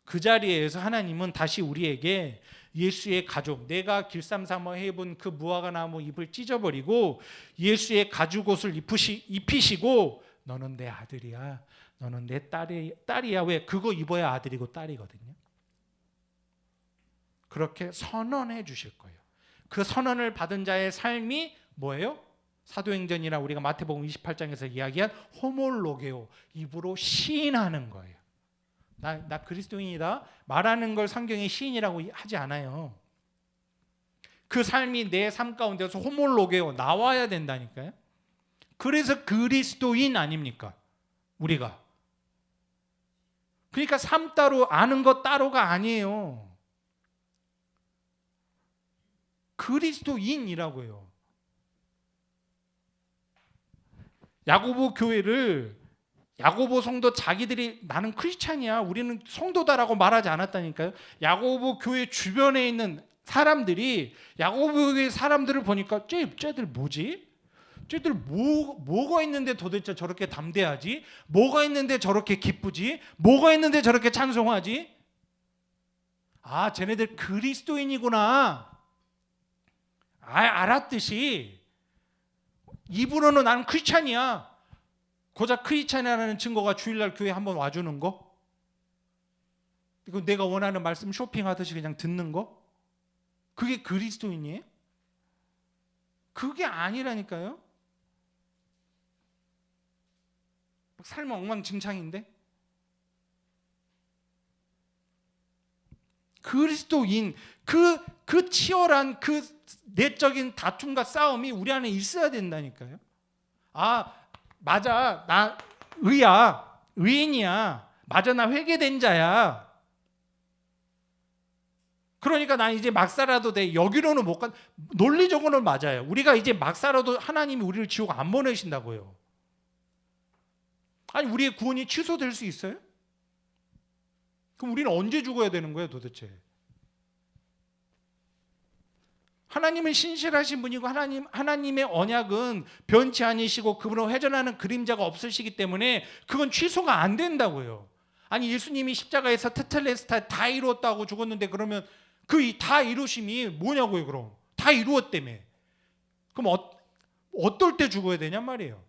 그 자리에서 하나님은 다시 우리에게 예수의 가죽, 내가 길쌈삼아 해본 그 무화과 나무 잎을 찢어버리고 예수의 가죽 옷을 입히시고 너는 내 아들이야, 너는 내 딸이야. 왜? 그거 입어야 아들이고 딸이거든요. 그렇게 선언해 주실 거예요. 그 선언을 받은 자의 삶이 뭐예요? 사도행전이나 우리가 마태복음 28장에서 이야기한 호몰로게오, 입으로 시인하는 거예요. 나 그리스도인이다 말하는 걸 성경이 시인이라고 하지 않아요. 그 삶이 내 삶 가운데서 호몰로게오 나와야 된다니까요. 그래서 그리스도인 아닙니까? 우리가. 그러니까 삶 따로 아는 것 따로가 아니에요. 그리스도인이라고요. 야고보 교회를 야고보 성도 자기들이 나는 크리스찬이야, 우리는 성도다라고 말하지 않았다니까요. 야고보 교회 주변에 있는 사람들이 야고보 교회 사람들을 보니까 쟤들 뭐지? 쟤들 뭐가 있는데 도대체 저렇게 담대하지? 뭐가 있는데 저렇게 기쁘지? 뭐가 있는데 저렇게 찬송하지? 아, 쟤네들 그리스도인이구나. 알았듯이 입으로는 나는 크리스찬이야. 고작 크리스찬이라는 증거가 주일날 교회 한번 와주는 거? 이거 내가 원하는 말씀 쇼핑하듯이 그냥 듣는 거? 그게 그리스도인이에요? 그게 아니라니까요. 삶은 엉망진창인데? 그리스도인, 그 치열한 그 내적인 다툼과 싸움이 우리 안에 있어야 된다니까요. 아, 맞아, 나 의인이야. 맞아, 나 회개된 자야. 그러니까 나 이제 막 살아도 돼. 여기로는 못 가. 논리적으로는 맞아요. 우리가 이제 막 살아도 하나님이 우리를 지옥 안 보내신다고요. 아니, 우리의 구원이 취소될 수 있어요? 그럼 우리는 언제 죽어야 되는 거예요, 도대체? 하나님은 신실하신 분이고 하나님의 언약은 변치 아니시고 그분을 회전하는 그림자가 없으시기 때문에 그건 취소가 안 된다고요. 아니, 예수님이 십자가에서 테텔레스타 다 이루었다고 죽었는데 그러면 그 다 이루심이 뭐냐고요, 그럼. 다 이루었다며. 그럼 어떨 때 죽어야 되냔 말이에요.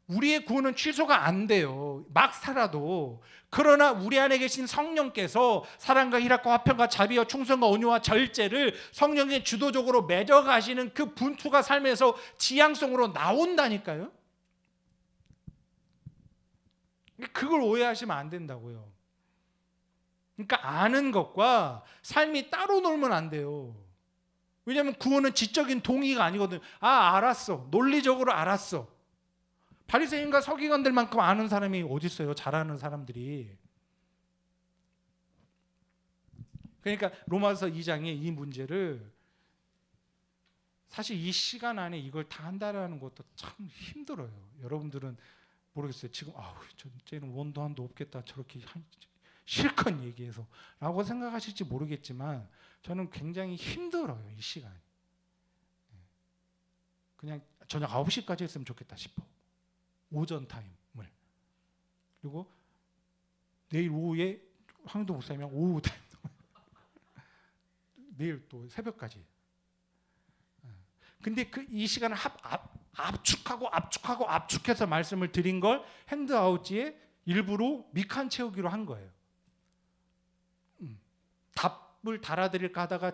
우리의 구원은 취소가 안 돼요. 막 살아도. 그러나 우리 안에 계신 성령께서 사랑과 희락과 화평과 자비와 충성과 온유와 절제를 성령의 주도적으로 맺어가시는 그 분투가 삶에서 지향성으로 나온다니까요. 그걸 오해하시면 안 된다고요. 그러니까 아는 것과 삶이 따로 놀면 안 돼요. 왜냐하면 구원은 지적인 동의가 아니거든요. 아, 알았어. 논리적으로 알았어. 바리새인과 서기관들만큼 아는 사람이 어디 있어요? 잘하는 사람들이. 그러니까 로마서 2장에 이 문제를 사실 이 시간 안에 이걸 다 한다라는 것도 참 힘들어요. 여러분들은 모르겠어요. 지금 쟤는 원도 한도 없겠다. 저렇게 실컷 얘기해서 라고 생각하실지 모르겠지만 저는 굉장히 힘들어요. 이 시간이. 그냥 저녁 9시까지 했으면 좋겠다 싶어. 오전 타임을. 그리고 내일 오후에 황도 목사님이랑 오후 타임. 내일 또 새벽까지. 근데 이 시간을 압축해서 말씀을 드린 걸 핸드아웃지에 일부러 미칸 채우기로 한 거예요. 답을 달아드릴까 하다가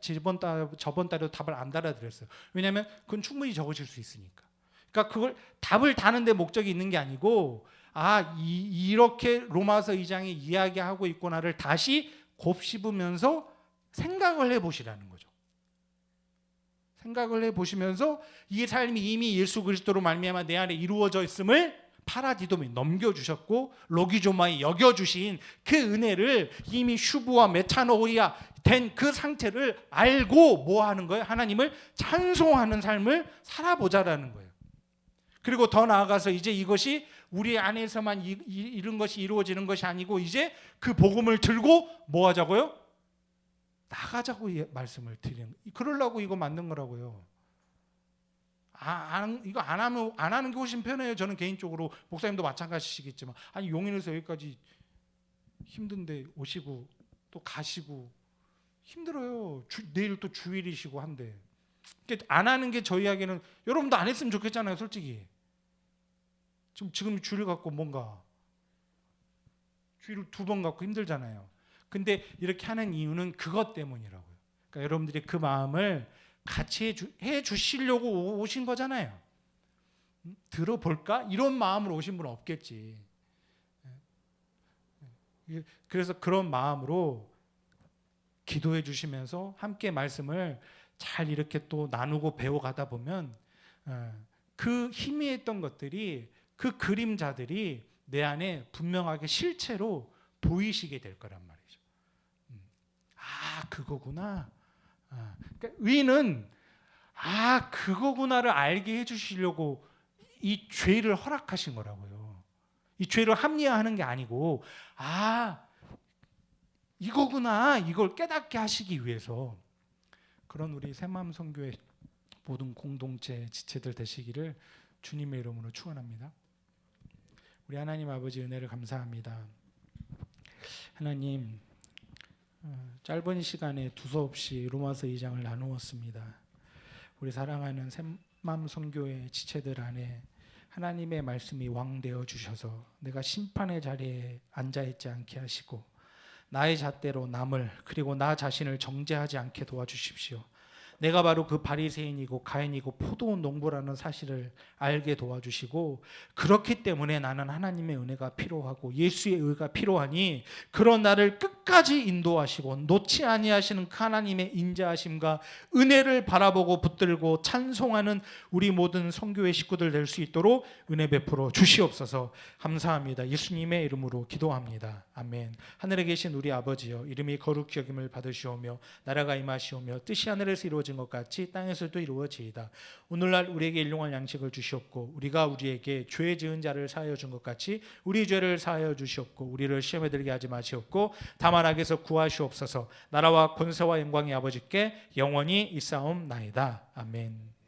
저번 달에도 답을 안 달아드렸어요. 왜냐하면 그건 충분히 적으실 수 있으니까. 그러니까 그걸 답을 다는 데 목적이 있는 게 아니고 이렇게 로마서 2장에 이야기하고 있구나를 다시 곱씹으면서 생각을 해보시라는 거죠. 생각을 해보시면서 이 삶이 이미 예수 그리스도로 말미암아 내 안에 이루어져 있음을 파라디돔에 넘겨주셨고 로기조마에 여겨주신 그 은혜를 이미 슈브와 메타노이아 된 그 상태를 알고 뭐 하는 거예요? 하나님을 찬송하는 삶을 살아보자라는 거예요. 그리고 더 나아가서 이제 이것이 우리 안에서만 이런 것이 이루어지는 것이 아니고 이제 그 복음을 들고 뭐 하자고요? 나가자고 말씀을 드리는, 그러려고 이거 만든 거라고요. 이거 안 하는 게 훨씬 편해요. 저는 개인적으로, 목사님도 마찬가지시겠지만, 아니 용인에서 여기까지 힘든데 오시고 또 가시고 힘들어요. 내일 또 주일이시고 한데 그러니까 안 하는 게 저희에게는 여러분도 안 했으면 좋겠잖아요, 솔직히. 지금 주일 갖고 뭔가 주일을 2번 갖고 힘들잖아요. 근데 이렇게 하는 이유는 그것 때문이라고요. 그러니까 여러분들이 그 마음을 같이 해 주시려고 오신 거잖아요. 들어볼까? 이런 마음으로 오신 분은 없겠지. 그래서 그런 마음으로 기도해 주시면서 함께 말씀을 잘 이렇게 또 나누고 배워가다 보면 그 희미했던 것들이 그 그림자들이 내 안에 분명하게 실체로 보이시게 될 거란 말이죠. 아, 그거구나. 그러니까 의는 그거구나를 알게 해주시려고 이 죄를 허락하신 거라고요. 이 죄를 합리화하는 게 아니고 이거구나, 이걸 깨닫게 하시기 위해서. 그런 우리 새마음 선교회 모든 공동체 지체들 되시기를 주님의 이름으로 축원합니다. 우리 하나님 아버지 은혜를 감사합니다. 하나님, 짧은 시간에 두서없이 로마서 2장을 나누었습니다. 우리 사랑하는 새마음 선교회 지체들 안에 하나님의 말씀이 왕되어 주셔서 내가 심판의 자리에 앉아 있지 않게 하시고 나의 잣대로 남을 그리고 나 자신을 정죄하지 않게 도와주십시오. 내가 바로 그 바리새인이고 가인이고 포도원 농부라는 사실을 알게 도와주시고 그렇기 때문에 나는 하나님의 은혜가 필요하고 예수의 의가 필요하니 그런 나를 끝까지 인도하시고 놓지 아니하시는 그 하나님의 인자하심과 은혜를 바라보고 붙들고 찬송하는 우리 모든 선교회 식구들 될 수 있도록 은혜 베풀어 주시옵소서. 감사합니다. 예수님의 이름으로 기도합니다. 아멘. 하늘에 계신 우리 아버지여, 이름이 거룩히 여김을 받으시오며 나라가 임하시오며 뜻이 하늘에서 이루어진 것 같이 땅에서도 이루어지이다. 오늘날 우리에게 일용할 양식을 주시옵고 우리가 우리에게 죄 지은 자를 사하여 준 것 같이 우리 죄를 사하여 주시옵고 우리를 시험에 들게 하지 마시옵고 다만 악에서 구하시옵소서. 나라와 권세와 영광이 아버지께 영원히 있사옵나이다. 아멘.